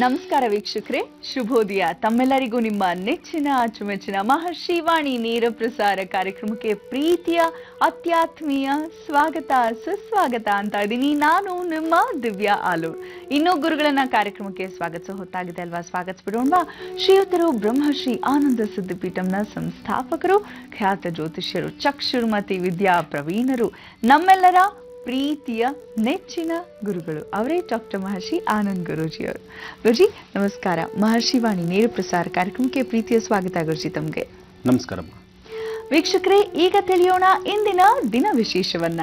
ನಮಸ್ಕಾರ ವೀಕ್ಷಕರೇ, ಶುಭೋದಯ. ತಮ್ಮೆಲ್ಲರಿಗೂ ನಿಮ್ಮ ನೆಚ್ಚಿನ ಅಚ್ಚುಮೆಚ್ಚಿನ ಮಹರ್ಷಿ ವಾಣಿ ನೇರ ಪ್ರಸಾರ ಕಾರ್ಯಕ್ರಮಕ್ಕೆ ಪ್ರೀತಿಯ ಅತ್ಯಾತ್ಮೀಯ ಸ್ವಾಗತ ಸುಸ್ವಾಗತ ಅಂತ ಇದ್ದೀನಿ. ನಾನು ನಿಮ್ಮ ದಿವ್ಯಾ ಆಲೂರ್. ಇನ್ನೂ ಗುರುಗಳನ್ನ ಕಾರ್ಯಕ್ರಮಕ್ಕೆ ಸ್ವಾಗತಿಸೋ ಹೊತ್ತಾಗಿದೆ ಅಲ್ವಾ? ಸ್ವಾಗತಿಸ್ಬಿಡೋಣ. ಶ್ರೀಯುತರು ಬ್ರಹ್ಮಶ್ರೀ ಆನಂದ ಸಿದ್ಧಪೀಠಂನ ಸಂಸ್ಥಾಪಕರು, ಖ್ಯಾತ ಜ್ಯೋತಿಷ್ಯರು, ಚಕ್ಷುರ್ಮತಿ ವಿದ್ಯಾ ಪ್ರವೀಣರು, ನಮ್ಮೆಲ್ಲರ ಪ್ರೀತಿಯ ನೆಚ್ಚಿನ ಗುರುಗಳು ಅವರೇ ಡಾಕ್ಟರ್ ಮಹರ್ಷಿ ಆನಂದ್ ಗುರೂಜಿಯವರು. ಗುರುಜಿ ನಮಸ್ಕಾರ. ಮಹರ್ಷಿ ವಾಣಿ ನೇರ ಪ್ರಸಾರ ಕಾರ್ಯಕ್ರಮಕ್ಕೆ ಪ್ರೀತಿಯ ಸ್ವಾಗತ ಗುರುಜಿ ತಮಗೆ. ನಮಸ್ಕಾರ ವೀಕ್ಷಕರೇ, ಈಗ ತಿಳಿಯೋಣ ಇಂದಿನ ದಿನ ವಿಶೇಷವನ್ನ.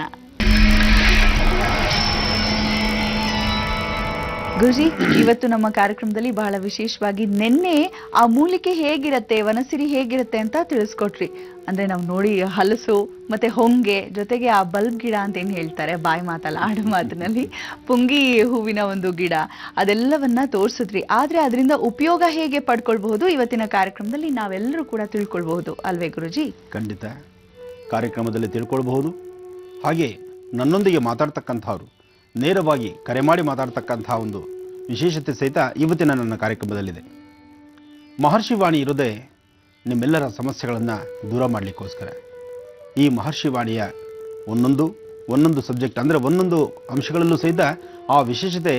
ಗುರುಜಿ, ಇವತ್ತು ನಮ್ಮ ಕಾರ್ಯಕ್ರಮದಲ್ಲಿ ಬಹಳ ವಿಶೇಷವಾಗಿ ನಿನ್ನೆ ಆ ಮೂಲಿಕೆ ಹೇಗಿರತ್ತೆ, ವನಸಿರಿ ಹೇಗಿರತ್ತೆ ಅಂತ ತಿಳಿಸ್ಕೊಟ್ರಿ. ಅಂದ್ರೆ ನಾವು ನೋಡಿ ಹಲಸು ಮತ್ತೆ ಹೊಂಗೆ ಜೊತೆಗೆ ಆ ಬಲ್ಬ್ ಗಿಡ ಅಂತ ಏನ್ ಹೇಳ್ತಾರೆ ಬಾಯಿ ಮಾತಲ್ಲ ಆಡು ಮಾತಿನಲ್ಲಿ, ಪುಂಗಿ ಹೂವಿನ ಒಂದು ಗಿಡ, ಅದೆಲ್ಲವನ್ನ ತೋರಿಸಿದ್ರಿ. ಆದ್ರೆ ಅದರಿಂದ ಉಪಯೋಗ ಹೇಗೆ ಪಡ್ಕೊಳ್ಬಹುದು ಇವತ್ತಿನ ಕಾರ್ಯಕ್ರಮದಲ್ಲಿ ನಾವೆಲ್ಲರೂ ಕೂಡ ತಿಳ್ಕೊಳ್ಬಹುದು ಅಲ್ವೇ ಗುರುಜಿ? ಖಂಡಿತ ಕಾರ್ಯಕ್ರಮದಲ್ಲಿ ತಿಳ್ಕೊಳ್ಬಹುದು. ಹಾಗೆ ನನ್ನೊಂದಿಗೆ ಮಾತಾಡ್ತಕ್ಕಂಥವ್ರು ನೇರವಾಗಿ ಕರೆ ಮಾಡಿ ಮಾತಾಡ್ತಕ್ಕಂಥ ಒಂದು ವಿಶೇಷತೆ ಸಹಿತ ಇವತ್ತಿನ ನನ್ನ ಕಾರ್ಯಕ್ರಮದಲ್ಲಿದೆ. ಮಹರ್ಷಿ ವಾಣಿ ಇರೋದೇ ನಿಮ್ಮೆಲ್ಲರ ಸಮಸ್ಯೆಗಳನ್ನು ದೂರ ಮಾಡಲಿಕ್ಕೋಸ್ಕರ. ಈ ಮಹರ್ಷಿ ವಾಣಿಯ ಒಂದೊಂದು ಸಬ್ಜೆಕ್ಟ್ ಅಂದರೆ ಒಂದೊಂದು ಅಂಶಗಳಲ್ಲೂ ಸಹಿತ ಆ ವಿಶೇಷತೆ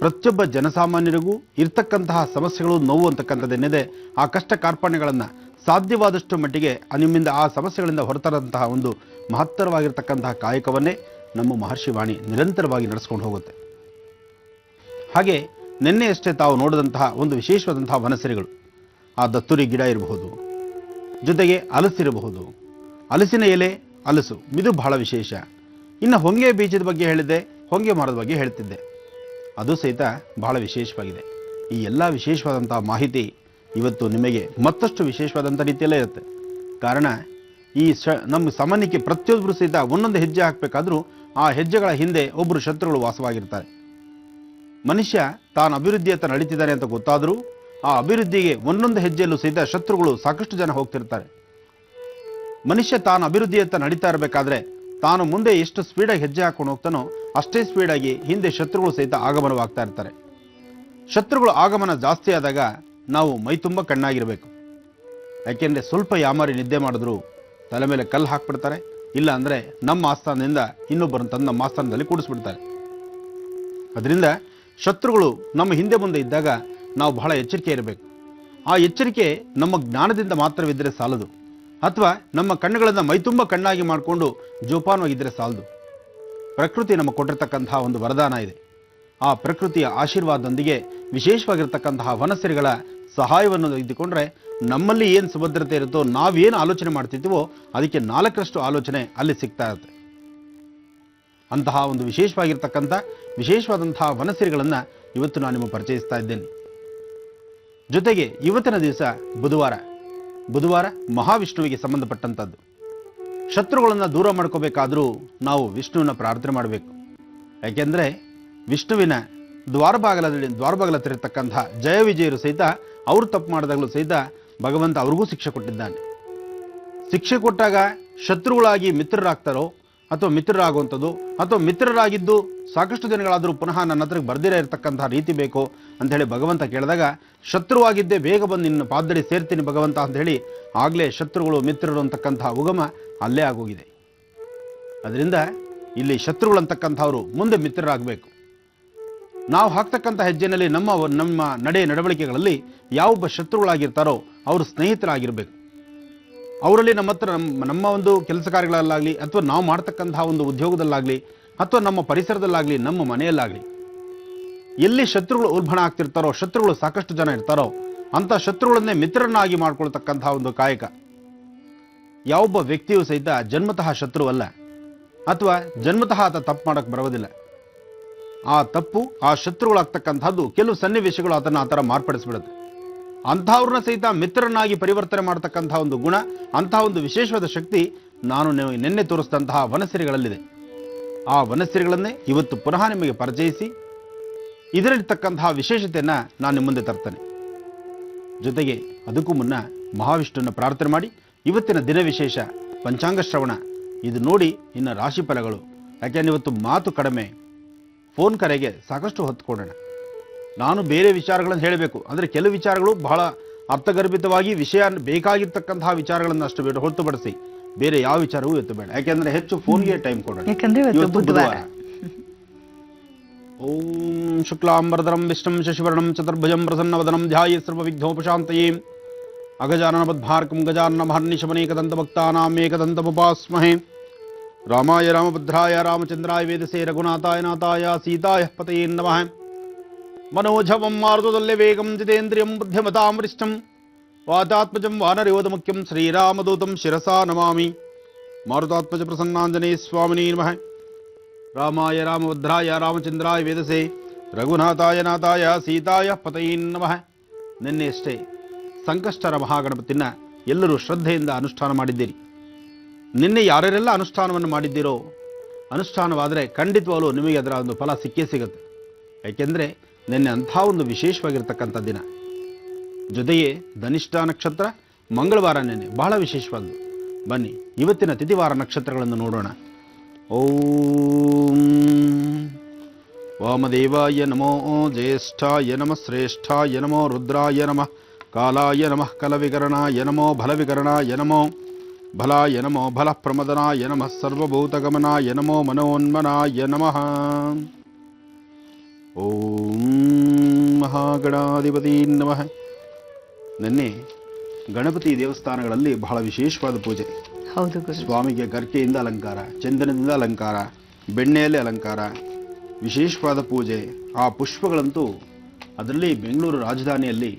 ಪ್ರತಿಯೊಬ್ಬ ಜನಸಾಮಾನ್ಯರಿಗೂ ಇರ್ತಕ್ಕಂತಹ ಸಮಸ್ಯೆಗಳು, ನೋವು ಅಂತಕ್ಕಂಥದ್ದೇನಿದೆ, ಆ ಕಷ್ಟ ಕಾರ್ಪಣ್ಯಗಳನ್ನು ಸಾಧ್ಯವಾದಷ್ಟು ಮಟ್ಟಿಗೆ ನಿಮ್ಮಿಂದ ಆ ಸಮಸ್ಯೆಗಳಿಂದ ಹೊರತರಂತಹ ಒಂದು ಮಹತ್ತರವಾಗಿರ್ತಕ್ಕಂತಹ ಕಾಯಕವನ್ನೇ ನಮ್ಮ ಮಹರ್ಷಿ ವಾಣಿ ನಿರಂತರವಾಗಿ ನಡೆಸ್ಕೊಂಡು ಹೋಗುತ್ತೆ. ಹಾಗೆ ನಿನ್ನೆಯಷ್ಟೇ ತಾವು ನೋಡಿದಂತಹ ಒಂದು ವಿಶೇಷವಾದಂತಹ ವನಸಿರಿಗಳು, ಆ ದತ್ತುರಿ ಗಿಡ ಇರಬಹುದು, ಜೊತೆಗೆ ಹಲಸಿರಬಹುದು, ಹಲಸಿನ ಎಲೆ, ಹಲಸು, ಇದು ಬಹಳ ವಿಶೇಷ. ಇನ್ನು ಹೊಂಗೆ ಬೀಜದ ಬಗ್ಗೆ ಹೇಳಿದ್ದೆ, ಹೊಂಗೆ ಮರದ ಬಗ್ಗೆ ಹೇಳ್ತಿದ್ದೆ, ಅದು ಸಹಿತ ಬಹಳ ವಿಶೇಷವಾಗಿದೆ. ಈ ಎಲ್ಲ ವಿಶೇಷವಾದಂತಹ ಮಾಹಿತಿ ಇವತ್ತು ನಿಮಗೆ ಮತ್ತಷ್ಟು ವಿಶೇಷವಾದಂಥ ರೀತಿಯಲ್ಲೇ ಇರುತ್ತೆ. ಕಾರಣ ಈ ನಮ್ಮ ಸಾಮಾನ್ಯಕ್ಕೆ ಪ್ರತಿಯೊಬ್ಬರು ಸಹಿತ ಒಂದೊಂದು ಹೆಜ್ಜೆ ಹಾಕಬೇಕಾದ್ರೂ ಆ ಹೆಜ್ಜೆಗಳ ಹಿಂದೆ ಒಬ್ಬರು ಶತ್ರುಗಳು ವಾಸವಾಗಿರ್ತಾರೆ. ಮನುಷ್ಯ ತಾನು ಅಭಿವೃದ್ಧಿಯತ್ತ ನಡೀತಿದ್ದಾನೆ ಅಂತ ಗೊತ್ತಾದರೂ ಆ ಅಭಿವೃದ್ಧಿಗೆ ಒಂದೊಂದು ಹೆಜ್ಜೆಯಲ್ಲೂ ಸಹಿತ ಶತ್ರುಗಳು ಸಾಕಷ್ಟು ಜನ ಹೋಗ್ತಿರ್ತಾರೆ. ಮನುಷ್ಯ ತಾನು ಅಭಿವೃದ್ಧಿಯತ್ತ ನಡೀತಾ ಇರಬೇಕಾದ್ರೆ ತಾನು ಮುಂದೆ ಎಷ್ಟು ಸ್ಪೀಡಾಗಿ ಹೆಜ್ಜೆ ಹಾಕೊಂಡು ಹೋಗ್ತಾನೋ ಅಷ್ಟೇ ಸ್ಪೀಡಾಗಿ ಹಿಂದೆ ಶತ್ರುಗಳು ಸಹಿತ ಆಗಮನವಾಗ್ತಾ ಇರ್ತಾರೆ. ಶತ್ರುಗಳು ಆಗಮನ ಜಾಸ್ತಿ ಆದಾಗ ನಾವು ಮೈ ತುಂಬ ಕಣ್ಣಾಗಿರಬೇಕು. ಯಾಕೆಂದರೆ ಸ್ವಲ್ಪ ಯಾಮಾರಿ ನಿದ್ದೆ ಮಾಡಿದ್ರು ತಲೆ ಮೇಲೆ ಕಲ್ಲು ಹಾಕ್ಬಿಡ್ತಾರೆ, ಇಲ್ಲ ಅಂದರೆ ನಮ್ಮ ಆಸ್ಥಾನದಿಂದ ಇನ್ನೊಬ್ಬರನ್ನು ತಂದು ನಮ್ಮ ಆಸ್ಥಾನದಲ್ಲಿ ಕೂಡಿಸ್ಬಿಡ್ತಾರೆ. ಅದರಿಂದ ಶತ್ರುಗಳು ನಮ್ಮ ಹಿಂದೆ ಮುಂದೆ ಇದ್ದಾಗ ನಾವು ಬಹಳ ಎಚ್ಚರಿಕೆ ಇರಬೇಕು. ಆ ಎಚ್ಚರಿಕೆ ನಮ್ಮ ಜ್ಞಾನದಿಂದ ಮಾತ್ರವಿದ್ದರೆ ಸಾಲದು, ಅಥವಾ ನಮ್ಮ ಕಣ್ಣುಗಳನ್ನು ಮೈತುಂಬ ಕಣ್ಣಾಗಿ ಮಾಡಿಕೊಂಡು ಜೋಪಾನವಾಗಿದ್ದರೆ ಸಾಲದು. ಪ್ರಕೃತಿ ನಮಗೆ ಕೊಟ್ಟಿರ್ತಕ್ಕಂತಹ ಒಂದು ವರದಾನ ಇದೆ. ಆ ಪ್ರಕೃತಿಯ ಆಶೀರ್ವಾದದೊಂದಿಗೆ ವಿಶೇಷವಾಗಿರ್ತಕ್ಕಂತಹ ವನಸಿರಿಗಳ ಸಹಾಯವನ್ನು ತೆಗೆದುಕೊಂಡ್ರೆ ನಮ್ಮಲ್ಲಿ ಏನು ಸುಭದ್ರತೆ ಇರುತ್ತೋ, ನಾವೇನು ಆಲೋಚನೆ ಮಾಡ್ತಿದ್ದೀವೋ ಅದಕ್ಕೆ 4ರಷ್ಟು ಆಲೋಚನೆ ಅಲ್ಲಿ ಸಿಗ್ತಾ ಇರುತ್ತೆ. ಅಂತಹ ಒಂದು ವಿಶೇಷವಾದಂತಹ ವನಸಿರಿಗಳನ್ನು ಇವತ್ತು ನಾನು ನಿಮಗೆ ಪರಿಚಯಿಸ್ತಾ ಇದ್ದೇನೆ. ಜೊತೆಗೆ ಇವತ್ತಿನ ದಿವಸ ಬುಧವಾರ ಮಹಾವಿಷ್ಣುವಿಗೆ ಸಂಬಂಧಪಟ್ಟಂಥದ್ದು. ಶತ್ರುಗಳನ್ನು ದೂರ ಮಾಡ್ಕೋಬೇಕಾದ್ರೂ ನಾವು ವಿಷ್ಣುವಿನ ಪ್ರಾರ್ಥನೆ ಮಾಡಬೇಕು. ಯಾಕೆಂದರೆ ವಿಷ್ಣುವಿನ ದ್ವಾರಬಾಗಲ ತಿರತಕ್ಕಂತಹ ಜಯ ವಿಜಯರು ಸಹಿತ ಅವರು ತಪ್ಪು ಮಾಡಿದಾಗಲೂ ಸಹಿತ ಭಗವಂತ ಅವ್ರಿಗೂ ಶಿಕ್ಷೆ ಕೊಟ್ಟಿದ್ದಾನೆ. ಶಿಕ್ಷೆ ಕೊಟ್ಟಾಗ ಶತ್ರುಗಳಾಗಿ ಮಿತ್ರರಾಗ್ತಾರೋ ಅಥವಾ ಮಿತ್ರರಾಗುವಂಥದ್ದು, ಅಥವಾ ಮಿತ್ರರಾಗಿದ್ದು ಸಾಕಷ್ಟು ದಿನಗಳಾದರೂ ಪುನಃ ನನ್ನ ಹತ್ರಕ್ಕೆ ಬರ್ದಿರ ಇರತಕ್ಕಂತಹ ರೀತಿ ಬೇಕು ಅಂತ ಹೇಳಿ ಭಗವಂತ ಕೇಳಿದಾಗ, ಶತ್ರುವಾಗಿದ್ದೇ ಬೇಗ ಬಂದು ನಿನ್ನ ಪಾದಡಿ ಸೇರ್ತೀನಿ ಭಗವಂತ ಅಂತ ಹೇಳಿ ಆಗಲೇ ಶತ್ರುಗಳು ಮಿತ್ರರು ಅಂತಕ್ಕಂತಹ ಉಗಮ ಅಲ್ಲೇ ಆಗೋಗಿದೆ. ಅದರಿಂದ ಇಲ್ಲಿ ಶತ್ರುಗಳು ಅಂತಕ್ಕಂಥವ್ರು ಮುಂದೆ ಮಿತ್ರರಾಗಬೇಕು. ನಾವು ಹಾಕ್ತಕ್ಕಂಥ ಹೆಜ್ಜೆನಲ್ಲಿ ನಮ್ಮ ನಡವಳಿಕೆಗಳಲ್ಲಿ ಯಾವೊಬ್ಬ ಶತ್ರುಗಳಾಗಿರ್ತಾರೋ ಅವರು ಸ್ನೇಹಿತರಾಗಿರ್ಬೇಕು. ಅವರಲ್ಲಿ ನಮ್ಮ ಒಂದು ಕೆಲಸ ಕಾರ್ಯಗಳಲ್ಲಾಗಲಿ, ಅಥವಾ ನಾವು ಮಾಡ್ತಕ್ಕಂತಹ ಒಂದು ಉದ್ಯೋಗದಲ್ಲಾಗಲಿ, ಅಥವಾ ನಮ್ಮ ಪರಿಸರದಲ್ಲಾಗಲಿ, ನಮ್ಮ ಮನೆಯಲ್ಲಾಗಲಿ ಎಲ್ಲಿ ಶತ್ರುಗಳು ಉಲ್ಬಣ ಆಗ್ತಿರ್ತಾರೋ, ಶತ್ರುಗಳು ಸಾಕಷ್ಟು ಜನ ಇರ್ತಾರೋ ಅಂಥ ಶತ್ರುಗಳನ್ನೇ ಮಿತ್ರರನ್ನಾಗಿ ಮಾಡ್ಕೊಳ್ತಕ್ಕಂತಹ ಒಂದು ಕಾಯಕ. ಯಾವೊಬ್ಬ ವ್ಯಕ್ತಿಯೂ ಸಹಿತ ಜನ್ಮತಃ ಶತ್ರುವಲ್ಲ, ಅಥವಾ ಜನ್ಮತಃ ಆತ ತಪ್ಪು ಮಾಡಕ್ಕೆ ಬರೋದಿಲ್ಲ. ಆ ತಪ್ಪು, ಆ ಶತ್ರುಗಳಾಗ್ತಕ್ಕಂಥದ್ದು ಕೆಲವು ಸನ್ನಿವೇಶಗಳು ಆತನ ಆ ಥರ ಮಾರ್ಪಡಿಸ್ಬಿಡುತ್ತೆ. ಅಂಥವ್ರನ್ನ ಸಹಿತ ಮಿತ್ರರನ್ನಾಗಿ ಪರಿವರ್ತನೆ ಮಾಡತಕ್ಕಂತಹ ಒಂದು ಗುಣ, ಅಂತಹ ಒಂದು ವಿಶೇಷವಾದ ಶಕ್ತಿ ನಾನು ನಿನ್ನೆ ತೋರಿಸಿದಂತಹ ವನಸಿರಿಗಳಲ್ಲಿದೆ. ಆ ವನಸಿರಿಗಳನ್ನೇ ಇವತ್ತು ಪುನಃ ನಿಮಗೆ ಪರಿಚಯಿಸಿ ಇದರಲ್ಲಿರ್ತಕ್ಕಂತಹ ವಿಶೇಷತೆಯನ್ನು ನಾನು ನಿಮ್ಮ ಮುಂದೆ ತರ್ತೇನೆ. ಜೊತೆಗೆ ಅದಕ್ಕೂ ಮುನ್ನ ಮಹಾವಿಷ್ಣುವಿನ ಪ್ರಾರ್ಥನೆ ಮಾಡಿ ಇವತ್ತಿನ ದಿನ ವಿಶೇಷ ಪಂಚಾಂಗ ಶ್ರವಣ ಇದು ನೋಡಿ ಇನ್ನು ರಾಶಿ ಫಲಗಳು. ಯಾಕೆಂದ್ರೆ ಇವತ್ತು ಮಾತು ಕಡಿಮೆ, ಫೋನ್ ಕರೆಗೆ ಸಾಕಷ್ಟು ಹೊತ್ತು ಕೊಡೋಣ. ನಾನು ಬೇರೆ ವಿಚಾರಗಳನ್ನು ಹೇಳಬೇಕು, ಅಂದರೆ ಕೆಲವು ವಿಚಾರಗಳು ಬಹಳ ಅರ್ಥಗರ್ಭಿತವಾಗಿ ವಿಷಯ ಬೇಕಾಗಿರ್ತಕ್ಕಂತಹ ವಿಚಾರಗಳನ್ನು ಅಷ್ಟು ಬೇಡ, ಹೊರತುಪಡಿಸಿ ಬೇರೆ ಯಾವ ವಿಚಾರವೂ ಇವತ್ತು ಬೇಡ. ಯಾಕೆಂದ್ರೆ ಹೆಚ್ಚು ಫೋನ್ಗೆ ಟೈಮ್ ಕೊಡೋಣ. ಯಾಕಂದ್ರೆ ಇವತ್ತು ಬುಧವಾರ. ಓಂ ಶುಕ್ಲಾಂಬರಧರಂ ವಿಷ್ಣುಂ ಶಶಿವರ್ಣಂ ಚತುರ್ಭುಜಂ ಪ್ರಸನ್ನವದನಂ ಧ್ಯಾಯೇ ಸರ್ವವಿಘ್ನೋಪಶಾಂತಯೇ ಅಗಜಾನನ ಪದ್ಮಾರ್ಕಂ ಗಜಾನನ ಮಹರ್ನಿಶಮನೇಕದಂತಭಕ್ತಾನಾಂ ಏಕದಂತಮುಪಾಸ್ಮಹೇ ರಾಮಾಯ ರಾಮಭದ್ರಾಯ ರಾಮಚಂದ್ರಾಯ ವೇದಸೇ ರಘುನಾಥಾಯ ನಾಥಾಯ ಸೀತಾಯ ಪತಯೇ ನಮಃ. मनोजवं मारुततुल्य वेगं जितेन्द्रियं बुद्धिमतां वरिष्ठं वातात्मजं वानरयोधमुख्यं श्रीरामदूतं शिरसा नमामि. मारुतात्मज प्रसन्नाञ्जनेय स्वामिने नमः. रामाय रामभद्राय रामचंद्राय वेदसे रघुनाथाय नाथाय सीताय पतये नमಃ. ನಿನ್ನೆಯಷ್ಟೇ ಸಂಕಷ್ಟರ ಮಹಾಗಣಪತಿನ ಎಲ್ಲರೂ ಶ್ರದ್ಧೆಯಿಂದ ಅನುಷ್ಠಾನ ಮಾಡಿದ್ದೀರಿ. ನಿನ್ನೆ ಯಾರ್ಯಾರೆಲ್ಲ ಅನುಷ್ಠಾನವನ್ನು ಮಾಡಿದ್ದೀರೋ, ಅನುಷ್ಠಾನವಾದರೆ ಖಂಡಿತವಾಗಲೂ ನಿಮಗೆ ಅದರ ಒಂದು ಫಲ ಸಿಕ್ಕೇ ಸಿಗುತ್ತೆ. ಯಾಕೆಂದರೆ ನಿನ್ನೆ ಅಂಥ ಒಂದು ವಿಶೇಷವಾಗಿರ್ತಕ್ಕಂಥ ದಿನ. ಜೊತೆಗೆ ಧನಿಷ್ಠ ನಕ್ಷತ್ರ ಮಂಗಳವಾರ ನಿನ್ನೆ ಬಹಳ ವಿಶೇಷವಾದ್ದು. ಬನ್ನಿ ಇವತ್ತಿನ ತಿಥಿವಾರ ನಕ್ಷತ್ರಗಳನ್ನು ನೋಡೋಣ. ಓಂ ವಾಮದೇವಾಯ ನಮೋ ಜ್ಯೇಷ್ಠಾಯ ನಮಃ ಶ್ರೇಷ್ಠಾಯ ನಮೋ ರುದ್ರಾಯ ನಮಃ ಕಾಲಾಯ ನಮಃ ಕಲವಿಕರಣಾಯ ನಮೋ ಫಲವಿಕರಣಾಯ ನಮೋ ಫಲಾಯ ನಮೋ ಫಲಪ್ರಮದನಾಯ ನಮಃ ಸರ್ವಭೂತಗಮನಾಯ ನಮೋ ಮನೋನ್ಮನಾಯ ನಮಃ. ಓಂ ಮಹಾಗಣಾಧಿಪತಿ ನಮಃ. ನಿನ್ನೆ ಗಣಪತಿ ದೇವಸ್ಥಾನಗಳಲ್ಲಿ ಬಹಳ ವಿಶೇಷವಾದ ಪೂಜೆ. ಹೌದು, ಸ್ವಾಮಿಗೆ ಗರ್ಕೆಯಿಂದ ಅಲಂಕಾರ, ಚಂದನದಿಂದ ಅಲಂಕಾರ, ಬೆಣ್ಣೆಯಲ್ಲಿ ಅಲಂಕಾರ, ವಿಶೇಷವಾದ ಪೂಜೆ. ಆ ಪುಷ್ಪಗಳಂತೂ ಅದರಲ್ಲಿ ಬೆಂಗಳೂರು ರಾಜಧಾನಿಯಲ್ಲಿ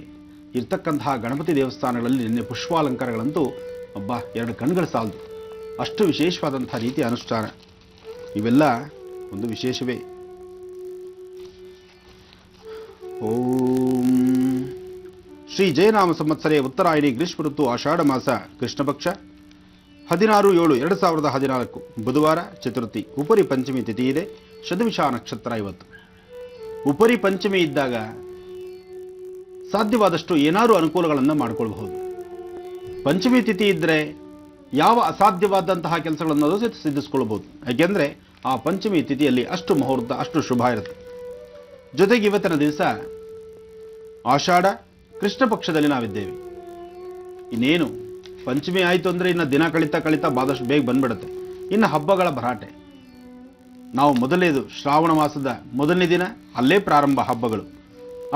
ಇರ್ತಕ್ಕಂತಹ ಗಣಪತಿ ದೇವಸ್ಥಾನಗಳಲ್ಲಿ ನಿನ್ನೆ ಪುಷ್ಪಾಲಂಕಾರಗಳಂತೂ ಅಬ್ಬಾ ಎರಡು ಕಣ್ಗಳು ಸಾಲದು, ಅಷ್ಟು ವಿಶೇಷವಾದಂಥ ರೀತಿಯ ಅನುಷ್ಠಾನ. ಇವೆಲ್ಲ ಒಂದು ವಿಶೇಷವೇ. ಓಂ ಶ್ರೀ ಜಯನಾಮ ಸಂವತ್ಸರೆ ಉತ್ತರಾಯಣಿ ಗ್ರೀಷ್ಮ ಋತು ಆಷಾಢ ಮಾಸ ಕೃಷ್ಣ ಪಕ್ಷ 16/7/2014 ಬುಧವಾರ ಚತುರ್ಥಿ. ಉಪರಿ ಪಂಚಮಿ ತಿಥಿ ಇದೆ. ಶತವಿಷ ನಕ್ಷತ್ರ ಇವತ್ತು. ಉಪರಿ ಪಂಚಮಿ ಇದ್ದಾಗ ಸಾಧ್ಯವಾದಷ್ಟು ಏನಾದರೂ ಅನುಕೂಲಗಳನ್ನು ಮಾಡಿಕೊಳ್ಳಬಹುದು. ಪಂಚಮಿ ತಿಥಿ ಇದ್ದರೆ ಯಾವ ಅಸಾಧ್ಯವಾದಂತಹ ಕೆಲಸಗಳನ್ನು ಸಿದ್ಧಿಸಿಕೊಳ್ಳಬಹುದು. ಯಾಕೆಂದರೆ ಆ ಪಂಚಮಿ ತಿಥಿಯಲ್ಲಿ ಅಷ್ಟು ಮುಹೂರ್ತ, ಅಷ್ಟು ಶುಭ ಇರುತ್ತೆ. ಜೊತೆಗೆ ಇವತ್ತಿನ ದಿವಸ ಆಷಾಢ ಕೃಷ್ಣ ಪಕ್ಷದಲ್ಲಿ ನಾವಿದ್ದೇವೆ. ಇನ್ನೇನು ಪಂಚಮಿ ಆಯಿತು ಅಂದರೆ ಇನ್ನು ದಿನ ಕಳಿತಾ ಕಳಿತಾ ಬಾದಷ್ಟು ಬೇಗ ಬಂದ್ಬಿಡುತ್ತೆ. ಇನ್ನು ಹಬ್ಬಗಳ ಭರಾಟೆ. ನಾವು ಮೊದಲನೇದು ಶ್ರಾವಣ ಮಾಸದ ಮೊದಲನೇ ದಿನ ಅಲ್ಲೇ ಪ್ರಾರಂಭ ಹಬ್ಬಗಳು.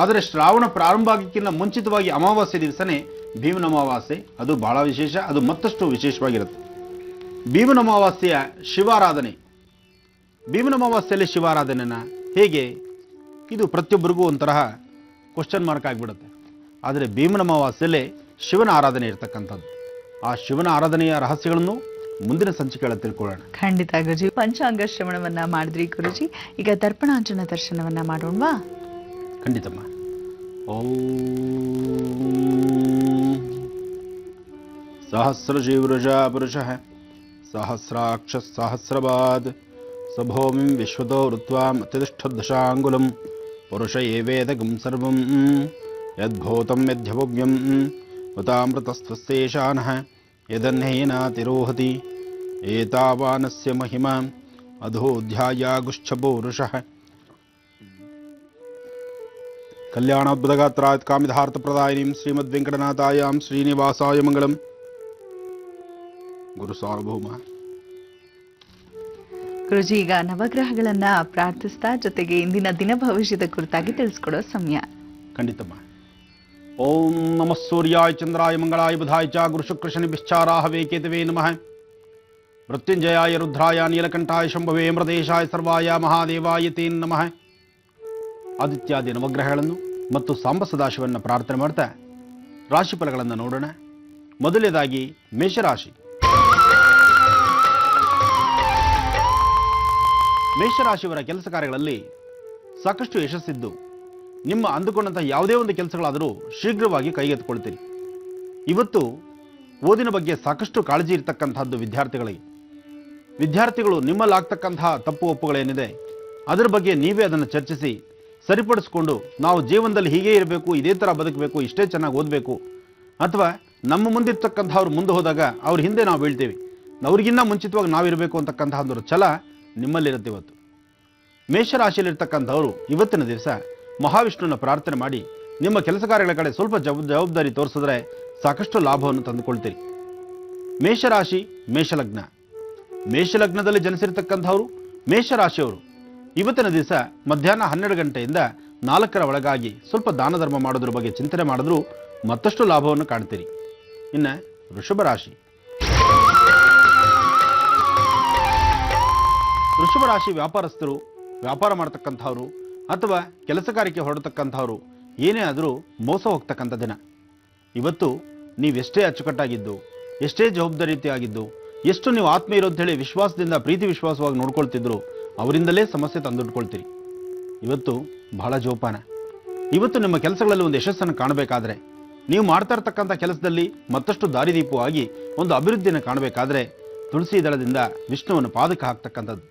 ಆದರೆ ಶ್ರಾವಣ ಪ್ರಾರಂಭ ಆಗಕ್ಕಿಂತ ಮುಂಚಿತವಾಗಿ ಅಮಾವಾಸ್ಯೆ ದಿವಸನೇ ಭೀಮನ ಅಮಾವಾಸ್ಯೆ. ಅದು ಬಹಳ ವಿಶೇಷ, ಅದು ಮತ್ತಷ್ಟು ವಿಶೇಷವಾಗಿರುತ್ತೆ. ಭೀಮನ ಅಮಾವಾಸ್ಯೆಯ ಶಿವಾರಾಧನೆ. ಭೀಮನ ಅಮಾವಾಸ್ಯೆಯಲ್ಲಿ ಶಿವಾರಾಧನೆನ ಹೇಗೆ? ಇದು ಪ್ರತಿಯೊಬ್ಬರಿಗೂ ಒಂಥರಹ ಕ್ವಶನ್ ಮಾರ್ಕ್ ಆಗಿಬಿಡುತ್ತೆ. ಆದರೆ ಭೀಮನ ಅಮಾವಾಸ್ಯೆಯಲ್ಲೇ ಶಿವನ ಆರಾಧನೆ ಇರತಕ್ಕಂಥದ್ದು. ಆ ಶಿವನ ಆರಾಧನೆಯ ರಹಸ್ಯಗಳನ್ನು ಮುಂದಿನ ಸಂಚಿಕೆಗಳಲ್ಲಿ ತಿಳ್ಕೊಳ್ಳೋಣ. ಖಂಡಿತ ಗುರುಜಿ. ಪಂಚಾಂಗ ಶ್ರವಣವನ್ನ ಮಾಡಿದ್ರಿ ಗುರುಜಿ. ಈಗ ದರ್ಪಣಾಂಜನ ದರ್ಶನವನ್ನ ಮಾಡೋಣವಾ? ಖಂಡಿತಮ್ಮ. ಓಂ ಸಹಸ್ರಶೀವೃಷಾ ಪುರುಷಃ ಸಹಸ್ರಾಕ್ಷ ಸಹಸ್ರಪಾದ್ ಸಭೂಮಿಂ ವಿಶ್ವತೋ ಋತ್ವಾಂ ಅತಿಷ್ಠದಶಾಂಗುಲಂ ಪುರುಷ ಏವೇದಗಂ ಸರ್ವಂ ಯದ್ಭೂತಂ ಯದ್ಭವ್ಯಂ ಉತಾಮೃತಸ್ತ್ವಸ್ಯೇಷಾನಃ ಯದನ್ನೇನಾತಿರೋಹತಿ ಏತಾವಾನಸ್ಯ ಮಹಿಮಾ ಅಧೋಧ್ಯಾಯಾಗುಶ್ಚಪೌರುಷಃ. ಕಲ್ಯಾಣೋದ್ಭುತಗಾತ್ರಾತ್ ಕಾಮಿಧಾರ್ಥಪ್ರದಾಯಿನೀಂ ಶ್ರೀಮದ್ವೆಂಕಟನಾಥಾಯಾಂ ಶ್ರೀನಿವಾಸಾಯ ಮಂಗಳಂ. ಗುರು ಸಾರ್ವಭೌಮ. ಗುರುಜಿ, ಈಗ ನವಗ್ರಹಗಳನ್ನ ಪ್ರಾರ್ಥಿಸ್ತಾ ಜೊತೆಗೆ ಇಂದಿನ ದಿನ ಭವಿಷ್ಯದ ಕುರಿತಾಗಿ ತಿಳಿಸ್ಕೊಡೋ ಸಮಯ. ಖಂಡಿತಮ್ಮ. ಓಂ ನಮಃ ಸೂರ್ಯಾಯ ಚಂದ್ರಾಯ ಮಂಗಳಾಯ ಬುಧಾಯ ಚ ಗುರು ಶುಕ್ರ ಶನಿಭಿಶ್ಚಾರಾಹವೇ ಕೇತವೇ ನಮಃ. ಮೃತ್ಯುಂಜಯಾಯ ರುದ್ರಾಯ ನೀಲಕಂಠಾಯ ಶಂಭವೇ ಮೃದೇಶಾಯ ಸರ್ವಾಯ ಮಹಾದೇವಾಯ ತೇ ನಮಃ. ಆದಿತ್ಯಾದಿ ನವಗ್ರಹಗಳನ್ನು ಮತ್ತು ಸಾಂಬ ಸದಾಶಿವನ್ನ ಪ್ರಾರ್ಥನೆ ಮಾಡ್ತಾ ರಾಶಿಫಲಗಳನ್ನು ನೋಡೋಣ. ಮೊದಲನೇದಾಗಿ ಮೇಷರಾಶಿ. ಮೇಷರಾಶಿಯವರ ಕೆಲಸ ಕಾರ್ಯಗಳಲ್ಲಿ ಸಾಕಷ್ಟು ಯಶಸ್ಸಿದ್ದು ನಿಮ್ಮ ಅಂದುಕೊಂಡಂತಹ ಯಾವುದೇ ಒಂದು ಕೆಲಸಗಳಾದರೂ ಶೀಘ್ರವಾಗಿ ಕೈಗೆತ್ತಿಕೊಳ್ತೀರಿ. ಇವತ್ತು ಓದಿನ ಬಗ್ಗೆ ಸಾಕಷ್ಟು ಕಾಳಜಿ ಇರತಕ್ಕಂತಹದ್ದು ವಿದ್ಯಾರ್ಥಿಗಳಿಗೆ. ವಿದ್ಯಾರ್ಥಿಗಳು ನಿಮ್ಮಲ್ಲಾಗ್ತಕ್ಕಂತಹ ತಪ್ಪು ಒಪ್ಪುಗಳೇನಿದೆ ಅದರ ಬಗ್ಗೆ ನೀವೇ ಅದನ್ನು ಚರ್ಚಿಸಿ ಸರಿಪಡಿಸಿಕೊಂಡು ನಾವು ಜೀವನದಲ್ಲಿ ಹೀಗೆ ಇರಬೇಕು, ಇದೇ ಥರ ಬದುಕಬೇಕು, ಇಷ್ಟೇ ಚೆನ್ನಾಗಿ ಓದಬೇಕು, ಅಥವಾ ನಮ್ಮ ಮುಂದಿರ್ತಕ್ಕಂಥವ್ರು ಮುಂದೆ ಹೋದಾಗ ಅವ್ರ ಹಿಂದೆ ನಾವು ಬೀಳ್ತೀವಿ, ಅವ್ರಿಗಿನ್ನ ಮುಂಚಿತವಾಗಿ ನಾವಿರಬೇಕು ಅಂತಕ್ಕಂತಹ ಒಂದು ಛಲ ನಿಮ್ಮಲ್ಲಿರುತ್ತೆ. ಇವತ್ತು ಮೇಷರಾಶಿಯಲ್ಲಿರ್ತಕ್ಕಂಥವರು ಇವತ್ತಿನ ದಿವಸ ಮಹಾವಿಷ್ಣುವಿನ ಪ್ರಾರ್ಥನೆ ಮಾಡಿ ನಿಮ್ಮ ಕೆಲಸ ಕಾರ್ಯಗಳ ಕಡೆ ಸ್ವಲ್ಪ ಜವಾಬ್ದಾರಿ ತೋರಿಸಿದ್ರೆ ಸಾಕಷ್ಟು ಲಾಭವನ್ನು ತಂದುಕೊಳ್ತೀರಿ. ಮೇಷರಾಶಿ, ಮೇಷಲಗ್ನ. ಮೇಷಲಗ್ನದಲ್ಲಿ ಜನಿಸಿರ್ತಕ್ಕಂಥವರು ಮೇಷರಾಶಿಯವರು ಇವತ್ತಿನ ದಿವಸ ಮಧ್ಯಾಹ್ನ 12 ಗಂಟೆಯಿಂದ 4 ಒಳಗಾಗಿ ಸ್ವಲ್ಪ ದಾನ ಧರ್ಮ ಮಾಡೋದ್ರ ಬಗ್ಗೆ ಚಿಂತನೆ ಮಾಡಿದ್ರೂ ಮತ್ತಷ್ಟು ಲಾಭವನ್ನು ಕಾಣ್ತೀರಿ. ಇನ್ನು ವೃಷಭ ರಾಶಿ. ವೃಷಭ ರಾಶಿ ವ್ಯಾಪಾರಸ್ಥರು, ವ್ಯಾಪಾರ ಮಾಡ್ತಕ್ಕಂಥವ್ರು ಅಥವಾ ಕೆಲಸ ಕಾರ್ಯಕ್ಕೆ ಹೊರಡತಕ್ಕಂಥವ್ರು ಏನೇ ಆದರೂ ಮೋಸ ಹೋಗ್ತಕ್ಕಂಥ ದಿನ. ಇವತ್ತು ನೀವೆಷ್ಟೇ ಅಚ್ಚುಕಟ್ಟಾಗಿದ್ದು, ಎಷ್ಟೇ ಜವಾಬ್ದಾರಿಯಾಗಿದ್ದು, ಎಷ್ಟು ನೀವು ಆತ್ಮೀಯರು ಅಂತ ಹೇಳಿ ವಿಶ್ವಾಸದಿಂದ ಪ್ರೀತಿ ವಿಶ್ವಾಸವಾಗಿ ನೋಡ್ಕೊಳ್ತಿದ್ರು ಅವರಿಂದಲೇ ಸಮಸ್ಯೆ ತಂದುಟ್ಕೊಳ್ತೀರಿ. ಇವತ್ತು ಬಹಳ ಜೋಪಾನ. ಇವತ್ತು ನಿಮ್ಮ ಕೆಲಸಗಳಲ್ಲಿ ಒಂದು ಯಶಸ್ಸನ್ನು ಕಾಣಬೇಕಾದ್ರೆ, ನೀವು ಮಾಡ್ತಾ ಇರ್ತಕ್ಕಂಥ ಕೆಲಸದಲ್ಲಿ ಮತ್ತಷ್ಟು ದಾರಿದೀಪವಾಗಿ ಒಂದು ಅಭಿವೃದ್ಧಿಯನ್ನು ಕಾಣಬೇಕಾದ್ರೆ ತುಳಸಿ ದಳದಿಂದ ವಿಷ್ಣುವನ್ನು ಪಾದಕ್ಕೆ ಹಾಕ್ತಕ್ಕಂಥದ್ದು.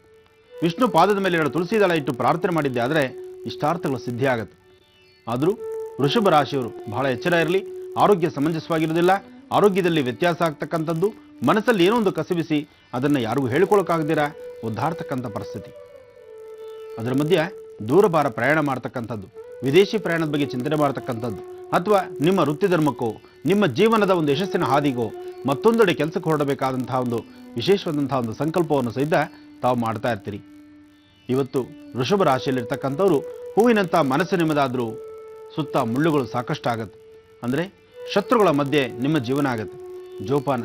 ವಿಷ್ಣು ಪಾದದ ಮೇಲೆ 2 ತುಳಸಿ ದಳ ಇಟ್ಟು ಪ್ರಾರ್ಥನೆ ಮಾಡಿದ್ದೆ ಆದರೆ ಇಷ್ಟಾರ್ಥಗಳು ಸಿದ್ಧಿ ಆಗುತ್ತೆ. ಆದರೂ ವೃಷಭ ರಾಶಿಯವರು ಬಹಳ ಎಚ್ಚರ ಇರಲಿ. ಆರೋಗ್ಯ ಸಮಂಜಸವಾಗಿರೋದಿಲ್ಲ. ಆರೋಗ್ಯದಲ್ಲಿ ವ್ಯತ್ಯಾಸ ಆಗ್ತಕ್ಕಂಥದ್ದು, ಮನಸ್ಸಲ್ಲಿ ಏನೋ ಒಂದು ಕಸಿಬಿಸಿ ಅದನ್ನು ಯಾರಿಗೂ ಹೇಳ್ಕೊಳಕ್ಕಾಗದಿರ ಒದ್ದಾಡ್ತಕ್ಕಂಥ ಪರಿಸ್ಥಿತಿ. ಅದರ ಮಧ್ಯೆ ದೂರಭಾರ ಪ್ರಯಾಣ ಮಾಡ್ತಕ್ಕಂಥದ್ದು, ವಿದೇಶಿ ಪ್ರಯಾಣದ ಬಗ್ಗೆ ಚಿಂತನೆ ಮಾಡ್ತಕ್ಕಂಥದ್ದು, ಅಥವಾ ನಿಮ್ಮ ವೃತ್ತಿ ಧರ್ಮಕ್ಕೋ ನಿಮ್ಮ ಜೀವನದ ಒಂದು ಯಶಸ್ಸಿನ ಹಾದಿಗೋ ಮತ್ತೊಂದೆಡೆ ಕೆಲಸಕ್ಕೆ ಹೊರಡಬೇಕಾದಂತಹ ಒಂದು ವಿಶೇಷವಾದಂತಹ ಒಂದು ಸಂಕಲ್ಪವನ್ನು ಸಹಿತ ತಾವು ಮಾಡ್ತಾ ಇರ್ತೀರಿ. ಇವತ್ತು ವೃಷಭ ರಾಶಿಯಲ್ಲಿರ್ತಕ್ಕಂಥವ್ರು ಹೂವಿನಂಥ ಮನಸ್ಸು ನಿಮ್ಮದಾದರೂ ಸುತ್ತ ಮುಳ್ಳುಗಳು ಸಾಕಷ್ಟು ಆಗತ್ತೆ. ಅಂದರೆ ಶತ್ರುಗಳ ಮಧ್ಯೆ ನಿಮ್ಮ ಜೀವನ ಆಗತ್ತೆ. ಜೋಪಾನ.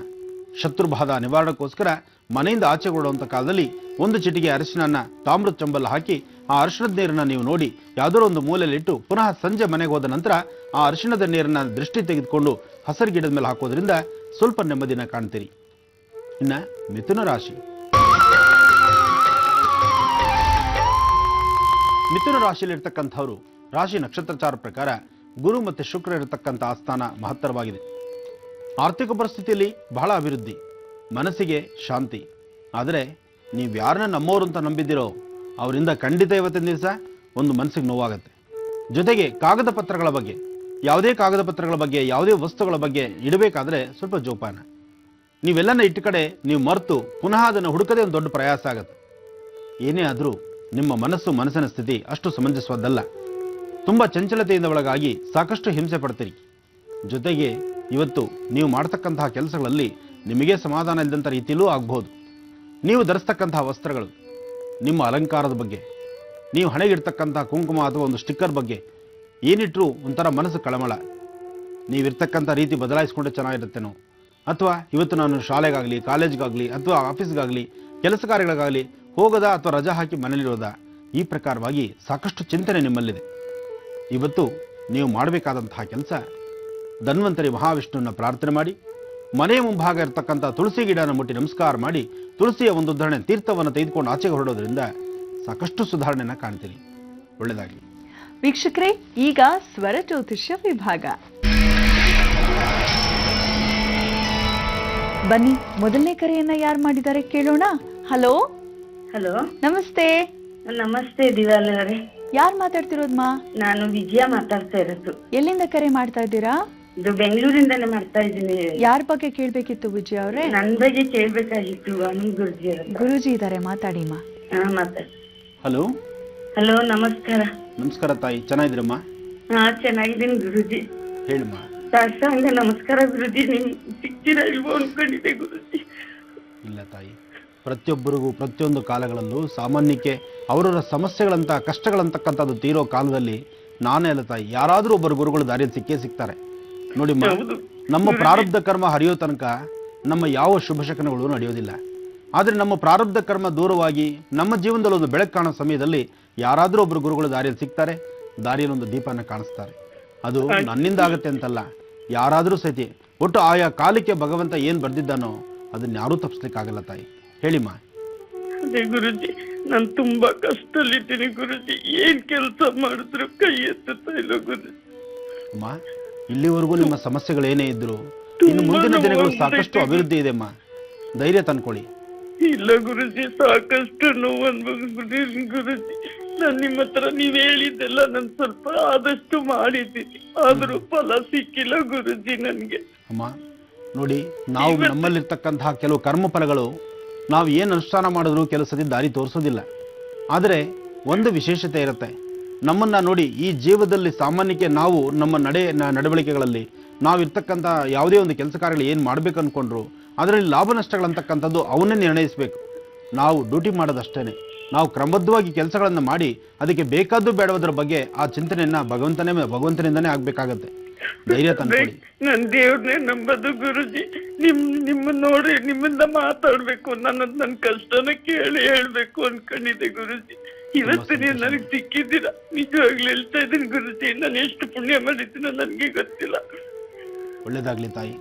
ಶತ್ರುಬಾಧ ನಿವಾರಣೆಗೋಸ್ಕರ ಮನೆಯಿಂದ ಆಚೆ ಕೊಡುವಂಥ ಕಾಲದಲ್ಲಿ 1 ಚಿಟಿಕೆ ಅರಿಶಿನನ್ನ ತಾಮ್ರದ ಚಂಬಲ್ ಹಾಕಿ ಆ ಅರಿಶಿಣದ ನೀರನ್ನು ನೀವು ನೋಡಿ ಯಾವುದೋ ಒಂದು ಮೂಲೆಯಲ್ಲಿಟ್ಟು ಪುನಃ ಸಂಜೆ ಮನೆಗೆ ಹೋದ ನಂತರ ಆ ಅರಿಶಿಣದ ನೀರನ್ನು ದೃಷ್ಟಿ ತೆಗೆದುಕೊಂಡು ಹಸಿರು ಗಿಡದ ಮೇಲೆ ಹಾಕೋದ್ರಿಂದ ಸ್ವಲ್ಪ ನೆಮ್ಮದಿನ ಕಾಣ್ತೀರಿ. ಇನ್ನು ಮಿಥುನ ರಾಶಿ. ಮಿಥುನ ರಾಶಿಯಲ್ಲಿರ್ತಕ್ಕಂಥವ್ರು ರಾಶಿ ನಕ್ಷತ್ರಚಾರ ಪ್ರಕಾರ ಗುರು ಮತ್ತು ಶುಕ್ರ ಇರತಕ್ಕಂಥ ಆಸ್ಥಾನ ಮಹತ್ತರವಾಗಿದೆ. ಆರ್ಥಿಕ ಪರಿಸ್ಥಿತಿಯಲ್ಲಿ ಬಹಳ ಅಭಿವೃದ್ಧಿ, ಮನಸ್ಸಿಗೆ ಶಾಂತಿ. ಆದರೆ ನೀವು ಯಾರನ್ನ ನಮ್ಮೋರು ಅಂತ ನಂಬಿದ್ದೀರೋ ಅವರಿಂದ ಖಂಡಿತ ಇವತ್ತಿನ ದಿವಸ ಒಂದು ಮನಸ್ಸಿಗೆ ನೋವಾಗುತ್ತೆ. ಜೊತೆಗೆ ಕಾಗದ ಪತ್ರಗಳ ಬಗ್ಗೆ, ಯಾವುದೇ ಕಾಗದ ಪತ್ರಗಳ ಬಗ್ಗೆ, ಯಾವುದೇ ವಸ್ತುಗಳ ಬಗ್ಗೆ ಇಡಬೇಕಾದ್ರೆ ಸ್ವಲ್ಪ ಜೋಪಾನ. ನೀವೆಲ್ಲನ ಇಟ್ಟ ಕಡೆ ನೀವು ಮರೆತು ಪುನಃ ಅದನ್ನು ಹುಡುಕದೆ ಒಂದು ದೊಡ್ಡ ಪ್ರಯಾಸ ಆಗುತ್ತೆ. ಏನೇ ಆದರೂ ನಿಮ್ಮ ಮನಸ್ಸಿನ ಸ್ಥಿತಿ ಅಷ್ಟು ಸಮಂಜಸವಾದ್ದಲ್ಲ. ತುಂಬ ಚಂಚಲತೆಯಿಂದ ಒಳಗಾಗಿ ಸಾಕಷ್ಟು ಹಿಂಸೆ ಪಡ್ತೀರಿ. ಜೊತೆಗೆ ಇವತ್ತು ನೀವು ಮಾಡ್ತಕ್ಕಂತಹ ಕೆಲಸಗಳಲ್ಲಿ ನಿಮಗೆ ಸಮಾಧಾನ ಇಲ್ಲದಂಥ ರೀತಿಯಲ್ಲೂ ಆಗ್ಬೋದು. ನೀವು ಧರಿಸ್ತಕ್ಕಂತಹ ವಸ್ತ್ರಗಳು, ನಿಮ್ಮ ಅಲಂಕಾರದ ಬಗ್ಗೆ, ನೀವು ಹಣೆಗಿರ್ತಕ್ಕಂತಹ ಕುಂಕುಮ ಅಥವಾ ಒಂದು ಸ್ಟಿಕ್ಕರ್ ಬಗ್ಗೆ ಏನಿಟ್ರೂ ಒಂಥರ ಮನಸ್ಸು ಕಳಮಳ. ನೀವಿರ್ತಕ್ಕಂಥ ರೀತಿ ಬದಲಾಯಿಸ್ಕೊಂಡ್ರೆ ಚೆನ್ನಾಗಿರುತ್ತೇನೋ, ಅಥವಾ ಇವತ್ತು ನಾನು ಶಾಲೆಗಾಗಲಿ, ಕಾಲೇಜ್ಗಾಗಲಿ, ಅಥವಾ ಆಫೀಸ್ಗಾಗಲಿ, ಕೆಲಸ ಕಾರ್ಯಗಳಿಗಾಗಲಿ ಹೋಗೋದಾ ಅಥವಾ ರಜಾ ಹಾಕಿ ಮನೇಲಿರೋದಾ, ಈ ಪ್ರಕಾರವಾಗಿ ಸಾಕಷ್ಟು ಚಿಂತನೆ ನಿಮ್ಮಲ್ಲಿದೆ. ಇವತ್ತು ನೀವು ಮಾಡಬೇಕಾದಂತಹ ಕೆಲಸ ಧನ್ವಂತರಿ ಮಹಾವಿಷ್ಣುವನ್ನ ಪ್ರಾರ್ಥನೆ ಮಾಡಿ, ಮನೆಯ ಮುಂಭಾಗ ಇರತಕ್ಕಂಥ ತುಳಸಿ ಗಿಡನ ಮುಟ್ಟಿ ನಮಸ್ಕಾರ ಮಾಡಿ ತುಳಸಿಯ ಒಂದು ಉದಾಹರಣೆ ತೀರ್ಥವನ್ನು ತೆಗೆದುಕೊಂಡು ಆಚೆಗೆ ಹೊರಡೋದ್ರಿಂದ ಸಾಕಷ್ಟು ಸುಧಾರಣೆನ ಕಾಣ್ತೀರಿ. ಒಳ್ಳೆಯದಾಗಲಿ ವೀಕ್ಷಕರೇ. ಈಗ ಸ್ವರ ಜ್ಯೋತಿಷ್ಯ ವಿಭಾಗ. ಬನ್ನಿ, ಮೊದಲನೇ ಕರೆಯನ್ನ ಯಾರು ಮಾಡಿದ್ದಾರೆ ಕೇಳೋಣ. ಹಲೋ. ಹಲೋ, ನಮಸ್ತೆ. ನಮಸ್ತೆ ದಿವಾಲಿ ಅವರೇ. ಯಾರು ಮಾತಾಡ್ತಿರೋದ್ಮಾ? ನಾನು ವಿಜಯ ಮಾತಾಡ್ತಾ ಇರೋದು. ಎಲ್ಲಿಂದ ಕರೆ ಮಾಡ್ತಾ ಇದ್ದೀರಾ? ಇದು ಬೆಂಗಳೂರಿಂದಾನೆ ಮಾಡ್ತಾ ಇದ್ದೀನಿ. ಯಾರ ಬಗ್ಗೆ ಕೇಳ್ಬೇಕಿತ್ತು ವಿಜಯ ಅವರೇ? ನನ್ ಬಗ್ಗೆ ಕೇಳ್ಬೇಕಾಗಿತ್ತು. ಆನಂದ್ ಗುರುಜಿ ಅವರು. ಗುರುಜಿ ಇದ್ದಾರೆ, ಮಾತಾಡಿಮ್ಮ. ಮಾತಾಡಿ. ಹಲೋ. ಹಲೋ, ನಮಸ್ಕಾರ. ನಮಸ್ಕಾರ ತಾಯಿ, ಚೆನ್ನಾಗಿದ್ದೀರಮ್ಮ? ಚೆನ್ನಾಗಿದ್ದೀನಿ ಗುರುಜಿ. ಹೇಳಮ್ಮ. ಸಾಷ್ಟಾಂಗ ನಮಸ್ಕಾರ ಗುರುಜಿ. ನಿಮ್ ಸಿಕ್ತೀರಾ ಇಲ್ವೋ ಅನ್ಕೊಂಡಿದ್ದೆ ಗುರುಜಿ. ಇಲ್ಲ ತಾಯಿ, ಪ್ರತಿಯೊಬ್ಬರಿಗೂ ಪ್ರತಿಯೊಂದು ಕಾಲಗಳಲ್ಲೂ ಸಾಮಾನ್ಯಕ್ಕೆ ಅವರವರ ಸಮಸ್ಯೆಗಳಂತ ಕಷ್ಟಗಳಂತಕ್ಕಂಥದ್ದು ತೀರೋ ಕಾಲದಲ್ಲಿ ನಾನೇ ಅಲ್ಲ ತಾಯಿ, ಯಾರಾದರೂ ಒಬ್ಬರು ಗುರುಗಳು ದಾರಿಯಲ್ಲಿ ಸಿಕ್ಕೇ ಸಿಗ್ತಾರೆ. ನೋಡಿ, ನಮ್ಮ ಪ್ರಾರಬ್ಧ ಕರ್ಮ ಹರಿಯೋ ತನಕ ನಮ್ಮ ಯಾವ ಶುಭ ಶಕನಗಳು ನಡೆಯೋದಿಲ್ಲ. ಆದರೆ ನಮ್ಮ ಪ್ರಾರಬ್ಧ ಕರ್ಮ ದೂರವಾಗಿ ನಮ್ಮ ಜೀವನದಲ್ಲಿ ಒಂದು ಬೆಳಕು ಕಾಣೋ ಸಮಯದಲ್ಲಿ ಯಾರಾದರೂ ಒಬ್ಬರು ಗುರುಗಳು ದಾರಿಯಲ್ಲಿ ಸಿಗ್ತಾರೆ, ದಾರಿಯಲ್ಲಿ ಒಂದು ದೀಪನ ಕಾಣಿಸ್ತಾರೆ. ಅದು ನನ್ನಿಂದ ಆಗುತ್ತೆ ಅಂತಲ್ಲ, ಯಾರಾದರೂ ಸಹಿತ ಒಟ್ಟು ಆಯಾ ಕಾಲಕ್ಕೆ ಭಗವಂತ ಏನು ಬರ್ದಿದ್ದಾನೋ ಅದನ್ನ ಯಾರೂ ತಪ್ಪಿಸ್ಲಿಕ್ಕಾಗಲ್ಲ ತಾಯಿ. ಹೇಳಿಮ್ಮ. ಅದೇ ಗುರುಜಿ, ನಾನು ತುಂಬಾ ಕಷ್ಟದಲ್ಲಿದ್ದೀನಿ ಗುರುಜಿ. ಏನ್ ಕೆಲಸ ಮಾಡಿದ್ರು ಕೈ ಎತ್ತುತ್ತಾ ಇಲ್ಲ ಗುರುಜಿ. ಅಮ್ಮ, ಇಲ್ಲಿವರೆಗೂ ನಿಮ್ಮ ಸಮಸ್ಯೆಗಳೇನೇ ಇದ್ರು ಇನ್ನು ಮುಂದಿನ ದಿನಗಳು ಸಾಕಷ್ಟು ಅಭಿವೃದ್ಧಿ ಇದೆ ಅಮ್ಮ, ಧೈರ್ಯ ತಂದ್ಕೊಳ್ಳಿ. ಇಲ್ಲ ಗುರುಜಿ, ಸಾಕಷ್ಟು ನೋವು ಅನ್ಭವಿಸ್ಬಿಟ್ಟಿದ್ದೀನಿ ಗುರುಜಿ. ನಾನು ನಿಮ್ಮ ಹತ್ರ ನೀವ್ ಹೇಳಿದ್ದೆಲ್ಲ ನಾನು ಸ್ವಲ್ಪ ಆದಷ್ಟು ಮಾಡಿದ್ದೀನಿ, ಆದ್ರೂ ಫಲ ಸಿಕ್ಕಿಲ್ಲ ಗುರುಜಿ ನನ್ಗೆ. ಅಮ್ಮ ನೋಡಿ, ನಾವು ನಮ್ಮಲ್ಲಿರ್ತಕ್ಕಂತಹ ಕೆಲವು ಕರ್ಮ ಫಲಗಳು ನಾವು ಏನು ಅನುಷ್ಠಾನ ಮಾಡಿದ್ರು ಕೆಲವು ಸತಿ ದಾರಿ ತೋರಿಸೋದಿಲ್ಲ. ಆದರೆ ಒಂದು ವಿಶೇಷತೆ ಇರುತ್ತೆ, ನಮ್ಮನ್ನ ನೋಡಿ ಈ ಜೀವದಲ್ಲಿ ಸಾಮಾನ್ಯಕ್ಕೆ ನಾವು ನಮ್ಮ ನಡವಳಿಕೆಗಳಲ್ಲಿ ನಾವು ಇರ್ತಕ್ಕಂಥ ಯಾವುದೇ ಒಂದು ಕೆಲಸ ಕಾರ್ಯಗಳು ಏನು ಮಾಡ್ಬೇಕು ಅನ್ಕೊಂಡ್ರು ಅದರಲ್ಲಿ ಲಾಭ ನಷ್ಟಗಳಂತಕ್ಕಂಥದ್ದು ಅವನ್ನೇ ನಿರ್ಣಯಿಸಬೇಕು. ನಾವು ಡ್ಯೂಟಿ ಮಾಡೋದಷ್ಟೇನೆ. ನಾವು ಕ್ರಮಬದ್ಧವಾಗಿ ಕೆಲಸಗಳನ್ನು ಮಾಡಿ ಅದಕ್ಕೆ ಬೇಕಾದ್ದು ಬೇಡವದ್ರ ಬಗ್ಗೆ ಆ ಚಿಂತನೆಯನ್ನ ಭಗವಂತನಿಂದನೇ ಆಗ್ಬೇಕಾಗತ್ತೆ. ಧೈರ್ಯ ತಂದ್ಕೊಳ್ಳಿ. ನನ್ ದೇವ್ರನ್ನೇ ನಂಬದು ಗುರುಜಿ. ನಿಮ್ಮನ್ನ ನೋಡಿ ನಿಮ್ಮಿಂದ ಮಾತಾಡ್ಬೇಕು, ನನ್ನ ಕಷ್ಟನ ಕೇಳಿ ಹೇಳ್ಬೇಕು ಅನ್ಕೊಂಡಿದ್ದೆ ಗುರುಜಿ. ಇವತ್ತು ನೀವು ನನಗೆ ಸಿಕ್ಕಿದ್ದೀರಾ. ನಿಜವಾಗ್ಲೂ ಹೇಳ್ತಾ ಇದ್ದೀನಿ ಗುರುಜಿ, ನಾನು ಎಷ್ಟು ಪುಣ್ಯ ಮಾಡಿದ್ದೀನೋ ನನ್ಗೆ ಗೊತ್ತಿಲ್ಲ. ಒಳ್ಳೇದಾಗ್ಲಿ ತಾಯಿ.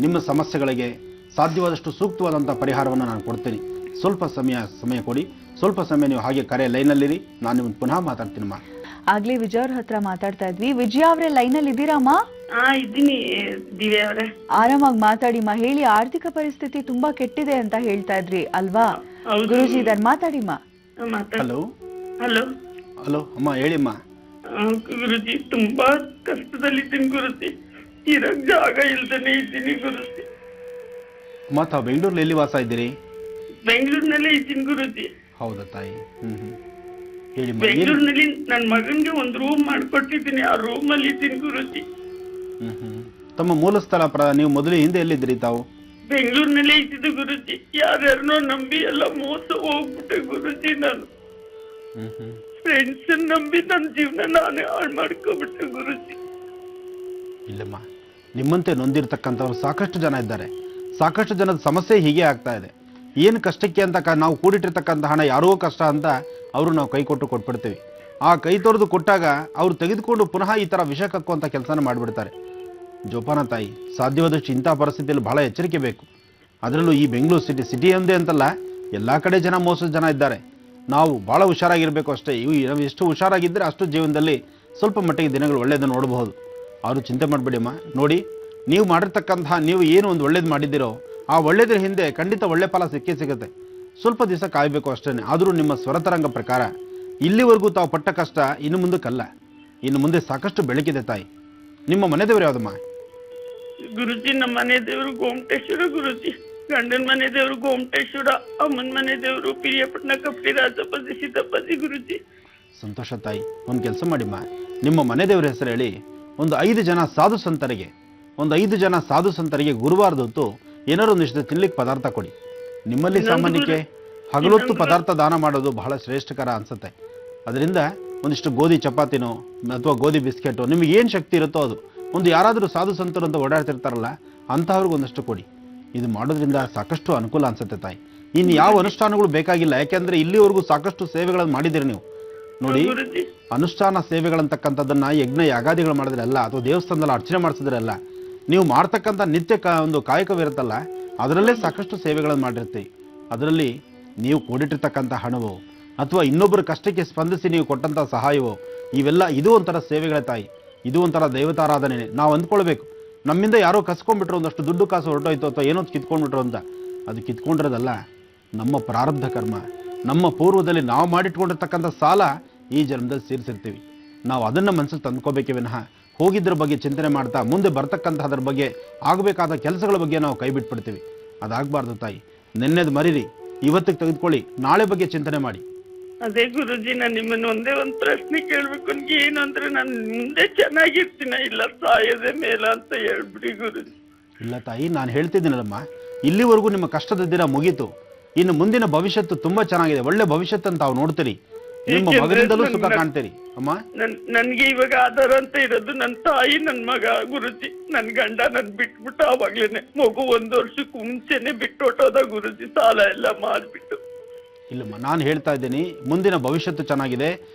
ನಿಮ್ಮ ಸಮಸ್ಯೆಗಳಿಗೆ ಸಾಧ್ಯವಾದಷ್ಟು ಸೂಕ್ತವಾದಂತಹ ಪರಿಹಾರವನ್ನು ನಾನು ಕೊಡ್ತೀನಿ. ಸ್ವಲ್ಪ ಸಮಯ ಕೊಡಿ. ಸ್ವಲ್ಪ ಸಮಯ ನೀವು ಹಾಗೆ ಕರೆ ಲೈನಲ್ಲಿರಿ. ನಾನು ನಿಮ್ಮನ್ನು ಪುನಃ ಮಾತಾಡ್ತೀನಮ್ಮ. ಆಗ್ಲೇ ವಿಜಯ್ ಅವ್ರ ಹತ್ರ ಮಾತಾಡ್ತಾ ಇದ್ವಿ. ವಿಜಯ ಅವರೇ ಲೈನ್ ಅಲ್ಲಿ ಇದ್ದೀರಮ್ಮ? ಇದ್ದೀನಿ ದಿವ್ಯಾ ಅವರೇ. ಆರಾಮಾಗಿ ಮಾತಾಡಿಮ್ಮ. ಹೇಳಿ, ಆರ್ಥಿಕ ಪರಿಸ್ಥಿತಿ ತುಂಬಾ ಕೆಟ್ಟಿದೆ ಅಂತ ಹೇಳ್ತಾ ಇದ್ರಿ ಅಲ್ವಾ? ಗುರುಜಿ ಇದಾರೆ, ಮಾತಾಡಿಮ್ಮ. ಹಲೋ ಹಲೋ ಹಲೋ ಅಮ್ಮ, ಹೇಳಿಮ್ಮ. ಗುರುಜಿ, ತುಂಬಾ ಕಷ್ಟದಲ್ಲಿದ್ದೀನಿ ಗುರುಜಿ. ಇರಕ್ ಜಾಗ ಇಲ್ದೇನೆ ಇದ್ದೀನಿ ಗುರುಜಿ. ಅಮ್ಮ, ತಾವು ಬೆಂಗಳೂರಲ್ಲಿ ಎಲ್ಲಿ ವಾಸ ಇದ್ದೀರಿ? ಬೆಂಗಳೂರಿನಲ್ಲೇ ಇದ್ದೀನಿ ಗುರುಜಿ. ಹೌದಾ ತಾಯಿ? ಹೇಳಿ. ಬೆಂಗಳೂರಿನಲ್ಲಿ ನನ್ನ ಮಗನ್ಗೆ ಒಂದು ರೂಮ್ ಮಾಡ್ಕೊಟ್ಟಿದ್ದೀನಿ. ಆ ರೂಮ್ ಅಲ್ಲಿ ಇದ್ದೀನಿ ಗುರುಜಿ. ತಮ್ಮ ಮೂಲ ಸ್ಥಳ ನೀವು ಮೊದಲು ಹಿಂದೆ ಎಲ್ಲಿದ್ರಿ ತಾವು? ಬೆಂಗಳೂರಿನಲ್ಲೇ ಇದ್ದಿದ್ದು ಗುರುಜಿ. ಯಾರ್ಯಾರನೋ ನಂಬಿ ಎಲ್ಲ ಮೋಸ ಹೋಗ್ಬಿಟ್ಟೆ ಗುರುಜಿ. ನಾನು ಫ್ರೆಂಡ್ಸ್ ನಂಬಿ ನನ್ನ ಜೀವನ ನಾನೇ ಹಾಳು ಮಾಡ್ಕೊಬಿಟ್ಟೆ ಗುರುಜಿ. ಇಲ್ಲಮ್ಮ, ನಿಮ್ಮಂತೆ ನೊಂದಿರ್ತಕ್ಕಂಥವ್ರು ಸಾಕಷ್ಟು ಜನ ಇದ್ದಾರೆ. ಸಾಕಷ್ಟು ಜನದ ಸಮಸ್ಯೆ ಹೀಗೆ ಆಗ್ತಾ ಇದೆ. ಏನು ಕಷ್ಟಕ್ಕೆ ಅಂತ ನಾವು ಕೂಡಿಟ್ಟಿರ್ತಕ್ಕಂಥ ಹಣ ಯಾರೋ ಕಷ್ಟ ಅಂತ ಅವರು ನಾವು ಕೈ ಕೊಟ್ಬಿಡ್ತೀವಿ. ಆ ಕೈ ತೊರೆದು ಕೊಟ್ಟಾಗ ಅವ್ರು ತೆಗೆದುಕೊಂಡು ಪುನಃ ಈ ಥರ ವಿಷ ಕಕ್ಕುವಂಥ ಕೆಲಸನ ಮಾಡಿಬಿಡ್ತಾರೆ. ಜೋಪಾನ ತಾಯಿ, ಸಾಧ್ಯವಾದಷ್ಟು ಇಂಥ ಪರಿಸ್ಥಿತಿಯಲ್ಲಿ ಬಹಳ ಎಚ್ಚರಿಕೆ ಬೇಕು. ಅದರಲ್ಲೂ ಈ ಬೆಂಗಳೂರು ಸಿಟಿ ಒಂದೇ ಅಂತಲ್ಲ, ಎಲ್ಲ ಕಡೆ ಮೋಸದ ಜನ ಇದ್ದಾರೆ. ನಾವು ಭಾಳ ಹುಷಾರಾಗಿರಬೇಕು ಅಷ್ಟೇ. ಇವು ಎಷ್ಟು ಹುಷಾರಾಗಿದ್ದರೆ ಅಷ್ಟು ಜೀವನದಲ್ಲಿ ಸ್ವಲ್ಪ ಮಟ್ಟಿಗೆ ದಿನಗಳು ಒಳ್ಳೆಯದನ್ನು ನೋಡಬಹುದು. ಅವರು ಚಿಂತೆ ಮಾಡಬೇಡಿಮ್ಮ. ನೋಡಿ, ನೀವು ಮಾಡಿರ್ತಕ್ಕಂತಹ ನೀವು ಏನು ಒಂದು ಒಳ್ಳೇದು ಮಾಡಿದ್ದೀರೋ ಆ ಒಳ್ಳೇದ್ರ ಹಿಂದೆ ಖಂಡಿತ ಒಳ್ಳೆ ಫಲ ಸಿಗುತ್ತೆ. ಸ್ವಲ್ಪ ದಿವಸ ಕಾಯಬೇಕು ಅಷ್ಟೇ. ಆದರೂ ನಿಮ್ಮ ಸ್ವರತರಂಗ ಪ್ರಕಾರ ಇಲ್ಲಿವರೆಗೂ ತಾವು ಪಟ್ಟ ಕಷ್ಟ ಇನ್ನು ಮುಂದಕ್ಕಲ್ಲ. ಇನ್ನು ಮುಂದೆ ಸಾಕಷ್ಟು ಬೆಳಕಿದೆ ತಾಯಿ. ನಿಮ್ಮ ಮನೆ ದೇವರು ಯಾವುದಮ್ಮ? ಗುರುಜಿ, ನಮ್ಮ ಮನೆ ದೇವರು ಗೋಮಟೇಶ್ವರ ಗುರುಜಿ. ಗಂಡನ ಮನೆ ದೇವರು ಗೋಮಟೇಶ್ವರ, ಅಮ್ಮನ ಮನೆ ದೇವರು ಪಿರಿಯಪಟ್ಟಣ ಕಪ್ಪಿ ರಾಜಪತಿ ಸಿದ್ದಪ್ಪಾಜಿ ಗುರುಜಿ. ಸಂತೋಷ ತಾಯಿ. ಒಂದು ಕೆಲಸ ಮಾಡಿಮ್ಮ, ನಿಮ್ಮ ಮನೆ ದೇವರ ಹೆಸರು ಹೇಳಿ ಒಂದು 5 ಜನ ಸಾಧು ಸಂತರಿಗೆ ಗುರುವಾರದ ಹೊತ್ತು ಏನಾರು ಒಂದಿಷ್ಟು ತಿನ್ಲಿಕ್ಕೆ ಪದಾರ್ಥ ಕೊಡಿ. ನಿಮ್ಮಲ್ಲಿ ಸಾಮಾನ್ಯಕ್ಕೆ ಹಗಲೊತ್ತು ಪದಾರ್ಥ ದಾನ ಮಾಡೋದು ಬಹಳ ಶ್ರೇಷ್ಠಕರ ಅನ್ಸುತ್ತೆ. ಅದರಿಂದ ಒಂದಿಷ್ಟು ಗೋಧಿ ಚಪಾತಿನೋ ಅಥವಾ ಗೋಧಿ ಬಿಸ್ಕೆಟೋ ನಿಮಗೆ ಏನು ಶಕ್ತಿ ಇರುತ್ತೋ ಅದು ಒಂದು ಯಾರಾದರೂ ಸಾಧು ಸಂತರು ಅಂತ ಓಡಾಡ್ತಿರ್ತಾರಲ್ಲ ಅಂತಹವ್ರಿಗೆ ಒಂದಷ್ಟು ಕೊಡಿ. ಇದು ಮಾಡೋದ್ರಿಂದ ಸಾಕಷ್ಟು ಅನುಕೂಲ ಅನ್ಸುತ್ತೆ ತಾಯಿ. ಇನ್ನು ಯಾವ ಅನುಷ್ಠಾನಗಳು ಬೇಕಾಗಿಲ್ಲ. ಯಾಕೆಂದ್ರೆ ಇಲ್ಲಿವರೆಗೂ ಸಾಕಷ್ಟು ಸೇವೆಗಳನ್ನು ಮಾಡಿದಿರಿ ನೀವು. ನೋಡಿ, ಅನುಷ್ಠಾನ ಸೇವೆಗಳಂತಕ್ಕಂಥದ್ದನ್ನ ಯಜ್ಞ ಯಾಗಾದಿಗಳು ಮಾಡಿದ್ರೆ ಅಲ್ಲ, ಅಥವಾ ದೇವಸ್ಥಾನದಲ್ಲಿ ಅರ್ಚನೆ ಮಾಡಿಸಿದ್ರೆ ಅಲ್ಲ, ನೀವು ಮಾಡ್ತಕ್ಕಂಥ ನಿತ್ಯ ಒಂದು ಕಾಯಕವಿರುತ್ತಲ್ಲ ಅದರಲ್ಲೇ ಸಾಕಷ್ಟು ಸೇವೆಗಳನ್ನು ಮಾಡಿರ್ತೀವಿ. ಅದರಲ್ಲಿ ನೀವು ಕೂಡಿಟ್ಟಿರ್ತಕ್ಕಂಥ ಹಣವೋ ಅಥವಾ ಇನ್ನೊಬ್ಬರ ಕಷ್ಟಕ್ಕೆ ಸ್ಪಂದಿಸಿ ನೀವು ಕೊಟ್ಟಂಥ ಸಹಾಯವೋ ಇವೆಲ್ಲ ಇದು ಒಂಥರ ಸೇವೆಗಳೇ ತಾಯಿ. ಇದು ಒಂಥರ ದೈವತಾರಾಧನೆ. ನಾವು ಅಂದ್ಕೊಳ್ಬೇಕು, ನಮ್ಮಿಂದ ಯಾರೋ ಕಸ್ಕೊಂಡ್ಬಿಟ್ರು, ಒಂದಷ್ಟು ದುಡ್ಡು ಕಾಸು ಹೊರಟೋಯ್ತು ಅಥವಾ ಏನೋ ಕಿತ್ಕೊಂಡ್ಬಿಟ್ರು ಅಂತ. ಅದು ಕಿತ್ಕೊಂಡಿರೋದಲ್ಲ, ನಮ್ಮ ಪ್ರಾರಬ್ಧ ಕರ್ಮ. ನಮ್ಮ ಪೂರ್ವದಲ್ಲಿ ನಾವು ಮಾಡಿಟ್ಕೊಂಡಿರ್ತಕ್ಕಂಥ ಸಾಲ ಈ ಜನ್ಮದಲ್ಲಿ ಸೇರಿಸಿರ್ತೀವಿ. ನಾವು ಅದನ್ನು ಮನಸ್ಸಿಗೆ ತಂದ್ಕೋಬೇಕೇ ವಿನಃ ಹೋಗಿದ್ರ ಬಗ್ಗೆ ಚಿಂತನೆ ಮಾಡ್ತಾ ಮುಂದೆ ಬರ್ತಕ್ಕಂಥದ್ರ ಬಗ್ಗೆ ಆಗಬೇಕಾದ ಕೆಲಸಗಳ ಬಗ್ಗೆ ನಾವು ಕೈ ಬಿಟ್ಬಿಡ್ತೀವಿ. ಅದಾಗಬಾರ್ದು ತಾಯಿ. ನೆನ್ನೆದು ಮರೀರಿ, ಇವತ್ತಿಗೆ ತೆಗೆದುಕೊಳ್ಳಿ, ನಾಳೆ ಬಗ್ಗೆ ಚಿಂತನೆ ಮಾಡಿ. ಅದೇ ಗುರುಜಿ, ನಾನು ನಿಮ್ಮನ್ನು ಒಂದೇ ಒಂದು ಪ್ರಶ್ನೆ ಕೇಳ್ಬೇಕು. ನನ್ಗೆ ಏನು ಅಂದ್ರೆ, ನಾನು ಮುಂದೆ ಚೆನ್ನಾಗಿರ್ತೀನ ಇಲ್ಲ ಸಾಯದೆ ಮೇಲ ಅಂತ ಹೇಳ್ಬಿಡಿ ಗುರುಜಿ. ಇಲ್ಲ ತಾಯಿ, ನಾನು ಹೇಳ್ತಿದ್ದೀನಲ್ಲಮ್ಮ, ಇಲ್ಲಿವರೆಗೂ ನಿಮ್ಮ ಕಷ್ಟದ ದಿನ ಮುಗೀತು. ಇನ್ನು ಮುಂದಿನ ಭವಿಷ್ಯತ್ತು ತುಂಬಾ ಚೆನ್ನಾಗಿದೆ. ಒಳ್ಳೆ ಭವಿಷ್ಯತ್ತನ್ನು ತಾವು ನೋಡ್ತೀರಿ. ನಿಮ್ಮ ಮಗನಿಂದಲೂ ಸುಖ ಕಾಣ್ತೀರಿ ಅಮ್ಮ. ನನ್ಗೆ ಇವಾಗ ಆಧಾರ ಅಂತ ಇರೋದು ನನ್ನ ತಾಯಿ, ನನ್ನ ಮಗ ಗುರುಜಿ. ನನ್ ಗಂಡ ನನ್ ಬಿಟ್ಬಿಟ್ಟು ಆವಾಗ್ಲೇನೆ ಮಗು 1 ವರ್ಷಕ್ಕೆ ಮುಂಚೆನೆ ಬಿಟ್ಟು ಹೊಟ್ಟೋದ ಗುರುಜಿ, ಸಾಲ ಎಲ್ಲ ಮಾಡ್ಬಿಟ್ಟು. ಇಲ್ಲಮ್ಮ, ನಾನು ಹೇಳ್ತಾ ಇದ್ದೀನಿ, ಮುಂದಿನ ಭವಿಷ್ಯತ್ತು ಚೆನ್ನಾಗಿದೆ.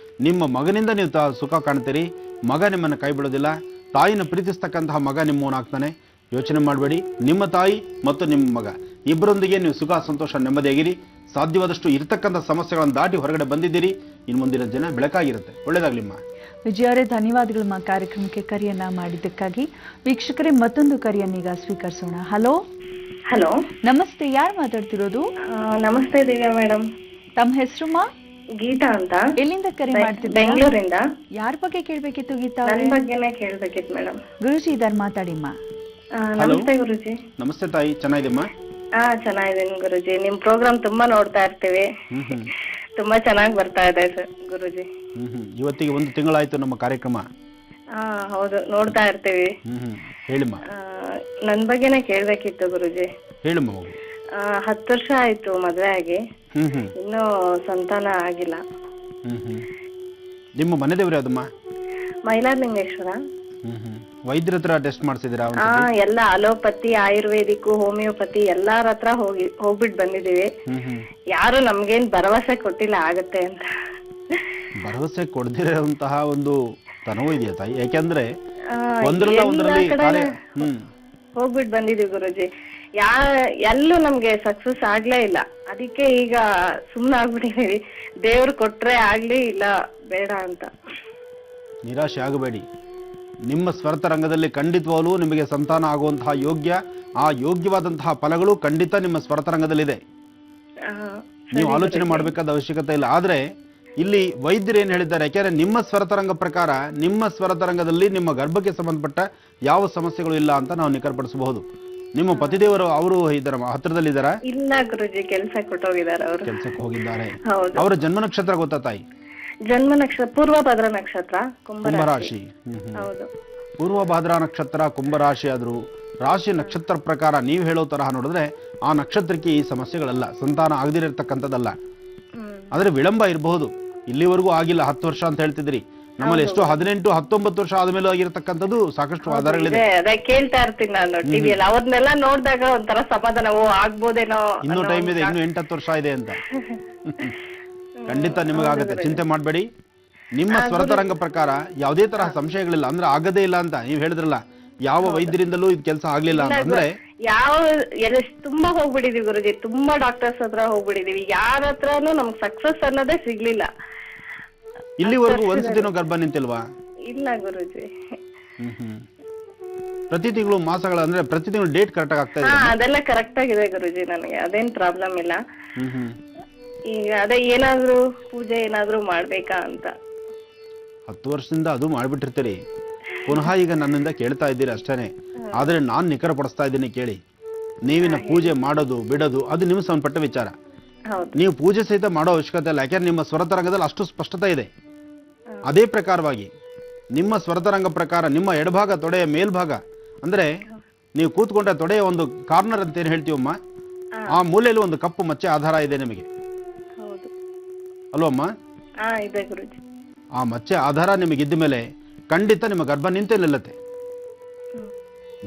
ನಿಮ್ಮ ಮಗನಿಂದ ನೀವು ಸುಖ ಕಾಣ್ತೀರಿ. ಮಗ ನಿಮ್ಮನ್ನು ಕೈ ಬಿಡೋದಿಲ್ಲ. ತಾಯಿನ ಪ್ರೀತಿಸ್ತಕ್ಕಂತಹ ಮಗ ನಿಮ್ಮವನಾಗ್ತಾನೆ. ಯೋಚನೆ ಮಾಡಬೇಡಿ. ನಿಮ್ಮ ತಾಯಿ ಮತ್ತು ನಿಮ್ಮ ಮಗ ಇಬ್ಬರೊಂದಿಗೆ ನೀವು ಸುಖ ಸಂತೋಷ ನೆಮ್ಮದಿಯಾಗಿರಿ. ಸಾಧ್ಯವಾದಷ್ಟು ಇರತಕ್ಕಂಥ ಸಮಸ್ಯೆಗಳನ್ನು ದಾಟಿ ಹೊರಗಡೆ ಬಂದಿದ್ದೀರಿ. ಇನ್ನು ಮುಂದಿನ ದಿನ ಬೆಳಕಾಗಿರುತ್ತೆ. ಒಳ್ಳೇದಾಗ್ಲಿಮ್ಮ. ವಿಜಯ ಅವರೇ, ಧನ್ಯವಾದಗಳು ಕಾರ್ಯಕ್ರಮಕ್ಕೆ ಕರೆಯನ್ನ ಮಾಡಿದ್ದಕ್ಕಾಗಿ. ವೀಕ್ಷಕರೇ, ಮತ್ತೊಂದು ಕರೆಯನ್ನೀಗ ಸ್ವೀಕರಿಸೋಣ. ಹಲೋ ಹಲೋ, ನಮಸ್ತೆ. ಯಾರು ಮಾತಾಡ್ತಿರೋದು? ನಮಸ್ತೆ ದಿವ್ಯಾ ಮೇಡಮ್. ತಮ್ಮ ಹೆಸರುಮ್ಮ? ಗೀತಾ ಅಂತ. ಎಲ್ಲಿಂದ ಕರೆ ಮಾಡ್ತಿದ್ದೀರಾ? ಬೆಂಗಳೂರಿಂದ. ಯಾರ ಬಗ್ಗೆ ಕೇಳ್ಬೇಕಿತ್ತು ಗೀತಾ? ನನ್ನ ಬಗ್ಗೆನೇ ಕೇಳ್ಬೇಕಿತ್ತು ಮೇಡಮ್. ಗುರುಜಿ ಇದಾರೆ, ಮಾತಾಡಿಮ್ಮ. ನಮಸ್ತೆ ಗುರುಜಿ. ನಮಸ್ತೆ ತಾಯಿ, ಚೆನ್ನಾಗಿದೆಮ್ಮ? ಚೆನ್ನಾಗಿದ್ದೀನಿ ಗುರುಜಿ. ನಿಮ್ ಪ್ರೋಗ್ರಾಮ್ ತುಂಬಾ ನೋಡ್ತಾ ಇರ್ತೀವಿ. ತುಂಬಾ ಚೆನ್ನಾಗಿ ಬರ್ತಾ ಇದೆ ಸರ್ ಗುರುಜಿ. ಇವತ್ತಿಗೆ 1 ತಿಂಗಳಾಯ್ತು ನಮ್ಮ ಕಾರ್ಯಕ್ರಮ. ಹಾ ಹೌದು, ನೋಡ್ತಾ ಇರ್ತೀವಿ. ಹೇಳಿಮ್ಮ. ನನ್ ಬಗ್ಗೆನೇ ಕೇಳ್ಬೇಕಿತ್ತು ಗುರುಜಿ. ಹೇಳಿಮ್ಮ ಮಗು. 10 ವರ್ಷ ಆಯ್ತು ಮದ್ವೆ ಆಗಿ, ಇನ್ನೂ ಸಂತಾನ ಆಗಿಲ್ಲ. ನಿಮ್ಮ ಮನೆ ದೇವ್ರು ಯಾವ್ದಮ್ಮ? ಮೈಲಾರಲಿಂಗೇಶ್ವರ. ವೈದ್ಯರ ಹತ್ರ ಟೆಸ್ಟ್ ಮಾಡಿಸಿದಿರಾ? ಎಲ್ಲ ಅಲೋಪತಿ, ಆಯುರ್ವೇದಿಕ್, ಹೋಮಿಯೋಪತಿ ಎಲ್ಲಾರ ಹತ್ರ ಹೋಗ್ಬಿಟ್ಟು ಬಂದಿದೀವಿ. ಯಾರು ನಮ್ಗೇನ್ ಭರವಸೆ ಕೊಟ್ಟಿಲ್ಲ ಆಗತ್ತೆ ಅಂತ. ಭರವಸೆ ಕೊಡ್ದಿರೋಂತಹ ಒಂದು ತನವೂ ಇದೆಯಾ ತಾಯಿ? ಯಾಕೆಂದ್ರೆ ಒಂದರಲ್ಲಿ ಹೋಗ್ಬಿಟ್ಟು ಬಂದಿದೀವಿ ಗುರುಜಿ, ಎಲ್ಲೂ ನಮ್ಗೆ ಸಕ್ಸಸ್ ಆಗ್ಲೇ ಇಲ್ಲ. ಅದಕ್ಕೆ ಈಗ ಸುಮ್ನೆ ಆಗ್ಬಿಟ್ಟಿದೀವಿ. ದೇವ್ರು ಕೊಟ್ರೆ ಆಗ್ಲಿ, ಇಲ್ಲ ಬೇಡ ಅಂತ. ನಿರಾಶೆ ಆಗಬೇಡಿ. ನಿಮ್ಮ ಸ್ವರ್ಥ ರಂಗದಲ್ಲಿ ಖಂಡಿತವಾಗ್ಲೂ ನಿಮಗೆ ಸಂತಾನ ಆಗುವಂತಹ ಆ ಯೋಗ್ಯವಾದಂತಹ ಫಲಗಳು ಖಂಡಿತ ನಿಮ್ಮ ಸ್ವರ್ಥ ರಂಗದಲ್ಲಿದೆ. ನೀವು ಆಲೋಚನೆ ಮಾಡಬೇಕಾದ ಅವಶ್ಯಕತೆ ಇಲ್ಲ. ಆದ್ರೆ ಇಲ್ಲಿ ವೈದ್ಯರು ಏನ್ ಹೇಳಿದ್ದಾರೆ, ಯಾಕೆಂದ್ರೆ ನಿಮ್ಮ ಸ್ವರತರಂಗ ಪ್ರಕಾರ ನಿಮ್ಮ ಸ್ವರತರಂಗದಲ್ಲಿ ನಿಮ್ಮ ಗರ್ಭಕ್ಕೆ ಸಂಬಂಧಪಟ್ಟ ಯಾವ ಸಮಸ್ಯೆಗಳು ಇಲ್ಲ ಅಂತ ನಾವು ನಿಖರಪಡಿಸಬಹುದು. ನಿಮ್ಮ ಪತಿದೇವರು ಅವರು ಇದ್ದಾರ, ಹತ್ರದಲ್ಲಿದ್ದಾರಾ? ಇಲ್ಲ ಗುರುಜಿ, ಕೆಲ್ಸಕ್ಕೆ ಹೊರಟೋಗಿದ್ದಾರೆ. ಅವರು ಕೆಲ್ಸಕ್ಕೆ ಹೋಗಿದ್ದಾರೆ. ಅವರ ಜನ್ಮ ನಕ್ಷತ್ರ ಗೊತ್ತಾ ತಾಯಿ? ಜನ್ಮ ನಕ್ಷತ್ರ ಪೂರ್ವಭದ್ರಾ ನಕ್ಷತ್ರ, ಕುಂಭರಾಶಿ. ಪೂರ್ವಭದ್ರಾ ನಕ್ಷತ್ರ ಕುಂಭರಾಶಿ ಆದ್ರೂ ರಾಶಿ ನಕ್ಷತ್ರ ಪ್ರಕಾರ ನೀವು ಹೇಳೋ ತರಹ ನೋಡಿದ್ರೆ ಆ ನಕ್ಷತ್ರಕ್ಕೆ ಈ ಸಮಸ್ಯೆಗಳಲ್ಲ, ಸಂತಾನ ಆಗದಿರತಕ್ಕಂಥದ್ದಲ್ಲ. ಆದ್ರೆ ವಿಳಂಬ ಇರಬಹುದು. ಇಲ್ಲಿವರೆಗೂ ಆಗಿಲ್ಲ. 10 ವರ್ಷ ಅಂತ ಹೇಳ್ತಿದ್ರಿ. ನಮ್ಮಲ್ಲಿ ಎಷ್ಟೋ 18, 19 ವರ್ಷ ಆದ್ಮೇಲೆ ಆಗಿರತಕ್ಕಂಥದ್ದು ಸಾಕಷ್ಟು ಆಧಾರಗಳಿದೆ. ಅದೇ ಕೇಳ್ತಾ ಇರ್ತೀನಿ ನಾನು ಟಿವಿಯಲ್ಲಿ. ಅವ್ರನ್ನೆಲ್ಲ ನೋಡಿದಾಗ ಒಂಥರ ಸಮಾಧಾನ, ಆಗ್ಬೋದೇನೋ, ಇನ್ನೂ ಟೈಮ್ ಇದೆ, ಇನ್ನೂ 8-10 ವರ್ಷ ಇದೆ ಅಂತ. ಖಂಡಿತ ನಿಮಗಾಗತ್ತೆ, ಚಿಂತೆ ಮಾಡಬೇಡಿ. ನಿಮ್ಮ ಸ್ವರತರಂಗ ಪ್ರಕಾರ ಯಾವುದೇ ತರಹ ಸಂಶಯಗಳಿಲ್ಲ. ಅಂದ್ರೆ ಆಗದೇ ಇಲ್ಲ ಅಂತ ನೀವು ಹೇಳಿದ್ರಲ್ಲ, ಯಾವ ವೈದ್ಯರಿಂದಲೂ ಇದು ಕೆಲಸ ಆಗ್ಲಿಲ್ಲ ಅಂತಂದ್ರೆ ತುಂಬಾ ಹೋಗ್ಬಿಟ್ಟಿದೀವಿ ಗುರುಜಿ, ತುಂಬಾ ಡಾಕ್ಟರ್ಸ್ ಹತ್ರ ಹೋಗ್ಬಿಟ್ಟಿದೀವಿ, ಯಾರ ಹತ್ರನೂ ನಮ್ಗೆ ಸಕ್ಸಸ್ ಅನ್ನೋದೇ ಸಿಗ್ಲಿಲ್ಲ. ಇಲ್ಲಿವರೆಗೂ ಒಂದ್ಸತಿನೂ ಗರ್ಭ ನಿಂತಿಲ್ವಾ? ಇಲ್ಲ ಗುರುಜಿ. ಪ್ರತಿ ತಿಂಗಳು ಮಾಸಗಳ ಅಂದ್ರೆ ಪ್ರತಿ ತಿಂಗಳು ಡೇಟ್ ಕರೆಕ್ಟ್ ಆಗಿ ಆಗ್ತಾ ಇದೆ? ಅದೆಲ್ಲ ಕರೆಕ್ಟ್ ಆಗಿದೆ ಗುರುಜಿ, ನನಗೆ ಅದೇನ್ ಪ್ರಾಬ್ಲಮ್ ಇಲ್ಲ. ಈಗ ಅದೇ ಏನಾದ್ರು ಪೂಜೆ ಏನಾದ್ರು ಮಾಡ್ಬೇಕಾ ಅಂತ. 10 ವರ್ಷದಿಂದ ಅದು ಮಾಡ್ಬಿಟ್ಟಿರ್ತೀರಿ. ಪುನಃ ಈಗ ನನ್ನಿಂದ ಕೇಳ್ತಾ ಇದ್ದೀರಿ ಅಷ್ಟೇನೆ. ಆದ್ರೆ ನಾನ್ ನಿಖರ ಪಡಿಸ್ತಾ ಇದ್ದೀನಿ ಕೇಳಿ. ನೀವಿನ ಪೂಜೆ ಮಾಡೋದು ಬಿಡೋದು ಅದು ನಿಮ್ಗೆ ಸಂಬಂಧಪಟ್ಟ ವಿಚಾರ. ನೀವು ಪೂಜೆ ಸಹಿತ ಮಾಡೋ ಅವಶ್ಯಕತೆ ಇಲ್ಲ, ಯಾಕೆಂದ್ರೆ ನಿಮ್ಮ ಸ್ವರತರಂಗದಲ್ಲಿ ಅಷ್ಟು ಸ್ಪಷ್ಟತೆ ಇದೆ. ಅದೇ ಪ್ರಕಾರವಾಗಿ ನಿಮ್ಮ ಸ್ವರತರಂಗ ಪ್ರಕಾರ ನಿಮ್ಮ ಎಡಭಾಗ ತೊಡೆಯ ಮೇಲ್ಭಾಗ ಅಂದ್ರೆ ನೀವು ಕೂತ್ಕೊಂಡ ತೊಡೆಯ ಒಂದು ಕಾರ್ನರ್ ಅಂತ ಏನ್ ಹೇಳ್ತೀವಮ್ಮ, ಆ ಮೂಲೆಯಲ್ಲಿ ಒಂದು ಕಪ್ಪು ಮಚ್ಚೆ ಆಧಾರ ಇದೆ ನಿಮಗೆ ಅಲ್ವಮ್ಮ? ಆ ಮಚ್ಚೆ ಆಧಾರ ನಿಮಗಿದ್ದ ಮೇಲೆ ಖಂಡಿತ ನಿಮ್ಮ ಗರ್ಭ ನಿಂತೇ ನಿಲ್ಲತ್ತೆ.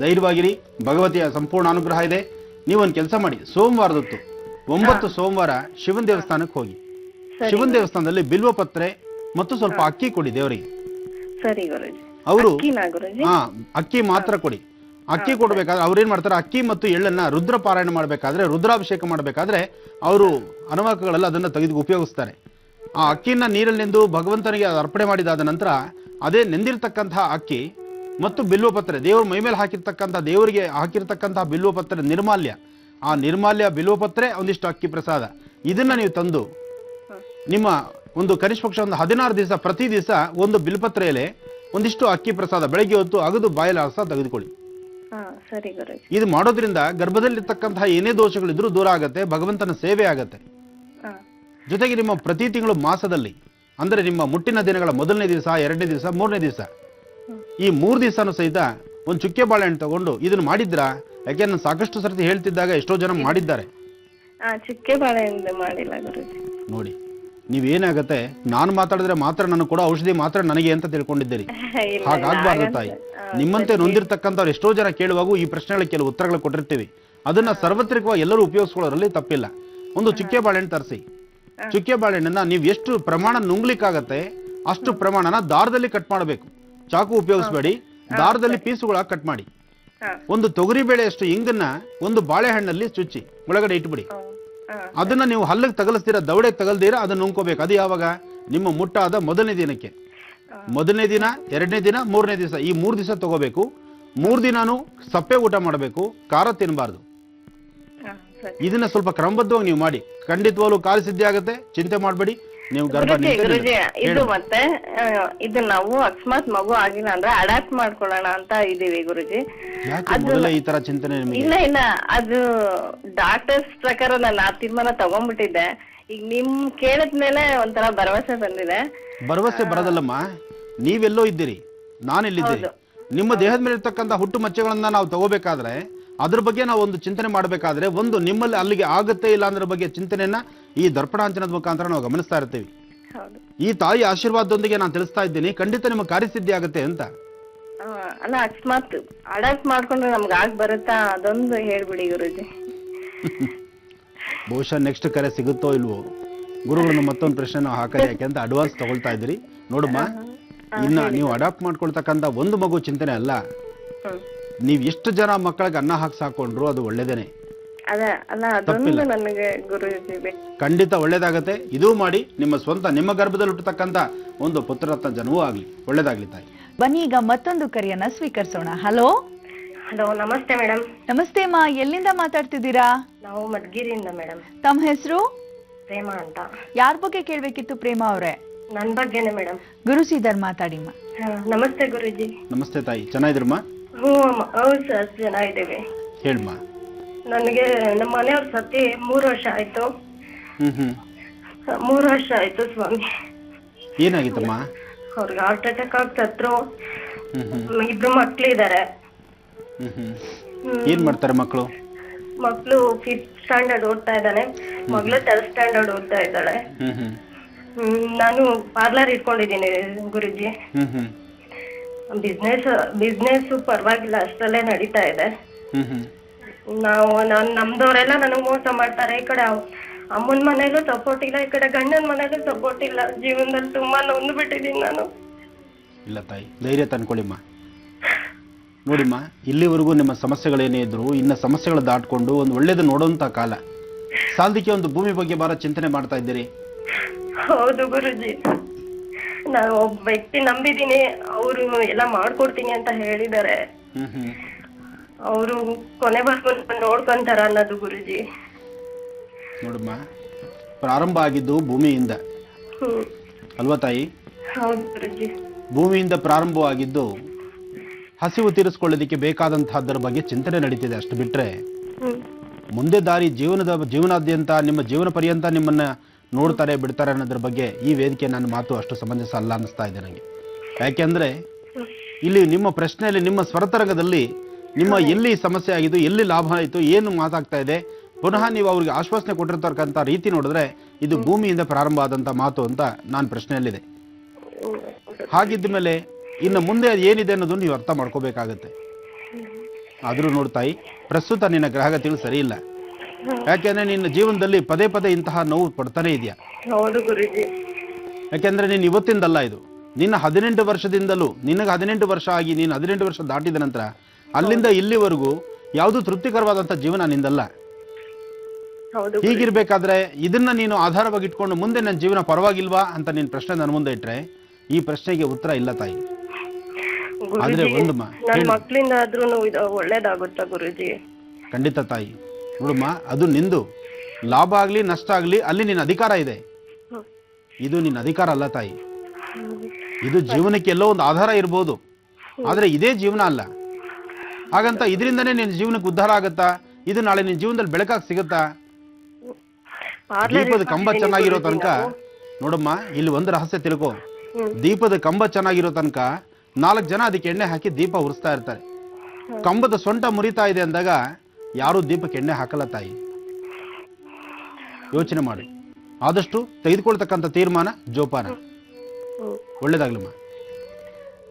ಧೈರ್ಯವಾಗಿರಿ, ಭಗವತಿಯ ಸಂಪೂರ್ಣ ಅನುಗ್ರಹ ಇದೆ. ನೀವೊಂದು ಕೆಲಸ ಮಾಡಿ, ಸೋಮವಾರದೊತ್ತು 9 ಸೋಮವಾರ ಶಿವನ ದೇವಸ್ಥಾನಕ್ಕೆ ಹೋಗಿ, ಶಿವನ ದೇವಸ್ಥಾನದಲ್ಲಿ ಬಿಲ್ವಪತ್ರೆ ಮತ್ತು ಸ್ವಲ್ಪ ಅಕ್ಕಿ ಕೊಡಿ ದೇವರಿಗೆ. ಅವರು ಅಕ್ಕಿ ಮಾತ್ರ ಕೊಡಿ. ಅಕ್ಕಿ ಕೊಡ್ಬೇಕಾದ್ರೆ ಅವ್ರೇನ್ ಮಾಡ್ತಾರೆ, ಅಕ್ಕಿ ಮತ್ತು ಎಳ್ಳನ್ನ ರುದ್ರ ಪಾರಾಯಣ ಮಾಡ್ಬೇಕಾದ್ರೆ, ರುದ್ರಾಭಿಷೇಕ ಮಾಡ್ಬೇಕಾದ್ರೆ ಅವರು ಅನುವಾಕಗಳೆಲ್ಲ ಅದನ್ನ ತೆಗೆದು ಉಪಯೋಗಿಸ್ತಾರೆ. ಆ ಅಕ್ಕಿನ ನೀರಲ್ಲಿ ನೆಂದು ಭಗವಂತನಿಗೆ ಅರ್ಪಣೆ ಮಾಡಿದಾದ ನಂತರ ಅದೇ ನೆಂದಿರ್ತಕ್ಕಂತಹ ಅಕ್ಕಿ ಮತ್ತು ಬಿಲ್ವಪತ್ರೆ, ದೇವರು ಮೈಮೇಲೆ ಹಾಕಿರ್ತಕ್ಕಂಥ ದೇವರಿಗೆ ಹಾಕಿರ್ತಕ್ಕಂತಹ ಬಿಲ್ವಪತ್ರೆ ನಿರ್ಮಾಲ್ಯ, ಆ ನಿರ್ಮಾಲ್ಯ ಬಿಲ್ವಪತ್ರೆ ಒಂದಿಷ್ಟು ಅಕ್ಕಿ ಪ್ರಸಾದ, ಇದನ್ನ ನೀವು ತಂದು ನಿಮ್ಮ ಒಂದು ಕನಿಷ್ಠ ಪಕ್ಷ ಒಂದು 16 ದಿವಸ ಪ್ರತಿ ದಿವಸ ಒಂದು ಬಿಲ್ಪತ್ರೆಯಲ್ಲಿ ಒಂದಿಷ್ಟು ಅಕ್ಕಿ ಪ್ರಸಾದ ಬೆಳಗ್ಗೆ ಹೊತ್ತು ಅಗದು ಬಾಯಲ್ಲಿ ರಸ ತೆಗೆದುಕೊಳ್ಳಿ. ಇದು ಮಾಡೋದ್ರಿಂದ ಗರ್ಭದಲ್ಲಿರ್ತಕ್ಕಂತಹ ಏನೇ ದೋಷಗಳಿದ್ರು ದೂರ ಆಗತ್ತೆ, ಭಗವಂತನ ಸೇವೆ ಆಗತ್ತೆ. ಜೊತೆಗೆ ನಿಮ್ಮ ಪ್ರತಿ ತಿಂಗಳು ಮಾಸದಲ್ಲಿ ಅಂದ್ರೆ ನಿಮ್ಮ ಮುಟ್ಟಿನ ದಿನಗಳ 1ನೇ ದಿವಸ, 2ನೇ ದಿವಸ, 3ನೇ ದಿವಸ, ಈ 3 ದಿವಸನೂ ಸಹಿತ ಒಂದು ಚುಕ್ಕೆ ಬಾಳೆಹಣ್ಣು ತಗೊಂಡು ಇದನ್ನ ಮಾಡಿದ್ರ? ಯಾಕೆ ನಾನು ಸಾಕಷ್ಟು ಸರ್ತಿ ಹೇಳ್ತಿದ್ದಾಗ ಎಷ್ಟೋ ಜನ ಮಾಡಿದ್ದಾರೆ. ಚುಕ್ಕೆ ಬಾಳೆಹಣ್ಣು ಮಾಡಿಲ್ಲ ಗುರುಜಿ. ನೋಡಿ, ನೀವೇನಾಗತ್ತೆ, ನಾನು ಮಾತಾಡಿದ್ರೆ ಮಾತ್ರ ನಾನು ಕೂಡ ಔಷಧಿ ಮಾತ್ರ ನನಗೆ ಅಂತ ತಿಳ್ಕೊಂಡಿದ್ದೀರಿ. ಹಾಗಾಗ್ಬಾರ್ದು ತಾಯಿ. ನಿಮ್ಮಂತೆ ನೊಂದಿರ್ತಕ್ಕಂಥವ್ರು ಎಷ್ಟೋ ಜನ ಕೇಳುವಾಗ ಈ ಪ್ರಶ್ನೆಗಳಿಗೆ ಕೆಲವು ಉತ್ತರಗಳು ಕೊಟ್ಟಿರ್ತೀವಿ. ಅದನ್ನ ಸಾರ್ವತ್ರಿಕವಾಗಿ ಎಲ್ಲರೂ ಉಪಯೋಗಿಸ್ಕೊಳ್ಳೋದ್ರಲ್ಲಿ ತಪ್ಪಿಲ್ಲ. ಒಂದು ಚುಕ್ಕೆ ಬಾಳೆಹಣ್ಣು ತರಿಸಿ, ಚುಕ್ಕೆ ಬಾಳೆಹಣ್ಣನ್ನ ನೀವು ಎಷ್ಟು ಪ್ರಮಾಣ ನುಂಗ್ಲಿಕ್ಕಾಗತ್ತೆ ಅಷ್ಟು ಪ್ರಮಾಣನ ದಾರದಲ್ಲಿ ಕಟ್ ಮಾಡಬೇಕು. ಚಾಕು ಉಪಯೋಗಿಸಬೇಡಿ, ದಾರದಲ್ಲಿ ಪೀಸುಗಳಾಗಿ ಕಟ್ ಮಾಡಿ. ಒಂದು ತೊಗರಿ ಬೇಳೆಯಷ್ಟು ಇಂಗನ್ನ ಒಂದು ಬಾಳೆಹಣ್ಣಲ್ಲಿ ಚುಚ್ಚಿ ಒಳಗಡೆ ಇಟ್ಬಿಡಿ. ಅದನ್ನ ನೀವು ಹಲ್ಲಿಗೆ ತಗಲಿಸ್ತೀರಾ, ದವಡೆಗೆ ತಗಲ್ದಿರಾ ಅದನ್ನ ನುಂಗ್ಕೋಬೇಕು. ಅದು ಯಾವಾಗ? ನಿಮ್ಮ ಮುಟ್ಟಾದ 1ನೇ ದಿನಕ್ಕೆ. 1ನೇ ದಿನ, 2ನೇ ದಿನ, 3ನೇ ದಿವಸ, ಈ 3 ದಿವಸ ತಗೋಬೇಕು. 3 ದಿನಾನು ಸಪ್ಪೆ ಊಟ ಮಾಡಬೇಕು, ಖಾರ ತಿನ್ನಬಾರ್ದು. ಇದನ್ನ ಸ್ವಲ್ಪ ಕ್ರಮಬದ್ಧವಾಗಿ ನೀವು ಮಾಡಿ, ಖಂಡಿತವಾಗ್ಲೂ ಕಾರ್ಯಸಿದ್ಧಿ ಆಗುತ್ತೆ. ಚಿಂತೆ ಮಾಡಬೇಡಿ. ನೀವು ಗರ್ಭ ಇದು ಮತ್ತೆ ಇದು ನಾವು ಅಕಸ್ಮಾತ್ ಮಗು ಆಗಿಲ್ಲ ಅಂದ್ರೆ ಅಡಾಪ್ಟ್ ಮಾಡ್ಕೊಳ್ಳೋಣ ಅಂತ ಇದೀವಿ ಗುರುಜಿ. ಈ ತರ ಚಿಂತನೆ? ಇಲ್ಲ, ಅದು ಡಾಕ್ಟರ್ಸ್ ಪ್ರಕಾರ ನಾನು ಆ ತೀರ್ಮಾನ ತಗೊಂಡ್ಬಿಟ್ಟಿದ್ದೆ. ಈಗ ನಿಮ್ ಕೇಳಿದ್ಮೇಲೆ ಒಂಥರ ಭರವಸೆ ಬಂದಿದೆ. ಭರವಸೆ ಬರೋದಲ್ಲಮ್ಮ, ನೀವೆಲ್ಲೋ ಇದ್ದೀರಿ, ನಾನೆಲ್ಲಿದ್ದೀರಿ. ನಿಮ್ಮ ದೇಹದ ಮೇಲೆ ಇರ್ತಕ್ಕಂಥ ಹುಟ್ಟು ಮಚ್ಚೆಗಳನ್ನ ನಾವು ತಗೋಬೇಕಾದ್ರೆ, ಅದ್ರ ಬಗ್ಗೆ ನಾವು ಒಂದು ಚಿಂತನೆ ಮಾಡಬೇಕಾದ್ರೆ, ಒಂದು ನಿಮ್ಮಲ್ಲಿ ಅಲ್ಲಿಗೆ ಆಗುತ್ತೆ ಇಲ್ಲ ಅನ್ನೋದ್ರ ಬಗ್ಗೆ ಚಿಂತನೆಯನ್ನ ಈ ದರ್ಪಣಾಂಚನದ ಮುಖಾಂತರ ನಾವು ಗಮನಿಸ್ತಾ ಇರ್ತೀವಿ. ಈ ತಾಯಿ ಆಶೀರ್ವಾದದೊಂದಿಗೆ ನಾನು ತಿಳಿಸ್ತಾ ಇದ್ದೀನಿ, ಖಂಡಿತ ನಿಮ್ಮ ಕಾರ್ಯಸಿದ್ಧಿ ಆಗುತ್ತೆ ಅಂತ. ಅಲ್ಲ, ಅಕಸ್ಮಾತ್ ಅಡಾಪ್ಟ್ ಮಾಡ್ಕೊಂಡ್ರೆ ನಮ್ಗೆ ಆಗ್ ಬರುತ್ತಾ, ಅದೊಂದು ಹೇಳ್ಬಿಡಿ ಗುರುಜಿ. ಬಹುಶಃ ನೆಕ್ಸ್ಟ್ ಕರೆ ಸಿಗುತ್ತೋ ಇಲ್ವೋ, ಗುರುಗಳನ್ನು ಮತ್ತೊಂದು ಪ್ರಶ್ನೆ ನಾವು ಹಾಕಿ ಯಾಕೆ ಅಂತ ಅಡ್ವಾನ್ಸ್ ತಗೊಳ್ತಾ ಇದ್ದೀರಿ. ನೋಡಮ್ಮ, ಇನ್ನ ನೀವು ಅಡಾಪ್ಟ್ ಮಾಡ್ಕೊಳ್ತಕ್ಕಂಥ ಒಂದು ಮಗು ಚಿಂತನೆ ಅಲ್ಲ, ನೀವ್ ಎಷ್ಟು ಜನ ಮಕ್ಕಳಿಗೆ ಅನ್ನ ಹಾಕಿ ಸಾಕೊಂಡ್ರು ಅದು ಒಳ್ಳೇದೇನೆ, ತಪ್ಪಿಲ್ಲ. ಖಂಡಿತ ಒಳ್ಳೇದಾಗತ್ತೆ. ಇದೂ ಮಾಡಿ ನಿಮ್ಮ ಸ್ವಂತ ನಿಮ್ಮ ಗರ್ಭದಲ್ಲಿ ಹುಟ್ಟತಕ್ಕಂಥ ಒಂದು ಪುತ್ರರತ್ನ ಜನವೂ ಆಗ್ಲಿ, ಒಳ್ಳೇದಾಗ್ಲಿ ತಾಯಿ. ಬನ್ನಿ ಈಗ ಮತ್ತೊಂದು ಕರೆಯನ್ನ ಸ್ವೀಕರಿಸೋಣ. ಹಲೋ. ಹಲೋ, ನಮಸ್ತೆ ಮೇಡಮ್. ನಮಸ್ತೆ ಅಮ್ಮ, ಎಲ್ಲಿಂದ ಮಾತಾಡ್ತಿದ್ದೀರಾ? ನಾವು ಮದ್ಗಿರಿಯಿಂದ ಮೇಡಮ್. ತಮ್ಮ ಹೆಸರು? ಪ್ರೇಮ ಅಂತ. ಯಾರ ಬಗ್ಗೆ ಕೇಳ್ಬೇಕಿತ್ತು ಪ್ರೇಮ ಅವ್ರೆ? ನನ್ ಬಗ್ಗೆನೆ ಮೇಡಮ್. ಗುರುಜಿ ಇದಾರ್, ಮಾತಾಡಿಮ್ಮ. ನಮಸ್ತೆ ಗುರುಜಿ. ನಮಸ್ತೆ ತಾಯಿ, ಚೆನ್ನಾಗಿದ್ರಮ್ಮ? ಹೌದು ಸರ್, ಚೆನ್ನಾಗಿದ್ದೇವೆ. ಹೇಳ್ಮ. ನನಗೆ ನಮ್ಮ ಮನೆಯವ್ರ ಸತಿ 3 ವರ್ಷ ಆಯ್ತು. 3 ವರ್ಷ ಆಯ್ತು ಸ್ವಾಮಿ. ಏನಾಗಿತ್ತಮ್ಮ? ಅವ್ರಿಗೆ ಹಾರ್ಟ್ ಅಟ್ಯಾಕ್ ಆಗಿ ಸತ್ರು. 2 ಮಕ್ಳಿದ್ದಾರೆ. ಏನ್ ಮಾಡ್ತಾರೆ ಮಕ್ಕಳು? ಮಕ್ಳು 5th ಸ್ಟ್ಯಾಂಡರ್ಡ್ ಓದ್ತಾ ಇದ್ದಾನೆ, ಮಗಳು 3rd ಸ್ಟ್ಯಾಂಡರ್ಡ್ ಓದ್ತಾ ಇದ್ದಾಳೆ. ನಾನು ಪಾರ್ಲರ್ ಇಟ್ಕೊಂಡಿದ್ದೀನಿ ಗುರುಜಿ. ಬಿಸ್ನೆಸ್ ಪರವಾಗಿಲ್ಲ, ಅಷ್ಟರಲ್ಲೇ ನಡೀತಾ ಇದೆ. ನಮ್ದವರೆಲ್ಲ ನನಗ್ ಮೋಸ ಮಾಡ್ತಾರೆ. ಈ ಕಡೆ ಅಮ್ಮನ ಮನೇಲೂ ಸಪೋರ್ಟ್ ಇಲ್ಲ, ಈ ಕಡೆ ಗಂಡನ ಮನೇಲೂ ಸಪೋರ್ಟ್ ಇಲ್ಲ. ಜೀವನದಲ್ಲಿ ತುಂಬಾ ನೊಂದು ಬಿಟ್ಟಿದ್ದೀನಿ ನಾನು. ಇಲ್ಲ ತಾಯಿ, ಧೈರ್ಯ ತಂದ್ಕೊಳ್ಳಿಮ್ಮ. ನೋಡಿಮ್ಮ, ಇಲ್ಲಿವರೆಗೂ ನಿಮ್ಮ ಸಮಸ್ಯೆಗಳೇನೇ ಇದ್ರು ಇನ್ನ ಸಮಸ್ಯೆಗಳು ದಾಟ್ಕೊಂಡು ಒಂದು ಒಳ್ಳೇದು ನೋಡುವಂತ ಕಾಲ. ಸಾಲದಕ್ಕೆ ಒಂದು ಭೂಮಿ ಬಗ್ಗೆ ಬಾರ ಚಿಂತನೆ ಮಾಡ್ತಾ ಇದ್ದೀರಿ. ಹೌದು ಗುರುಜಿ, ನಾನು ಒಬ್ಬ ವ್ಯಕ್ತಿ ನಂಬಿದೀನಿ, ಅವರು ಎಲ್ಲ ಮಾಡ್ಕೊಡ್ತೀನಿ ಅಂತ ಹೇಳಿದ್ದಾರೆ. ಅವರು ಕೊನೆವರೆಗೂ ನೋಡ್ಕೊಂತಾರ ಅನ್ನೋದು ಗುರುಜಿ. ನೋಡಮ್ಮ, ಪ್ರಾರಂಭ ಆಗಿದ್ದು ಭೂಮಿಯಿಂದ ಅಲ್ವಾ ತಾಯಿ? ಹೌದು ಗುರುಜಿ. ಭೂಮಿಯಿಂದ ಪ್ರಾರಂಭವಾಗಿದ್ದು ಹಸಿವು ತೀರಿಸ್ಕೊಳ್ಳೋದಕ್ಕೆ ಬೇಕಾದಂತಹದ್ದರ ಬಗ್ಗೆ ಚಿಂತನೆ ನಡೀತಿದೆ, ಅಷ್ಟು ಬಿಟ್ರೆ ಮುಂದೆ ದಾರಿ ಜೀವನಾದ್ಯಂತ ನಿಮ್ಮ ಜೀವನ ಪರ್ಯಂತ ನಿಮ್ಮನ್ನ ನೋಡ್ತಾರೆ ಬಿಡ್ತಾರೆ ಅನ್ನೋದ್ರ ಬಗ್ಗೆ ಈ ವೇದಿಕೆ ನನ್ನ ಮಾತು ಅಷ್ಟು ಸಮಂಜಸ ಅಲ್ಲ ಅನ್ನಿಸ್ತಾ ಇದೆ ನನಗೆ. ಯಾಕೆಂದ್ರೆ ಇಲ್ಲಿ ನಿಮ್ಮ ಪ್ರಶ್ನೆಯಲ್ಲಿ, ನಿಮ್ಮ ಸ್ವರತರಂಗದಲ್ಲಿ ನಿಮ್ಮ ಎಲ್ಲಿ ಸಮಸ್ಯೆ ಆಗಿದ್ದು, ಎಲ್ಲಿ ಲಾಭ ಆಯಿತು, ಏನು ಮಾತಾಗ್ತಾ ಇದೆ, ಪುನಃ ನೀವು ಅವ್ರಿಗೆ ಆಶ್ವಾಸನೆ ಕೊಟ್ಟಿರ್ತಕ್ಕಂಥ ರೀತಿ ನೋಡಿದ್ರೆ ಇದು ಭೂಮಿಯಿಂದ ಪ್ರಾರಂಭ ಆದಂತ ಮಾತು ಅಂತ ನಾನು ಪ್ರಶ್ನೆಯಲ್ಲಿದೆ. ಹಾಗಿದ್ದ ಮೇಲೆ ಇನ್ನು ಮುಂದೆ ಅದು ಏನಿದೆ ಅನ್ನೋದನ್ನು ನೀವು ಅರ್ಥ ಮಾಡ್ಕೋಬೇಕಾಗತ್ತೆ. ಆದ್ರೂ ನೋಡ್ತಾಯಿ, ಪ್ರಸ್ತುತ ನಿನ್ನ ಗ್ರಹಗತಿಗಳು ಸರಿ ಇಲ್ಲ. ಯಾಕೆಂದ್ರೆ ನಿನ್ನ ಜೀವನದಲ್ಲಿ ಪದೇ ಪದೇ ಇಂತಹ ನೋವು ಪಡ್ತಾನೆ ಇದೆಯಾ? ಯಾಕೆಂದ್ರೆ ನೀನು ಇವತ್ತಿಂದಲ್ಲ, ಇದು ನಿನ್ನ 18 ವರ್ಷದಿಂದಲೂ, ನಿನಗೆ 18 ವರ್ಷ ಆಗಿ ನೀನು 18 ವರ್ಷ ದಾಟಿದ ನಂತರ ಅಲ್ಲಿಂದ ಇಲ್ಲಿವರೆಗೂ ಯಾವುದು ತೃಪ್ತಿಕರವಾದಂತ ಜೀವನ ನಿಂದಲ್ಲ. ಹೀಗಿರ್ಬೇಕಾದ್ರೆ ಇದನ್ನ ನೀನು ಆಧಾರವಾಗಿ ಇಟ್ಕೊಂಡು ಮುಂದೆ ನನ್ನ ಜೀವನ ಪರವಾಗಿಲ್ವಾ ಅಂತ ನೀನ್ ಪ್ರಶ್ನೆ ನನ್ನ ಮುಂದೆ ಇಟ್ರೆ ಈ ಪ್ರಶ್ನೆಗೆ ಉತ್ತರ ಇಲ್ಲ ತಾಯಿ. ಆದ್ರೆ ಒಂದಮ್ಮ, ಮಕ್ಕಳಿಂದ ಒಳ್ಳೇದಾಗುತ್ತಾ ಗುರುಜಿ? ಖಂಡಿತ ತಾಯಿ. ನೋಡಮ್ಮ, ಅದು ನಿಂದು ಲಾಭ ಆಗ್ಲಿ ನಷ್ಟ ಆಗ್ಲಿ ಅಲ್ಲಿ ನಿನ್ನ ಅಧಿಕಾರ ಇದೆ. ಇದು ನಿನ್ನ ಅಧಿಕಾರ ಅಲ್ಲ ತಾಯಿ. ಇದು ಜೀವನಕ್ಕೆ ಎಲ್ಲೋ ಒಂದು ಆಧಾರ ಇರ್ಬೋದು, ಆದ್ರೆ ಇದೇ ಜೀವನ ಅಲ್ಲ. ಹಾಗಂತ ಇದರಿಂದನೇ ನಿನ್ನ ಜೀವನಕ್ಕೆ ಉದ್ಧಾರ ಆಗತ್ತಾ? ಇದು ನಾಳೆ ನಿನ್ನ ಜೀವನದಲ್ಲಿ ಬೆಳಕಾಗಿ ಸಿಗತ್ತಾ? ದೀಪದ ಕಂಬ ಚೆನ್ನಾಗಿರೋ ತನಕ ನೋಡಮ್ಮ, ಇಲ್ಲಿ ಒಂದು ರಹಸ್ಯ ತಿಳ್ಕೊ. ದೀಪದ ಕಂಬ ಚೆನ್ನಾಗಿರೋ ತನಕ 4 ಜನ ಅದಕ್ಕೆ ಎಣ್ಣೆ ಹಾಕಿ ದೀಪ ಉರಿಸ್ತಾ ಇರ್ತಾರೆ. ಕಂಬದ ಸೊಂಟ ಮುರಿತಾ ಇದೆ ಅಂದಾಗ ಯಾರು ದೀಪಕ್ಕೆ ಎಣ್ಣೆ ಹಾಕಲ್ಲ ತಾಯಿ. ಯೋಚನೆ ಮಾಡಿ, ಆದಷ್ಟು ತೆಗೆದುಕೊಳ್ತಕ್ಕಂಥ ತೀರ್ಮಾನ ಜೋಪಾನ. ಒಳ್ಳೇದಾಗ್ಲಮ್ಮ.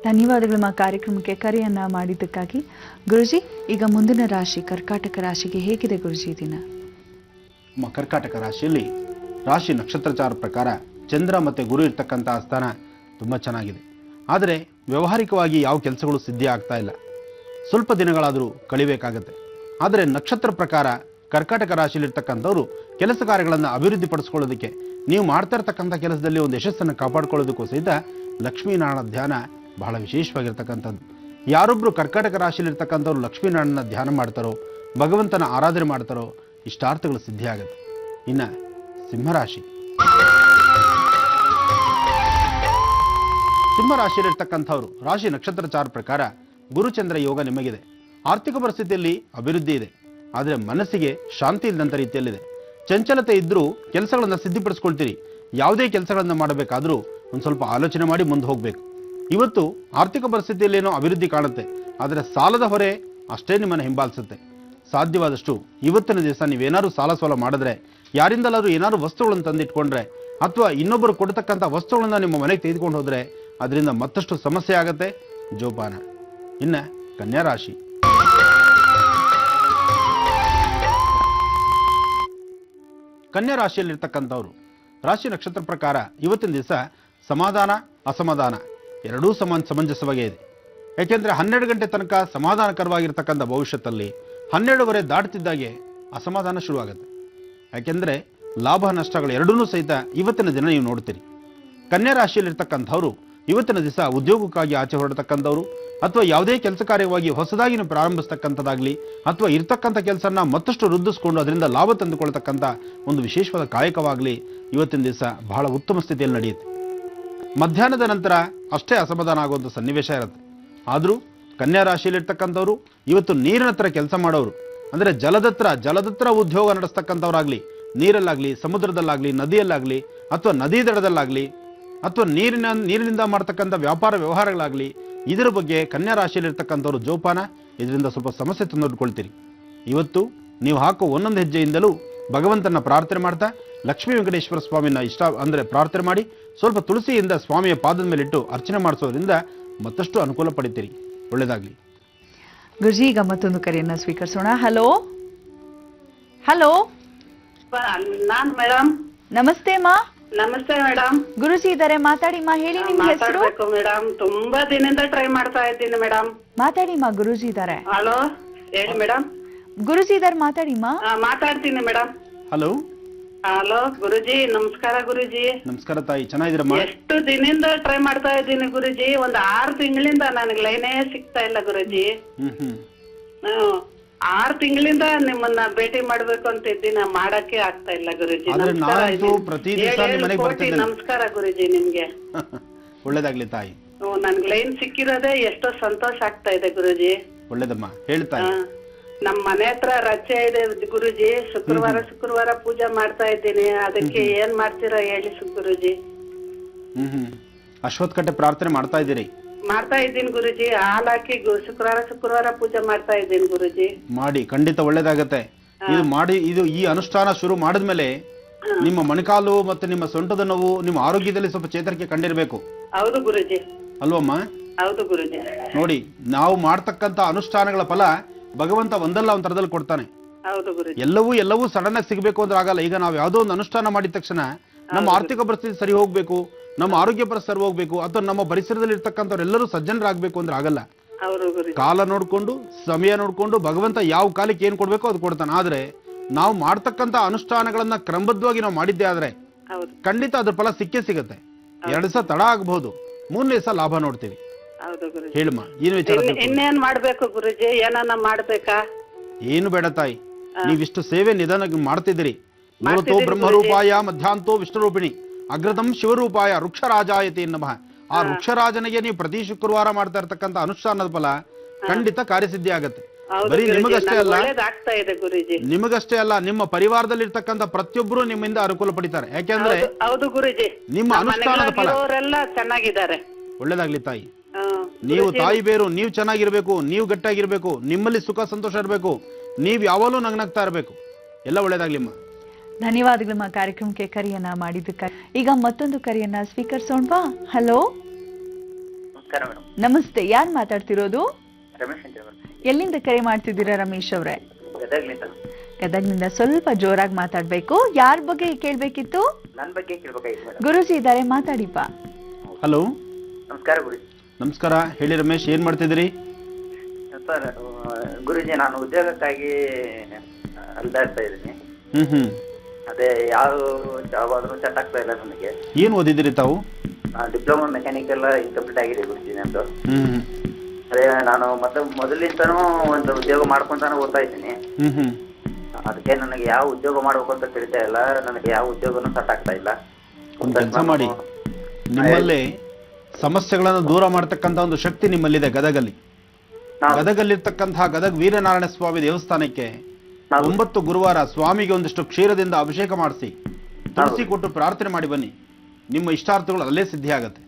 ಧನ್ಯವಾದಗಳು ಕಾರ್ಯಕ್ರಮಕ್ಕೆ ಕರೆಯನ್ನ ಮಾಡಿದ್ದಕ್ಕಾಗಿ. ಗುರುಜಿ, ಈಗ ಮುಂದಿನ ರಾಶಿ ಕರ್ಕಾಟಕ ರಾಶಿಗೆ ಹೇಗಿದೆ ಗುರುಜಿ ದಿನ? ಕರ್ಕಾಟಕ ರಾಶಿಯಲ್ಲಿ ರಾಶಿ ನಕ್ಷತ್ರಚಾರ ಪ್ರಕಾರ ಚಂದ್ರ ಮತ್ತೆ ಗುರು ಇರ್ತಕ್ಕಂಥ ಸ್ಥಾನ ತುಂಬಾ ಚೆನ್ನಾಗಿದೆ. ಆದರೆ ವ್ಯವಹಾರಿಕವಾಗಿ ಯಾವ ಕೆಲಸಗಳು ಸಿದ್ಧಿ ಆಗ್ತಾ ಇಲ್ಲ, ಸ್ವಲ್ಪ ದಿನಗಳಾದರೂ ಕಳಿಬೇಕಾಗತ್ತೆ. ಆದರೆ ನಕ್ಷತ್ರ ಪ್ರಕಾರ ಕರ್ಕಾಟಕ ರಾಶಿಯಲ್ಲಿರ್ತಕ್ಕಂಥವ್ರು ಕೆಲಸ ಕಾರ್ಯಗಳನ್ನು ಅಭಿವೃದ್ಧಿಪಡಿಸ್ಕೊಳ್ಳೋದಕ್ಕೆ, ನೀವು ಮಾಡ್ತಾ ಇರ್ತಕ್ಕಂಥ ಕೆಲಸದಲ್ಲಿ ಒಂದು ಯಶಸ್ಸನ್ನು ಕಾಪಾಡ್ಕೊಳ್ಳೋದಕ್ಕೂ ಸಹಿತ ಲಕ್ಷ್ಮೀನಾರಾಯಣ ಧ್ಯಾನ ಬಹಳ ವಿಶೇಷವಾಗಿರ್ತಕ್ಕಂಥದ್ದು. ಯಾರೊಬ್ರು ಕರ್ಕಾಟಕ ರಾಶಿಯಲ್ಲಿರ್ತಕ್ಕಂಥವ್ರು ಲಕ್ಷ್ಮೀನಾರಾಯಣನ ಧ್ಯಾನ ಮಾಡ್ತಾರೋ, ಭಗವಂತನ ಆರಾಧನೆ ಮಾಡ್ತಾರೋ, ಇಷ್ಟಾರ್ಥಗಳು ಸಿದ್ಧಿ ಆಗುತ್ತೆ. ಇನ್ನು ಸಿಂಹರಾಶಿ, ಸಿಂಹರಾಶಿಯಲ್ಲಿರ್ತಕ್ಕಂಥವ್ರು ರಾಶಿ ನಕ್ಷತ್ರಚಾರ ಪ್ರಕಾರ ಗುರುಚಂದ್ರ ಯೋಗ ನಿಮಗಿದೆ. ಆರ್ಥಿಕ ಪರಿಸ್ಥಿತಿಯಲ್ಲಿ ಅಭಿವೃದ್ಧಿ ಇದೆ, ಆದರೆ ಮನಸ್ಸಿಗೆ ಶಾಂತಿ ಇಲ್ಲದಂಥ ರೀತಿಯಲ್ಲಿದೆ. ಚಂಚಲತೆ ಇದ್ರೂ ಕೆಲಸಗಳನ್ನ ಸಿದ್ಧಿಪಡಿಸ್ಕೊಳ್ತೀರಿ. ಯಾವುದೇ ಕೆಲಸಗಳನ್ನ ಮಾಡಬೇಕಾದ್ರೂ ಒಂದು ಸ್ವಲ್ಪ ಆಲೋಚನೆ ಮಾಡಿ ಮುಂದೆ ಹೋಗ್ಬೇಕು. ಇವತ್ತು ಆರ್ಥಿಕ ಪರಿಸ್ಥಿತಿಯಲ್ಲೇನೋ ಅಭಿವೃದ್ಧಿ ಕಾಣುತ್ತೆ, ಆದರೆ ಸಾಲದ ಹೊರೆ ಅಷ್ಟೇ ನಿಮ್ಮನ್ನು ಹಿಂಬಾಲಿಸುತ್ತೆ. ಸಾಧ್ಯವಾದಷ್ಟು ಇವತ್ತಿನ ದಿವಸ ನೀವೇನಾದ್ರು ಸಾಲ ಮಾಡಿದ್ರೆ, ಯಾರಿಂದಲಾದ್ರೂ ಏನಾದ್ರು ವಸ್ತುಗಳನ್ನು ತಂದಿಟ್ಕೊಂಡ್ರೆ, ಅಥವಾ ಇನ್ನೊಬ್ಬರು ಕೊಡ್ತಕ್ಕಂಥ ವಸ್ತುಗಳನ್ನ ನಿಮ್ಮ ಮನೆಗೆ ತೆಗೆದುಕೊಂಡು ಹೋದ್ರೆ ಅದರಿಂದ ಮತ್ತಷ್ಟು ಸಮಸ್ಯೆ ಆಗತ್ತೆ. ಜೋಪಾನ. ಇನ್ನ ಕನ್ಯಾ ರಾಶಿ. ಕನ್ಯಾ ರಾಶಿಯಲ್ಲಿರ್ತಕ್ಕಂಥವ್ರು ರಾಶಿ ನಕ್ಷತ್ರ ಪ್ರಕಾರ ಇವತ್ತಿನ ದಿವಸ ಸಮಾಧಾನ ಅಸಮಾಧಾನ ಎರಡೂ ಸಮಂಜಸವಾಗೇ ಇದೆ. ಯಾಕೆಂದ್ರೆ 12 ಗಂಟೆ ತನಕ ಸಮಾಧಾನಕರವಾಗಿರ್ತಕ್ಕಂಥ ಭವಿಷ್ಯದಲ್ಲಿ 12:30 ದಾಟ್ತಿದ್ದಾಗೆ ಅಸಮಾಧಾನ ಶುರುವಾಗುತ್ತೆ. ಯಾಕೆಂದ್ರೆ ಲಾಭ ನಷ್ಟಗಳು ಎರಡೂ ಸಹಿತ ಇವತ್ತಿನ ದಿನ ನೀವು ನೋಡ್ತೀರಿ. ಕನ್ಯಾ ರಾಶಿಯಲ್ಲಿರ್ತಕ್ಕಂಥವ್ರು ಇವತ್ತಿನ ದಿವಸ ಉದ್ಯೋಗಕ್ಕಾಗಿ ಆಚೆ ಹೊರಡತಕ್ಕಂಥವ್ರು, ಅಥವಾ ಯಾವುದೇ ಕೆಲಸ ಕಾರ್ಯವಾಗಿ ಹೊಸದಾಗಿ ನೀವು ಪ್ರಾರಂಭಿಸ್ತಕ್ಕಂಥದ್ದಾಗ್ಲಿ, ಅಥವಾ ಇರ್ತಕ್ಕಂಥ ಕೆಲಸನ ಮತ್ತಷ್ಟು ವೃದ್ಧಿಸ್ಕೊಂಡು ಅದರಿಂದ ಲಾಭ ತಂದುಕೊಳ್ತಕ್ಕಂಥ ಒಂದು ವಿಶೇಷವಾದ ಕಾಯಕವಾಗಲಿ ಇವತ್ತಿನ ದಿವಸ ಬಹಳ ಉತ್ತಮ ಸ್ಥಿತಿಯಲ್ಲಿ ನಡೆಯುತ್ತೆ. ಮಧ್ಯಾಹ್ನದ ನಂತರ ಅಷ್ಟೇ ಅಸಮಾಧಾನ ಆಗುವಂಥ ಸನ್ನಿವೇಶ ಇರುತ್ತೆ. ಆದರೂ ಕನ್ಯಾ ರಾಶಿಯಲ್ಲಿರ್ತಕ್ಕಂಥವ್ರು ಇವತ್ತು ನೀರಿನ ಹತ್ರ ಕೆಲಸ ಮಾಡೋರು, ಅಂದರೆ ಜಲದತ್ರ ಉದ್ಯೋಗ ನಡೆಸ್ತಕ್ಕಂಥವ್ರಾಗ್ಲಿ, ನೀರಲ್ಲಾಗ್ಲಿ, ಸಮುದ್ರದಲ್ಲಾಗ್ಲಿ, ನದಿಯಲ್ಲಾಗ್ಲಿ, ಅಥವಾ ನದಿ ದಡದಲ್ಲಾಗ್ಲಿ, ಅಥವಾ ನೀರಿನಿಂದ ಮಾಡ್ತಕ್ಕಂಥ ವ್ಯಾಪಾರ ವ್ಯವಹಾರಗಳಾಗ್ಲಿ, ಇದರ ಬಗ್ಗೆ ಕನ್ಯಾ ರಾಶಿಯಲ್ಲಿರ್ತಕ್ಕಂಥವ್ರು ಜೋಪಾನ. ಇದರಿಂದ ಸ್ವಲ್ಪ ಸಮಸ್ಯೆ ತಂದೊಡ್ಕೊಳ್ತೀರಿ. ಇವತ್ತು ನೀವು ಹಾಕೋ ಒಂದೊಂದು ಹೆಜ್ಜೆಯಿಂದಲೂ ಭಗವಂತನ ಪ್ರಾರ್ಥನೆ ಮಾಡ್ತಾ ಲಕ್ಷ್ಮೀ ವೆಂಕಟೇಶ್ವರ ಸ್ವಾಮಿನ ಪ್ರಾರ್ಥನೆ ಮಾಡಿ ಸ್ವಲ್ಪ ತುಳಸಿಯಿಂದ ಸ್ವಾಮಿಯ ಪಾದದ ಮೇಲಿಟ್ಟು ಅರ್ಚನೆ ಮಾಡಿಸೋದ್ರಿಂದ ಮತ್ತಷ್ಟು ಅನುಕೂಲ ಪಡಿತೀರಿ. ಒಳ್ಳೆಯದಾಗಲಿ. ಗುರುಜಿ, ಈಗ ಮತ್ತೊಂದು ಕರೆಯನ್ನ ಸ್ವೀಕರಿಸೋಣ. ಹಲೋ ಹಲೋ, ನಾನ್ ಮೇಡಮ್. ನಮಸ್ತೆ ಮಾ. ನಮಸ್ತೆ ಮೇಡಮ್. ಗುರುಜಿ ಇದಾರೆ, ಮಾತಾಡಿ ಮಾ. ಹೇಳಿ ನಿಮ್ಮ ಹೆಸರು. ಮೇಡಮ್, ತುಂಬಾ ದಿನದಿಂದ ಟ್ರೈ ಮಾಡ್ತಾ ಇದ್ದೀನಿ ಮೇಡಮ್. ಮಾತಾಡಿ ಮಾ. ಗುರುಜಿ ಇದಾರೆ. ಹಲೋ, ಹೇಳಿ ಮೇಡಮ್. ಗುರುಜಿ ಇದಾರೆ, ಮಾತಾಡಿ ಮಾ. ಮಾತಾಡ್ತೀನಿ ಮೇಡಮ್. ಹಲೋ ಹಲೋ ಗುರುಜಿ, ನಮಸ್ಕಾರ ಗುರುಜಿ. ನಮಸ್ಕಾರ ತಾಯಿ, ಚೆನ್ನಾಗಿದ್ದೀರಮ್ಮ? ಎಷ್ಟು ದಿನದಿಂದ ಟ್ರೈ ಮಾಡ್ತಾ ಇದ್ದೀನಿ ಗುರುಜಿ. ಒಂದ್ 6 ತಿಂಗಳಿಂದ ನನಗೆ ಲೈನೇ ಸಿಗ್ತಾ ಇಲ್ಲ ಗುರುಜಿ. 6 ತಿಂಗಳಿಂದ ನಿಮ್ಮನ್ನ ಭೇಟಿ ಮಾಡ್ಬೇಕು ಅಂತ ಇದ್ದೀನಿ, ಮಾಡಕ್ಕೆ ಆಗ್ತಾ ಇಲ್ಲ ಗುರುಜಿ. ನಮಸ್ಕಾರ ಗುರುಜಿ ನಿಮ್ಗೆ. ಒಳ್ಳೇದಾಗ್ಲಿ ತಾಯಿ. ನನ್ಗೆ ಲೈನ್ ಸಿಕ್ಕಿರೋದೇ ಎಷ್ಟೋ ಸಂತೋಷ ಆಗ್ತಾ ಇದೆ ಗುರುಜಿ. ಒಳ್ಳೇದಮ್ಮ, ಹೇಳ್ತಾ. ನಮ್ ಮನೆ ಹತ್ರ ರಜೆ ಇದೆ ಗುರುಜಿ. ಶುಕ್ರವಾರ ಪೂಜೆ ಮಾಡ್ತಾ ಇದ್ದೀನಿ. ಅದಕ್ಕೆ ಏನ್ ಮಾಡ್ತೀರಾ ಹೇಳಿ ಗುರುಜಿ. ಅಶ್ವತ್ಥಕಟ್ಟೆ ಪ್ರಾರ್ಥನೆ ಮಾಡ್ತಾ ಇದ್ದೀರಿ? ಮಾಡ್ತಾ ಇದ್ದೀನಿ ಗುರುಜಿ. ಹಾಲ್ ಹಾಕಿ ಶುಕ್ರವಾರ ಪೂಜೆ ಮಾಡ್ತಾ ಇದ್ದೀನಿ ಗುರುಜಿ. ಮಾಡಿ, ಖಂಡಿತ ಒಳ್ಳೇದಾಗತ್ತೆ. ಇದು ಮಾಡಿ, ಈ ಅನುಷ್ಠಾನ ಶುರು ಮಾಡಿದ್ಮೇಲೆ ನಿಮ್ಮ ಮೊಣಕಾಲು ಮತ್ತೆ ನಿಮ್ಮ ಸೊಂಟದ ನೋವು, ನಿಮ್ಮ ಆರೋಗ್ಯದಲ್ಲಿ ಸ್ವಲ್ಪ ಚೇತರಿಕೆ ಕಂಡಿರ್ಬೇಕು. ಹೌದು ಗುರುಜಿ. ಅಲ್ವಮ್ಮ? ಹೌದು ಗುರುಜಿ. ನೋಡಿ, ನಾವು ಮಾಡ್ತಕ್ಕಂತ ಅನುಷ್ಠಾನಗಳ ಫಲ ಭಗವಂತ ಒಂದಲ್ಲ ಒಂದ್ ತರದಲ್ಲಿ ಕೊಡ್ತಾನೆ. ಹೌದು ಗುರುಜಿ. ಎಲ್ಲವೂ ಸಡನ್ ಆಗಿ ಸಿಗ್ಬೇಕು ಅಂದ್ರೆ ಆಗಲ್ಲ. ಈಗ ನಾವು ಯಾವ್ದೋ ಒಂದು ಅನುಷ್ಠಾನ ಮಾಡಿದ ತಕ್ಷಣ ನಮ್ಮ ಆರ್ಥಿಕ ಪರಿಸ್ಥಿತಿ ಸರಿ ಹೋಗ್ಬೇಕು, ನಮ್ಮ ಆರೋಗ್ಯ ಪರಿಸ್ಥಿತಿ ಸರಿ ಹೋಗ್ಬೇಕು, ಅಥವಾ ನಮ್ಮ ಪರಿಸರದಲ್ಲಿ ಇರ್ತಕ್ಕಂಥವ್ರೆಲ್ಲರೂ ಸಜ್ಜನರಾಗಬೇಕು ಅಂದ್ರೆ ಆಗಲ್ಲ. ಕಾಲ ನೋಡ್ಕೊಂಡು, ಸಮಯ ನೋಡ್ಕೊಂಡು ಭಗವಂತ ಯಾವ ಕಾಲಕ್ಕೆ ಏನ್ ಕೊಡ್ಬೇಕೋ ಅದು ಕೊಡ್ತಾನೆ. ಆದ್ರೆ ನಾವು ಮಾಡ್ತಕ್ಕಂಥ ಅನುಷ್ಠಾನಗಳನ್ನ ಕ್ರಮಬದ್ಧವಾಗಿ ನಾವು ಮಾಡಿದ್ದೆ ಆದ್ರೆ ಖಂಡಿತ ಅದ್ರ ಫಲ ಸಿಕ್ಕೇ ಸಿಗತ್ತೆ. 2 ದಿವಸ ತಡ ಆಗಬಹುದು, 3ನೇ ದಿವಸ ಲಾಭ ನೋಡ್ತೀವಿ. ಹೇಳಮ್ಮ, ಏನು ವಿಚಾರ? ಇನ್ನೇನ್ ಮಾಡ್ಬೇಕು ಗುರುಜಿ? ಏನನ್ನ ಮಾಡ್ಬೇಕಾ? ಏನು ಬೇಡ ತಾಯಿ, ನೀವಿಷ್ಟು ಸೇವೆ ನಿಧಾನ ಮಾಡ್ತಿದ್ದೀರಿ. ಮೂರತೋ ಬ್ರಹ್ಮರೂಪಾಯ ಮಧ್ಯಾಂತೋ ವಿಷ್ಣುರೂಪಿಣಿ ಅಗ್ರತಂ ಶಿವರೂಪಾಯ ವೃಕ್ಷರಾಜಾಯತಿ ನಮಃ. ಆ ವೃಕ್ಷರಾಜನಿಗೆ ನೀವು ಪ್ರತಿ ಶುಕ್ರವಾರ ಮಾಡ್ತಾ ಇರ್ತಕ್ಕಂಥ ಅನುಷ್ಠಾನದ ಫಲ ಖಂಡಿತ ಕಾರ್ಯಸಿದ್ಧಿ ಆಗತ್ತೆ. ಬರೀ ನಿಮಗಷ್ಟೇ ಅಲ್ಲ, ನಿಮ್ಮ ಪರಿವಾರದಲ್ಲಿ ಇರ್ತಕ್ಕಂಥ ಪ್ರತಿಯೊಬ್ಬರು ನಿಮ್ಮಿಂದ ಅನುಕೂಲ ಪಡಿತಾರೆ. ಯಾಕೆಂದ್ರೆ ನಿಮ್ಮ ಅನುಷ್ಠಾನದ ಫಲ ಚೆನ್ನಾಗಿದ್ದಾರೆ. ಒಳ್ಳೇದಾಗ್ಲಿ ತಾಯಿ. ನೀವು ತಾಯಿ ಬೇರು, ನೀವು ಚೆನ್ನಾಗಿರ್ಬೇಕು, ನೀವು ಗಟ್ಟಿಯಾಗಿರ್ಬೇಕು, ನಿಮ್ಮಲ್ಲಿ ಸುಖ ಸಂತೋಷ ಇರಬೇಕು, ನೀವ್ ಯಾವಾಗಲೂ ನಗ್ನಗ್ತಾ ಇರಬೇಕು. ಎಲ್ಲ ಒಳ್ಳೇದಾಗ್ಲಿಮ್ಮ. ಧನ್ಯವಾದಗಳಮ್ಮ ಕಾರ್ಯಕ್ರಮಕ್ಕೆ ಕರೆಯನ್ನ ಮಾಡಿದ್ದಕ್ಕೆ. ಈಗ ಮತ್ತೊಂದು ಕರೆಯನ್ನ ಸ್ವೀಕರಿಸೋಣವಾ? ಹಲೋ, ನಮಸ್ತೆ. ಯಾರು ಮಾತಾಡ್ತಿರೋದು? ಎಲ್ಲಿಂದ ಕರೆ ಮಾಡ್ತಿದ್ದೀರಾ ರಮೇಶ್ ಅವ್ರೆ? ಗದಗ್ನಿಂದ. ಸ್ವಲ್ಪ ಜೋರಾಗಿ ಮಾತಾಡ್ಬೇಕು. ಯಾರ ಬಗ್ಗೆ ಕೇಳ್ಬೇಕಿತ್ತು? ಗುರುಜಿ ಇದ್ದಾರೆ, ಮಾತಾಡಿಪ್ಪ. ಹಲೋ, ನಮಸ್ಕಾರ ಗುರುಜಿ. ನಮಸ್ಕಾರ, ಹೇಳಿ ರಮೇಶ್, ಏನ್ ಮಾಡ್ತಿದ್ದೀರಿ? ಸರ್ ಗುರುಜಿ, ನಾನು ಉದ್ಯೋಗಕ್ಕಾಗಿ ಅಲ್ದಾಡ್ತಾ ಇದ್ದೀನಿ. ಅದೇ ಯಾವ ಜಾಬ್ ಆದ್ರೂ ಸೆಟ್ ಆಗ್ತಾ ಇಲ್ಲ ನನಗೆ. ಏನ್ ಓದಿದಿರಿ ತಾವು? ಡಿಪ್ಲೊಮಾ ಮೆಕ್ಯಾನಿಕಲ್ ಇನ್ಕಂಪ್ಲೀಟ್ ಆಗಿದೆ ಗುರುಜಿ ನಂದು. ಅದೇ ನಾನು ಮೊದಲಿಂದನೂ ಒಂದು ಉದ್ಯೋಗ ಮಾಡ್ಕೊಂತಾನೆ ಓದ್ತಾ ಇದ್ದೀನಿ. ಅದಕ್ಕೆ ನನಗೆ ಯಾವ ಉದ್ಯೋಗ ಮಾಡ್ಬೇಕು ಅಂತ ತಿಳಿತಾ ಇಲ್ಲ. ನನಗೆ ಯಾವ ಉದ್ಯೋಗನೂ ಸೆಟ್ ಆಗ್ತಾ ಇಲ್ಲ. ಒಂದು ಕೆಲಸ ಮಾಡಿ, ನಿಮ್ಮಲ್ಲಿ ಸಮಸ್ಯೆಗಳನ್ನು ದೂರ ಮಾಡತಕ್ಕಂತ ಒಂದು ಶಕ್ತಿ ನಿಮ್ಮಲ್ಲಿದೆ ಗದಗಲ್ಲಿ. ಗದಗಲ್ಲಿರ್ತಕ್ಕಂತಹ ಗದಗ ವೀರನಾರಾಯಣ ಸ್ವಾಮಿ ದೇವಸ್ಥಾನಕ್ಕೆ 9 ಗುರುವಾರ ಸ್ವಾಮಿಗೆ ಒಂದಿಷ್ಟು ಕ್ಷೀರದಿಂದ ಅಭಿಷೇಕ ಮಾಡಿಸಿ ತುಳಸಿ ಕೊಟ್ಟು ಪ್ರಾರ್ಥನೆ ಮಾಡಿ ಬನ್ನಿ. ನಿಮ್ಮ ಇಷ್ಟಾರ್ಥಗಳು ಅಲ್ಲೇ ಸಿದ್ಧಿ ಆಗತ್ತೆ.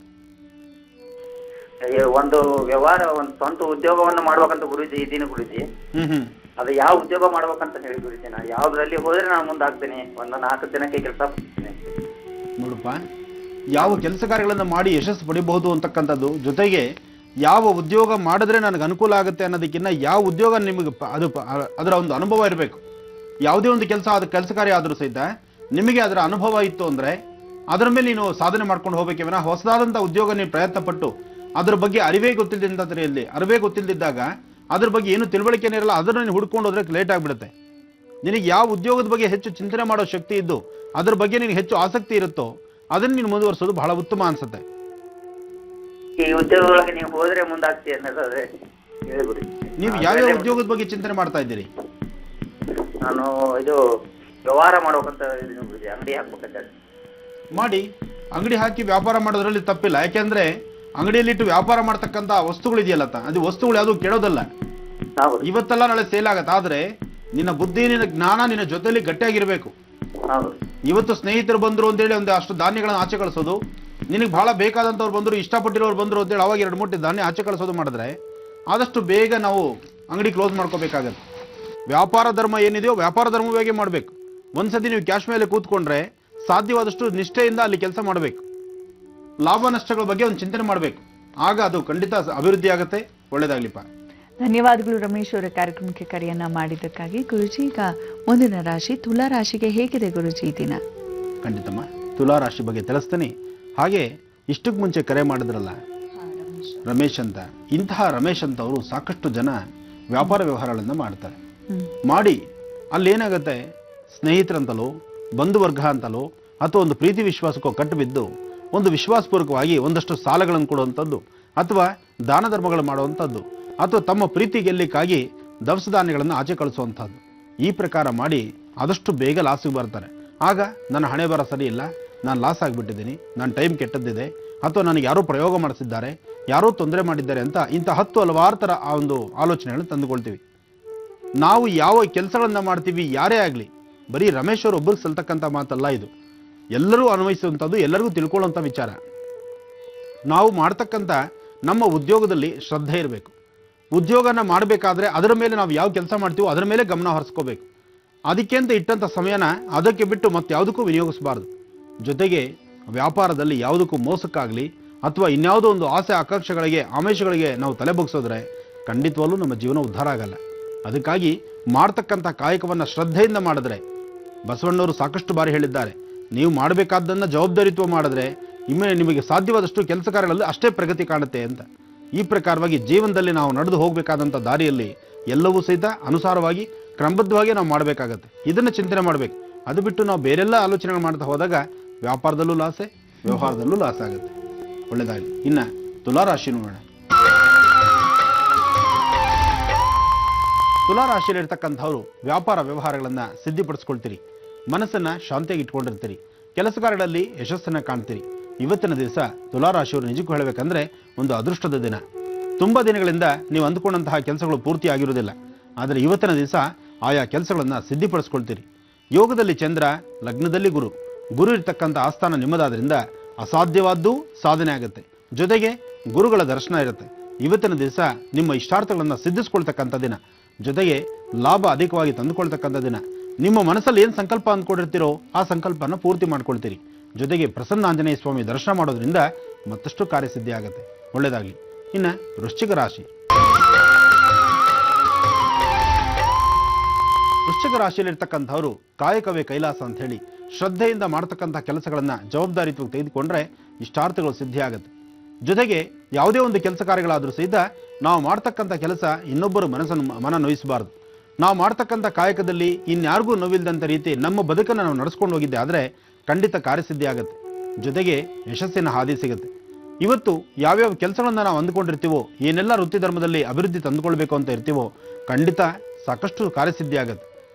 ಒಂದು ವ್ಯವಹಾರ, ಒಂದು ಸ್ವಂತ ಉದ್ಯೋಗವನ್ನು ಮಾಡ್ಬೇಕಂತ ಗುರುಜಿ ಇದ್ದೀನಿ ಗುರುಜಿ. ಅದು ಯಾವ ಉದ್ಯೋಗ ಮಾಡ್ಬೇಕಂತ ಹೇಳಿ ಗುರುಜಿ. ನಾ ಯಾವ್ದ್ರಲ್ಲಿ ಹೋದ್ರೆ ನಾನು ಮುಂದಾಗ್ತೀನಿ. ಒಂದು 4 ದಿನಕ್ಕೆ ಕೆಲಸ ಮಾಡ್ತೀನಿ. ನೋಡಪ್ಪ, ಯಾವ ಕೆಲಸ ಕಾರ್ಯಗಳನ್ನ ಮಾಡಿ ಯಶಸ್ಸು ಪಡಿಬಹುದು ಅಂತಕ್ಕಂಥದ್ದು, ಜೊತೆಗೆ ಯಾವ ಉದ್ಯೋಗ ಮಾಡಿದ್ರೆ ನನಗೆ ಅನುಕೂಲ ಆಗುತ್ತೆ ಅನ್ನೋದಕ್ಕಿಂತ ಯಾವ ಉದ್ಯೋಗ ನಿಮಗೆ ಅದರ ಒಂದು ಅನುಭವ ಇರಬೇಕು. ಯಾವುದೇ ಒಂದು ಕೆಲಸ ಕಾರ್ಯ ಆದರೂ ಸಹಿತ ನಿಮಗೆ ಅದರ ಅನುಭವ ಇತ್ತು ಅಂದ್ರೆ ಅದರ ಮೇಲೆ ನೀನು ಸಾಧನೆ ಮಾಡ್ಕೊಂಡು ಹೋಗ್ಬೇಕೆ ವಿನಃ ಹೊಸದಾದಂಥ ಉದ್ಯೋಗ ನೀವು ಪ್ರಯತ್ನ ಪಟ್ಟು ಅದ್ರ ಬಗ್ಗೆ ಅರಿವೇ ಗೊತ್ತಿಲ್ಲದಿದ್ದಾಗ ಅದ್ರ ಬಗ್ಗೆ ಏನು ತಿಳುವಳಿಕೆನೇ ಇರಲ್ಲ, ಅದನ್ನ ನೀನು ಹುಡ್ಕೊಂಡು ಹೋದ್ರೆ ಲೇಟ್ ಆಗಿಬಿಡುತ್ತೆ. ನಿನಗೆ ಯಾವ ಉದ್ಯೋಗದ ಬಗ್ಗೆ ಹೆಚ್ಚು ಚಿಂತನೆ ಮಾಡೋ ಶಕ್ತಿ ಇದ್ದು ಅದ್ರ ಬಗ್ಗೆ ನಿನಗೆ ಹೆಚ್ಚು ಆಸಕ್ತಿ ಇರುತ್ತೋ ಅದನ್ನ ನೀನು ಮುಂದುವರಿಸೋದು ಬಹಳ ಉತ್ತಮ ಅನ್ಸುತ್ತೆ. ಈ ಉದ್ಯೋಗಗಳಿಗೆ ನೀವು ಹೋದ್ರೆ ಮುಂದಾಗ್ತೀವಿ ಅನ್ನೋದಾದ್ರೆ ನೀವು ಯಾವ್ಯಾವ ಉದ್ಯೋಗದ ಬಗ್ಗೆ ಚಿಂತನೆ ಮಾಡ್ತಾ ಇದ್ದೀರಿ? ನಾನು ಇದು ವ್ಯವಹಾರ ಮಾಡ್ಬೇಕಂತ ಅಂಗಡಿ ಹಾಕ್ಬೇಕಂತ ಮಾಡಿ. ಅಂಗಡಿ ಹಾಕಿ ವ್ಯಾಪಾರ ಮಾಡೋದ್ರಲ್ಲಿ ತಪ್ಪಿಲ್ಲ. ಯಾಕೆಂದ್ರೆ ಅಂಗಡಿಯಲ್ಲಿಟ್ಟು ವ್ಯಾಪಾರ ಮಾಡ್ತಕ್ಕಂಥ ವಸ್ತುಗಳು ಇದೆಯಲ್ಲ, ಅದು ವಸ್ತುಗಳು ಯಾವುದು ಕೆಡೋದಲ್ಲ. ಇವತ್ತೆಲ್ಲ ನಾಳೆ ಸೇಲ್ ಆಗತ್ತೆ. ಆದ್ರೆ ನಿನ್ನ ಬುದ್ಧಿ, ನಿನ್ನ ಜ್ಞಾನ ನಿನ್ನ ಜೊತೆಲಿ ಗಟ್ಟಿಯಾಗಿರ್ಬೇಕು. ಇವತ್ತು ಸ್ನೇಹಿತರು ಬಂದ್ರು ಅಂತೇಳಿ ಒಂದು ಅಷ್ಟು ಧಾನ್ಯಗಳನ್ನ ಆಚೆ ಕಳಿಸೋದು, ನಿನಗೆ ಬಹಳ ಬೇಕಾದಂಥವ್ರು ಬಂದ್ರು, ಇಷ್ಟಪಟ್ಟಿರೋರು ಬಂದ್ರು ಅಂತೇಳಿ ಅವಾಗ 2 ಧಾನ್ಯ ಆಚೆ ಕಳಿಸೋದು ಮಾಡಿದ್ರೆ ಆದಷ್ಟು ಬೇಗ ನಾವು ಅಂಗಡಿ ಕ್ಲೋಸ್ ಮಾಡ್ಕೋಬೇಕಾಗತ್ತೆ. ವ್ಯಾಪಾರ ಧರ್ಮ ಏನಿದೆಯೋ ವ್ಯಾಪಾರ ಧರ್ಮವಾಗಿ ಮಾಡಬೇಕು. ಒಂದ್ಸತಿ ನೀವು ಕ್ಯಾಶ್ ಮೇಲೆ ಕೂತ್ಕೊಂಡ್ರೆ ಸಾಧ್ಯವಾದಷ್ಟು ನಿಷ್ಠೆಯಿಂದ ಅಲ್ಲಿ ಕೆಲಸ ಮಾಡಬೇಕು. ಲಾಭ ನಷ್ಟಗಳ ಬಗ್ಗೆ ಒಂದು ಚಿಂತನೆ ಮಾಡಬೇಕು. ಆಗ ಅದು ಖಂಡಿತ ಅಭಿವೃದ್ಧಿ ಆಗುತ್ತೆ. ಒಳ್ಳೇದಾಗ್ಲಿಪ್ಪ. ಧನ್ಯವಾದಗಳು ರಮೇಶ್ ಅವರ ಕಾರ್ಯಕ್ರಮಕ್ಕೆ ಕರೆಯನ್ನ ಮಾಡಿದ್ದಕ್ಕಾಗಿ. ಗುರುಜಿ, ಈಗ ಮುಂದಿನ ರಾಶಿ ತುಲಾ ರಾಶಿಗೆ ಹೇಗಿದೆ ಗುರುಜಿ ಈ ದಿನ? ಖಂಡಿತಮ್ಮ, ತುಲಾ ರಾಶಿ ಬಗ್ಗೆ ತಿಳಿಸ್ತೀನಿ. ಹಾಗೆ ಇಷ್ಟಕ್ಕೆ ಮುಂಚೆ ಕರೆ ಮಾಡಿದ್ರಲ್ಲ ರಮೇಶ್ ಅಂತ, ಇಂತಹ ರಮೇಶ್ ಅಂತ ಅವರು ಸಾಕಷ್ಟು ಜನ ವ್ಯಾಪಾರ ವ್ಯವಹಾರಗಳನ್ನ ಮಾಡ್ತಾರೆ. ಮಾಡಿ ಅಲ್ಲೇನಾಗತ್ತೆ, ಸ್ನೇಹಿತರಂತಲೋ ಬಂಧುವರ್ಗ ಅಂತಲೋ ಅಥವಾ ಒಂದು ಪ್ರೀತಿ ವಿಶ್ವಾಸಕ್ಕೋ ಕಟ್ಟು ಬಿದ್ದು ಒಂದು ವಿಶ್ವಾಸಪೂರ್ವಕವಾಗಿ ಒಂದಷ್ಟು ಸಾಲಗಳನ್ನು ಕೊಡುವಂಥದ್ದು ಅಥವಾ ದಾನ ಧರ್ಮಗಳು ಮಾಡುವಂಥದ್ದು ಅಥವಾ ತಮ್ಮ ಪ್ರೀತಿ ಗೆಲ್ಲಿಕ್ಕಾಗಿ ದವಸ ಧಾನ್ಯಗಳನ್ನು ಆಚೆ ಕಳಿಸುವಂಥದ್ದು, ಈ ಪ್ರಕಾರ ಮಾಡಿ ಆದಷ್ಟು ಬೇಗ ಲಾಸಿಗೆ ಬರ್ತಾರೆ. ಆಗ ನನ್ನ ಹಣೆ ಬರ ಸರಿ ಇಲ್ಲ, ನಾನು ಲಾಸ್ ಆಗಿಬಿಟ್ಟಿದ್ದೀನಿ, ನನ್ನ ಟೈಮ್ ಕೆಟ್ಟದ್ದಿದೆ, ಅಥವಾ ನನಗೆ ಯಾರೋ ಪ್ರಯೋಗ ಮಾಡಿಸಿದ್ದಾರೆ, ಯಾರೋ ತೊಂದರೆ ಮಾಡಿದ್ದಾರೆ ಅಂತ ಇಂಥ 10 ಹಲವಾರು ಥರ ಆ ಒಂದು ಆಲೋಚನೆಗಳನ್ನು ತಂದುಕೊಳ್ತೀವಿ. ನಾವು ಯಾವ ಕೆಲಸಗಳನ್ನ ಮಾಡ್ತೀವಿ, ಯಾರೇ ಆಗಲಿ, ಬರೀ ರಮೇಶ್ ಅವರು ಒಬ್ಬರಿಗೆ ಸಲ್ತಕ್ಕಂಥ ಮಾತಲ್ಲ ಇದು. ಎಲ್ಲರೂ ಅನ್ವಯಿಸುವಂಥದ್ದು, ಎಲ್ಲರಿಗೂ ತಿಳ್ಕೊಳ್ಳುವಂಥ ವಿಚಾರ. ನಾವು ಮಾಡ್ತಕ್ಕಂಥ ನಮ್ಮ ಉದ್ಯೋಗದಲ್ಲಿ ಶ್ರದ್ಧೆ ಇರಬೇಕು. ಉದ್ಯೋಗನ ಮಾಡಬೇಕಾದ್ರೆ ಅದರ ಮೇಲೆ ನಾವು ಯಾವ ಕೆಲಸ ಮಾಡ್ತೀವೋ ಅದರ ಮೇಲೆ ಗಮನ ಹರಿಸ್ಕೋಬೇಕು. ಅದಕ್ಕೆ ಅಂತ ಇಟ್ಟಂಥ ಸಮಯನ ಅದಕ್ಕೆ ಬಿಟ್ಟು ಮತ್ತೆ ಯಾವುದಕ್ಕೂ ವಿನಿಯೋಗಿಸಬಾರ್ದು. ಜೊತೆಗೆ ವ್ಯಾಪಾರದಲ್ಲಿ ಯಾವುದಕ್ಕೂ ಮೋಸಕ್ಕಾಗಲಿ ಅಥವಾ ಇನ್ಯಾವುದೋ ಒಂದು ಆಸೆ ಆಕಾಂಕ್ಷೆಗಳಿಗೆ ಆಮಿಷಗಳಿಗೆ ನಾವು ತಲೆ ಬಗ್ಸೋದ್ರೆ ಖಂಡಿತವಲ್ಲೂ ನಮ್ಮ ಜೀವನ ಉದ್ಧಾರ ಆಗಲ್ಲ. ಅದಕ್ಕಾಗಿ ಮಾಡ್ತಕ್ಕಂಥ ಕಾಯಕವನ್ನು ಶ್ರದ್ಧೆಯಿಂದ ಮಾಡಿದ್ರೆ, ಬಸವಣ್ಣವರು ಸಾಕಷ್ಟು ಬಾರಿ ಹೇಳಿದ್ದಾರೆ, ನೀವು ಮಾಡಬೇಕಾದ್ದನ್ನು ಜವಾಬ್ದಾರಿತ್ವ ಮಾಡಿದ್ರೆ ನಿಮಗೆ ಸಾಧ್ಯವಾದಷ್ಟು ಕೆಲಸ ಕಾರ್ಯಗಳಲ್ಲಿ ಅಷ್ಟೇ ಪ್ರಗತಿ ಕಾಣುತ್ತೆ ಅಂತ. ಈ ಪ್ರಕಾರವಾಗಿ ಜೀವನದಲ್ಲಿ ನಾವು ನಡೆದು ಹೋಗಬೇಕಾದಂಥ ದಾರಿಯಲ್ಲಿ ಎಲ್ಲವೂ ಸಹಿತ ಅನುಸಾರವಾಗಿ ಕ್ರಮಬದ್ಧವಾಗಿ ನಾವು ಮಾಡಬೇಕಾಗತ್ತೆ. ಇದನ್ನು ಚಿಂತನೆ ಮಾಡಬೇಕು. ಅದು ಬಿಟ್ಟು ನಾವು ಬೇರೆಲ್ಲ ಆಲೋಚನೆಗಳು ಮಾಡ್ತಾ ಹೋದಾಗ ವ್ಯಾಪಾರದಲ್ಲೂ ಲಾಸೆ, ವ್ಯವಹಾರದಲ್ಲೂ ಲಾಸ್ ಆಗುತ್ತೆ. ಒಳ್ಳೆಯದಾಗಲಿ. ಇನ್ನು ತುಲಾ ರಾಶಿ ನೋಡೋಣ. ತುಲಾ ರಾಶಿಯಲ್ಲಿರ್ತಕ್ಕಂಥವ್ರು ವ್ಯಾಪಾರ ವ್ಯವಹಾರಗಳನ್ನು ಸಿದ್ಧಿಪಡಿಸ್ಕೊಳ್ತೀರಿ, ಮನಸ್ಸನ್ನು ಶಾಂತಿಯಾಗಿ ಇಟ್ಕೊಂಡಿರ್ತೀರಿ, ಕೆಲಸ ಕಾರ್ಯಗಳಲ್ಲಿ ಯಶಸ್ಸನ್ನು ಕಾಣ್ತೀರಿ. ಇವತ್ತಿನ ದಿವಸ ತುಲಾ ರಾಶಿಯವರು ನಿಜಕ್ಕೂ ಹೇಳಬೇಕಂದ್ರೆ ಒಂದು ಅದೃಷ್ಟದ ದಿನ. ತುಂಬ ದಿನಗಳಿಂದ ನೀವು ಅಂದುಕೊಂಡಂತಹ ಕೆಲಸಗಳು ಪೂರ್ತಿ ಆಗಿರುವುದಿಲ್ಲ, ಆದರೆ ಇವತ್ತಿನ ದಿವಸ ಆಯಾ ಕೆಲಸಗಳನ್ನು ಸಿದ್ಧಿಪಡಿಸ್ಕೊಳ್ತೀರಿ. ಯೋಗದಲ್ಲಿ ಚಂದ್ರ, ಲಗ್ನದಲ್ಲಿ ಗುರು ಇರ್ತಕ್ಕಂಥ ಆಸ್ಥಾನ ನಿಮ್ಮದಾದ್ರಿಂದ ಅಸಾಧ್ಯವಾದ್ದೂ ಸಾಧನೆ ಆಗುತ್ತೆ. ಜೊತೆಗೆ ಗುರುಗಳ ದರ್ಶನ ಇರುತ್ತೆ. ಇವತ್ತಿನ ದಿವಸ ನಿಮ್ಮ ಇಷ್ಟಾರ್ಥಗಳನ್ನು ಸಿದ್ಧಿಸ್ಕೊಳ್ತಕ್ಕಂಥ ದಿನ, ಜೊತೆಗೆ ಲಾಭ ಅಧಿಕವಾಗಿ ತಂದುಕೊಳ್ತಕ್ಕಂಥ ದಿನ. ನಿಮ್ಮ ಮನಸ್ಸಲ್ಲಿ ಏನು ಸಂಕಲ್ಪ ಅಂದ್ಕೊಂಡಿರ್ತೀರೋ ಆ ಸಂಕಲ್ಪನ ಪೂರ್ತಿ ಮಾಡ್ಕೊಳ್ತೀರಿ. ಜೊತೆಗೆ ಪ್ರಸನ್ನ ಆಂಜನೇಯ ಸ್ವಾಮಿ ದರ್ಶನ ಮಾಡೋದ್ರಿಂದ ಮತ್ತಷ್ಟು ಕಾರ್ಯಸಿದ್ಧಿ ಆಗುತ್ತೆ. ಒಳ್ಳೆಯದಾಗಲಿ. ಇನ್ನು ವೃಶ್ಚಿಕ ರಾಶಿ. ವೃಶ್ಚಿಕ ರಾಶಿಯಲ್ಲಿರ್ತಕ್ಕಂಥವರು ಕಾಯಕವೇ ಕೈಲಾಸ ಅಂತ ಹೇಳಿ ಶ್ರದ್ಧೆಯಿಂದ ಮಾಡ್ತಕ್ಕಂಥ ಕೆಲಸಗಳನ್ನು ಜವಾಬ್ದಾರಿತ್ವಕ್ಕೆ ತೆಗೆದುಕೊಂಡ್ರೆ ಇಷ್ಟಾರ್ಥಗಳು ಸಿದ್ಧಿ ಆಗುತ್ತೆ. ಜೊತೆಗೆ ಯಾವುದೇ ಒಂದು ಕೆಲಸ ಕಾರ್ಯಗಳಾದರೂ ಸಹಿತ ನಾವು ಮಾಡ್ತಕ್ಕಂಥ ಕೆಲಸ ಇನ್ನೊಬ್ಬರು ಮನ ನೋಯಿಸಬಾರ್ದು. ನಾವು ಮಾಡ್ತಕ್ಕಂಥ ಕಾಯಕದಲ್ಲಿ ಇನ್ಯಾರಿಗೂ ನೋವಿಲ್ಲದಂಥ ರೀತಿ ನಮ್ಮ ಬದುಕನ್ನು ನಾವು ನಡೆಸ್ಕೊಂಡು ಹೋಗಿದ್ದೆ ಆದರೆ ಖಂಡಿತ ಕಾರ್ಯಸಿದ್ಧಿ ಆಗುತ್ತೆ. ಜೊತೆಗೆ ಯಶಸ್ಸಿನ ಹಾದಿ ಸಿಗುತ್ತೆ. ಇವತ್ತು ಯಾವ್ಯಾವ ಕೆಲಸಗಳನ್ನು ನಾವು ಅಂದುಕೊಂಡಿರ್ತೀವೋ, ಏನೆಲ್ಲ ವೃತ್ತಿ ಧರ್ಮದಲ್ಲಿ ಅಭಿವೃದ್ಧಿ ತಂದುಕೊಳ್ಬೇಕು ಅಂತ ಇರ್ತೀವೋ ಖಂಡಿತ ಸಾಕಷ್ಟು ಕಾರ್ಯಸಿದ್ಧಿ ಆಗುತ್ತೆ.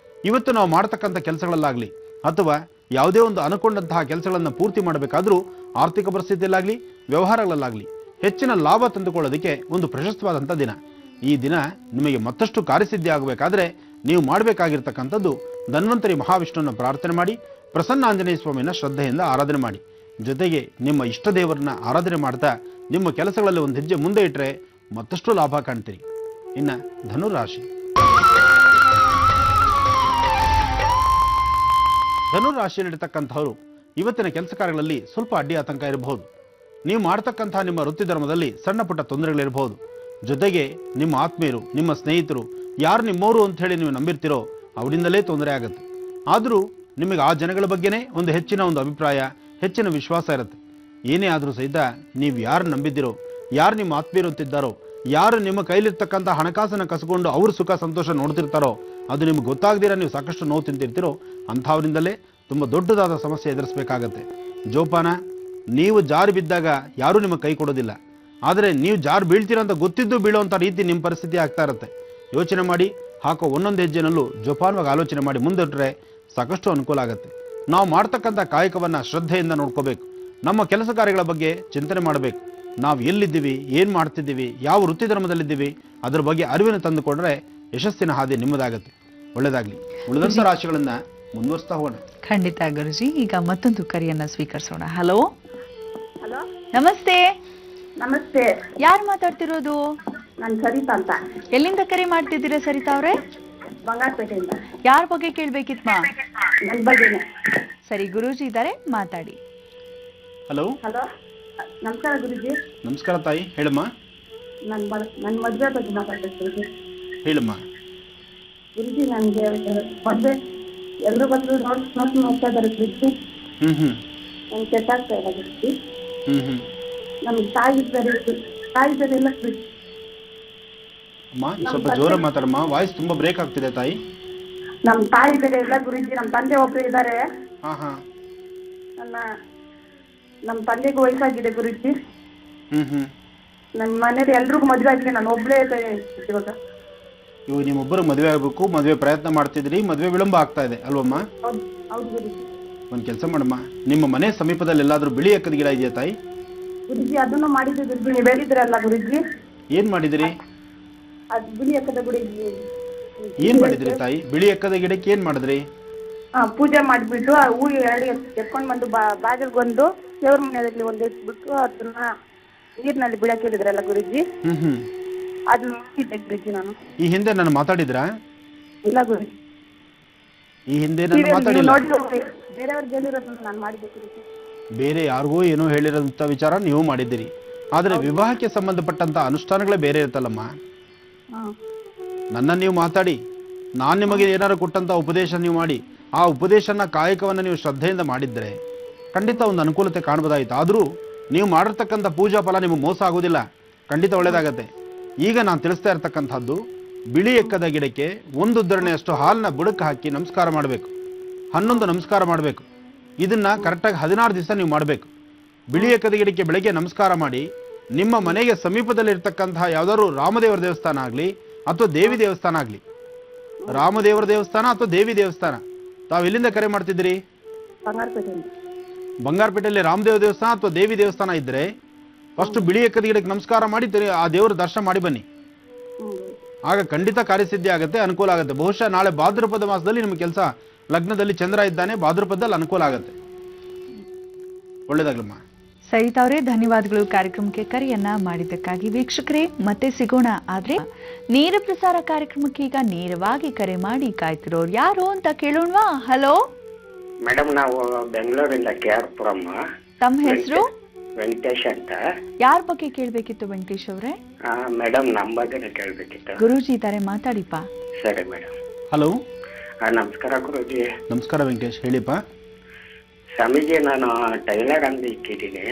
ಇವತ್ತು ನಾವು ಮಾಡ್ತಕ್ಕಂಥ ಕೆಲಸಗಳಲ್ಲಾಗಲಿ ಅಥವಾ ಯಾವುದೇ ಒಂದು ಅನ್ಕೊಂಡಂತಹ ಕೆಲಸಗಳನ್ನು ಪೂರ್ತಿ ಮಾಡಬೇಕಾದ್ರೂ ಆರ್ಥಿಕ ಪರಿಸ್ಥಿತಿಯಲ್ಲಾಗಲಿ ವ್ಯವಹಾರಗಳಲ್ಲಾಗಲಿ ಹೆಚ್ಚಿನ ಲಾಭ ತಂದುಕೊಳ್ಳೋದಕ್ಕೆ ಒಂದು ಪ್ರಶಸ್ತವಾದಂಥ ದಿನ. ಈ ದಿನ ನಿಮಗೆ ಮತ್ತಷ್ಟು ಕಾರ್ಯಸಿದ್ಧಿ ಆಗಬೇಕಾದ್ರೆ ನೀವು ಮಾಡಬೇಕಾಗಿರ್ತಕ್ಕಂಥದ್ದು ಧನ್ವಂತರಿ ಮಹಾವಿಷ್ಣುವನ್ನ ಪ್ರಾರ್ಥನೆ ಮಾಡಿ, ಪ್ರಸನ್ನ ಆಂಜನೇಯ ಸ್ವಾಮಿನ ಶ್ರದ್ಧೆಯಿಂದ ಆರಾಧನೆ ಮಾಡಿ. ಜೊತೆಗೆ ನಿಮ್ಮ ಇಷ್ಟ ದೇವರನ್ನ ಆರಾಧನೆ ಮಾಡ್ತಾ ನಿಮ್ಮ ಕೆಲಸಗಳಲ್ಲಿ ಒಂದು ಹೆಜ್ಜೆ ಮುಂದೆ ಇಟ್ಟರೆ ಮತ್ತಷ್ಟು ಲಾಭ ಕಾಣ್ತೀರಿ. ಇನ್ನು ಧನುರಾಶಿ. ಧನುರಾಶಿಯಲ್ಲಿರ್ತಕ್ಕಂಥವರು ಇವತ್ತಿನ ಕೆಲಸ ಕಾರ್ಯಗಳಲ್ಲಿ ಸ್ವಲ್ಪ ಅಡ್ಡಿ ಆತಂಕ ಇರಬಹುದು. ನೀವು ಮಾಡ್ತಕ್ಕಂಥ ನಿಮ್ಮ ವೃತ್ತಿ ಧರ್ಮದಲ್ಲಿ ಸಣ್ಣ ಪುಟ್ಟ ತೊಂದರೆಗಳಿರಬಹುದು. ಜೊತೆಗೆ ನಿಮ್ಮ ಆತ್ಮೀಯರು, ನಿಮ್ಮ ಸ್ನೇಹಿತರು, ಯಾರು ನಿಮ್ಮವರು ಅಂತ ಹೇಳಿ ನೀವು ನಂಬಿರ್ತೀರೋ ಅವರಿಂದಲೇ ತೊಂದರೆ ಆಗುತ್ತೆ. ಆದರೂ ನಿಮಗೆ ಆ ಜನಗಳ ಬಗ್ಗೆನೇ ಒಂದು ಹೆಚ್ಚಿನ ಒಂದು ಅಭಿಪ್ರಾಯ, ಹೆಚ್ಚಿನ ವಿಶ್ವಾಸ ಇರುತ್ತೆ. ಏನೇ ಆದರೂ ಸಹಿತ ನೀವು ಯಾರು ನಂಬಿದ್ದೀರೋ, ಯಾರು ನಿಮ್ಮ ಆತ್ಮೀಯರು ಅಂತಿದ್ದಾರೋ, ಯಾರು ನಿಮ್ಮ ಕೈಲಿರ್ತಕ್ಕಂಥ ಹಣಕಾಸನ್ನು ಕಸ್ಕೊಂಡು ಅವ್ರ ಸುಖ ಸಂತೋಷ ನೋಡ್ತಿರ್ತಾರೋ, ಅದು ನಿಮ್ಗೆ ಗೊತ್ತಾಗದಿರ ನೀವು ಸಾಕಷ್ಟು ನೋವು ತಿಂತಿರ್ತೀರೋ ಅಂಥವರಿಂದಲೇ ತುಂಬ ದೊಡ್ಡದಾದ ಸಮಸ್ಯೆ ಎದುರಿಸಬೇಕಾಗತ್ತೆ. ಜೋಪಾನ, ನೀವು ಜಾರು ಬಿದ್ದಾಗ ಯಾರೂ ನಿಮ್ಮ ಕೈ ಕೊಡೋದಿಲ್ಲ. ಆದರೆ ನೀವು ಜಾರು ಬೀಳ್ತೀರಂತ ಗೊತ್ತಿದ್ದು ಬೀಳುವಂಥ ರೀತಿ ನಿಮ್ಮ ಪರಿಸ್ಥಿತಿ ಆಗ್ತಾ ಇರುತ್ತೆ. ಯೋಚನೆ ಮಾಡಿ, ಹಾಕೋ ಒಂದೊಂದು ಹೆಜ್ಜೆನಲ್ಲೂ ಜೋಪಾನವಾಗಿ ಆಲೋಚನೆ ಮಾಡಿ ಮುಂದಿಟ್ಟರೆ ಸಾಕಷ್ಟು ಅನುಕೂಲ ಆಗುತ್ತೆ. ನಾವು ಮಾಡ್ತಕ್ಕಂಥ ಕಾಯಕವನ್ನು ಶ್ರದ್ಧೆಯಿಂದ ನೋಡ್ಕೋಬೇಕು. ನಮ್ಮ ಕೆಲಸ ಕಾರ್ಯಗಳ ಬಗ್ಗೆ ಚಿಂತನೆ ಮಾಡಬೇಕು. ನಾವು ಎಲ್ಲಿದ್ದೀವಿ, ಏನು ಮಾಡ್ತಿದ್ದೀವಿ, ಯಾವ ವೃತ್ತಿ ಧರ್ಮದಲ್ಲಿದ್ದೀವಿ, ಅದರ ಬಗ್ಗೆ ಅರಿವಿನ ತಂದುಕೊಂಡ್ರೆ ಯಶಸ್ಸಿನ ಹಾದಿ ನಿಮ್ಮದಾಗತ್ತೆ. ಒಳ್ಳೆಯದಾಗಲಿ. ಉಳಿದಂಥ ರಾಶಿಗಳನ್ನ ಮುಂದುವರಿಸ್ತಾ ಹೋಗೋಣ. ಖಂಡಿತ ಗುರುಜಿ. ಈಗ ಮತ್ತೊಂದು ಕರೆಯನ್ನ ಸ್ವೀಕರಿಸೋಣ. ಹಲೋ. ಹಲೋ, ನಮಸ್ತೆ. ನಮಸ್ತೆ. ಯಾರು ಮಾತಾಡ್ತಿರೋದು? ನಾನು ಸರಿತಾ ಅಂತ. ಎಲ್ಲಿಂದ ಕರೆ ಮಾಡ್ತಿದ್ದೀರಾ ಸರಿತಾ ಅವ್ರೆ? ಬಂಗಾರಪೇಟೆಯಿಂದ. ಯಾರ ಬಗ್ಗೆ ಕೇಳ್ಬೇಕಿತ್ಮಾ? ನನ್ನ ಬಗ್ಗೆನೆ. ಸರಿ, ಗುರೂಜಿ ಇದ್ದಾರೆ, ಮಾತಾಡಿ. ಹಲೋ. ಹಲೋ, ನಮಸ್ಕಾರ ಗುರುಜಿ. ನಮಸ್ಕಾರ ತಾಯಿ, ಹೇಳಮ್ಮ. ನನ್ನ ಮದುವೆ ಬಗ್ಗೆ ಮಾತಾಡ್ಬೇಕು ಗುರುಜಿ. ಹೇಳಮ್ಮ. ಗುರುಜಿ, ನನಗೆ ಮದುವೆ ಎಲ್ಲರೂ ಬಂದು ನೋಡ್ತಾ ಇದ್ದಾರೆ ಗುರುಜಿ. ನನ್ಗೆ ಕೆಟ್ಟ ಆಗ್ತಾ ಇಲ್ಲ ಗುರುಜಿ. ನಮ್ಗೆ ತಾಯಿ ಬೇರೆ ಇಲ್ಲ ಗುರುಜಿ. ಅಮ್ಮ ಸ್ವಲ್ಪ ಜೋರ ಮಾತಾಡಮ್ಮ, ವಾಯ್ಸ್ ತುಂಬಾ ಬ್ರೇಕ್ ಆಗ್ತಿದೆ ತಾಯಿ. ನಮ್ ತಾಯಿ ಬೇರೆ ಇಲ್ಲ ಗುರುಜಿ. ನಮ್ಮ ತಂದೆ ಒಬ್ರು ಇದ್ದಾರೆ. ನಮ್ಮ ತಂದೆಗೂ ವಯಸ್ಸಾಗಿದೆ ಗುರುಜಿ. ನನ್ನ ಮನೇಲಿ ಎಲ್ರಿಗೂ ಮದುವೆ ಆಗಿದೆ, ನಾನು ಒಬ್ಳೇ ಇವಾಗ. ಇವು ನಿಮ್ಮೊಬ್ಬರು ಮದುವೆ ಆಗಬೇಕು, ಮದುವೆ ಪ್ರಯತ್ನ ಮಾಡ್ತಿದ್ರಿ, ಮದುವೆ ವಿಳಂಬ ಆಗ್ತಾ ಇದೆ ಅಲ್ವಮ್ಮ? ಹೌದು ಗುರುಜಿ. ಒಂದ್ ಕೆಲಸ ಮಾಡಮ್ಮ, ನಿಮ್ಮ ಮನೆ ಸಮೀಪದಲ್ಲಿ ಎಲ್ಲಾದ್ರೂ ಬಿಳಿ ಎಕ್ಕದ ಗಿಡ ಇದೆಯಾ ತಾಯಿ? ಗುರುಜಿ, ಅದನ್ನು ಮಾಡಿದ್ವಿ ಗುರುಜಿ. ನೀವು ಹೇಳಿದ್ರಲ್ಲ ಗುರುಜಿ. ಏನ್ ಮಾಡಿದಿರಿ? ಅದು ಬಿಳಿ ಎಕ್ಕದ ಗುಡಿ. ಏನ್ ಮಾಡಿದ್ರಿ ತಾಯಿ? ಬಿಳಿ ಎಕ್ಕದ ಗಿಡಕ್ಕೆ ಏನ್ ಮಾಡಿದ್ರಿ? ಪೂಜೆ ಮಾಡ್ಬಿಟ್ಟು ಆ ಹೂ ಎರಡು ಎತ್ಕೊಂಡ್ ಬಂದು ಬಾಗಿಲ್ಗೊಂದು ದೇವ್ರ ಮನೆಯಲ್ಲಿ ಒಂದು ಎತ್ಬಿಟ್ಟು ಅದನ್ನ ನೀರಿನಲ್ಲಿ ಬಿಡಕ್ಕೆ ಹೇಳಿದ್ರಲ್ಲ ಗುರುಜಿ. ಅದು ನೋಡಿದ್ದೆ ಗುರುಜಿ ನಾನು. ಈ ಹಿಂದೆ ನಾನು ಮಾತಾಡಿದ್ರಾ? ಇಲ್ಲ ಗುರುಜಿ. ಈ ಹಿಂದೆ ನಾನು ಮಾತಾಡಿಲ್ಲ. ಬೇರೆಯವ್ರಿಗೆ ಹೇಳಿರೋದನ್ನ ನಾನು ಮಾಡಿದ್ದೆ ಗುರುಜಿ. ಬೇರೆ ಯಾರಿಗೂ ಏನೋ ಹೇಳಿರೋಂಥ ವಿಚಾರ ನೀವು ಮಾಡಿದ್ದೀರಿ. ಆದ್ರೆ ವಿವಾಹಕ್ಕೆ ಸಂಬಂಧಪಟ್ಟಂತ ಅನುಷ್ಠಾನಗಳೇ ಬೇರೆ ಇರುತ್ತಲ್ಲಮ್ಮ. ನನ್ನ ನೀವು ಮಾತಾಡಿ, ನಾನು ನಿಮಗೆ ಏನಾರು ಕೊಟ್ಟಂತ ಉಪದೇಶ ನೀವು ಮಾಡಿ, ಆ ಉಪದೇಶನ ಕಾಯಕವನ್ನು ನೀವು ಶ್ರದ್ಧೆಯಿಂದ ಮಾಡಿದ್ರೆ ಖಂಡಿತ ಒಂದು ಅನುಕೂಲತೆ ಕಾಣಬಹುದಾಯಿತು. ಆದರೂ ನೀವು ಮಾಡಿರ್ತಕ್ಕಂಥ ಪೂಜಾ ಫಲ ನಿಮಗೆ ಮೋಸ ಆಗೋದಿಲ್ಲ, ಖಂಡಿತ ಒಳ್ಳೇದಾಗತ್ತೆ. ಈಗ ನಾನು ತಿಳಿಸ್ತಾ ಇರ್ತಕ್ಕಂಥದ್ದು, ಬಿಳಿ ಎಕ್ಕದ ಗಿಡಕ್ಕೆ ಒಂದು ಉದ್ದರಣೆಯಷ್ಟು ಹಾಲನ್ನ ಬುಡಕ್ಕೆ ಹಾಕಿ ನಮಸ್ಕಾರ ಮಾಡಬೇಕು. 11 ನಮಸ್ಕಾರ ಮಾಡಬೇಕು. ಇದನ್ನ ಕರೆಕ್ಟಾಗಿ 16 ದಿವಸ ನೀವು ಮಾಡಬೇಕು. ಬಿಳಿ ಎಕ್ಕದ ಗಿಡಕ್ಕೆ ಬೆಳಗ್ಗೆ ನಮಸ್ಕಾರ ಮಾಡಿ, ನಿಮ್ಮ ಮನೆಗೆ ಸಮೀಪದಲ್ಲಿರ್ತಕ್ಕಂತಹ ಯಾವ್ದಾದ್ರು ರಾಮದೇವರ ದೇವಸ್ಥಾನ ಆಗಲಿ ಅಥವಾ ದೇವಿ ದೇವಸ್ಥಾನ ಆಗಲಿ, ರಾಮದೇವರ ದೇವಸ್ಥಾನ ಅಥವಾ ದೇವಿ ದೇವಸ್ಥಾನ, ತಾವು ಎಲ್ಲಿಂದ ಕರೆ ಮಾಡ್ತಿದ್ದೀರಿ? ಬಂಗಾರಪೇಟೆಯಲ್ಲಿ ರಾಮದೇವ ದೇವಸ್ಥಾನ ಅಥವಾ ದೇವಿ ದೇವಸ್ಥಾನ ಇದ್ರೆ ಫಸ್ಟ್ ಬಿಳಿ ಎಕ್ಕದ ಗಿಡಕ್ಕೆ ನಮಸ್ಕಾರ ಮಾಡಿ ಆ ದೇವರ ದರ್ಶನ ಮಾಡಿ ಬನ್ನಿ. ಆಗ ಖಂಡಿತ ಕಾರ್ಯಸಿದ್ಧಿ ಆಗುತ್ತೆ, ಅನುಕೂಲ ಆಗುತ್ತೆ. ಬಹುಶಃ ನಾಳೆ ಭಾದ್ರಪದ ಮಾಸದಲ್ಲಿ ನಿಮ್ಮ ಕೆಲಸ, ಲಗ್ನದಲ್ಲಿ ಚಂದ್ರ ಇದ್ದಾನೆ, ಭಾದ್ರಪದದಲ್ಲಿ ಅನುಕೂಲ ಆಗುತ್ತೆ. ಒಳ್ಳೇದಾಗ್ಲಮ್ಮ. ಸರಿತಾ ಅವರೇ, ಧನ್ಯವಾದಗಳು ಕಾರ್ಯಕ್ರಮಕ್ಕೆ ಕರೆಯನ್ನ ಮಾಡಿದ್ದಕ್ಕಾಗಿ. ವೀಕ್ಷಕರೇ, ಮತ್ತೆ ಸಿಗೋಣ. ಆದ್ರೆ ನೇರ ಪ್ರಸಾರ ಕಾರ್ಯಕ್ರಮಕ್ಕೆ ಈಗ ನೇರವಾಗಿ ಕರೆ ಮಾಡಿ ಕಾಯ್ತಿರೋರು ಯಾರು ಅಂತ ಕೇಳೋಣವಾ? ಹಲೋ ಮೇಡಮ್, ನಾವು ಬೆಂಗಳೂರಿಂದ KR-ಪುರಮ್ಮ. ತಮ್ಮ ಹೆಸರು? ವೆಂಕಟೇಶ್ ಅಂತ. ಯಾರ ಬಗ್ಗೆ ಕೇಳ್ಬೇಕಿತ್ತು ವೆಂಕಟೇಶ್ ಅವ್ರೆ? ಮೇಡಮ್, ನಮ್ಮ ಬಗ್ಗೆ ಕೇಳ್ಬೇಕಿತ್ತು. ಗುರೂಜಿ ಇದ್ದಾರೆ, ಮಾತಾಡಿಪ್ಪ. ಸರಿ ಮೇಡಮ್. ಹಲೋ. ನಮಸ್ಕಾರ ಗುರೂಜಿ. ನಮಸ್ಕಾರ ವೆಂಕಟೇಶ್, ಹೇಳಿಪ್ಪ. ಸ್ವಾಮೀಜಿ, ನಾನು ಟೈಲರ್ ಅಂತ ಇಟ್ಟಿದ್ದೀನಿ.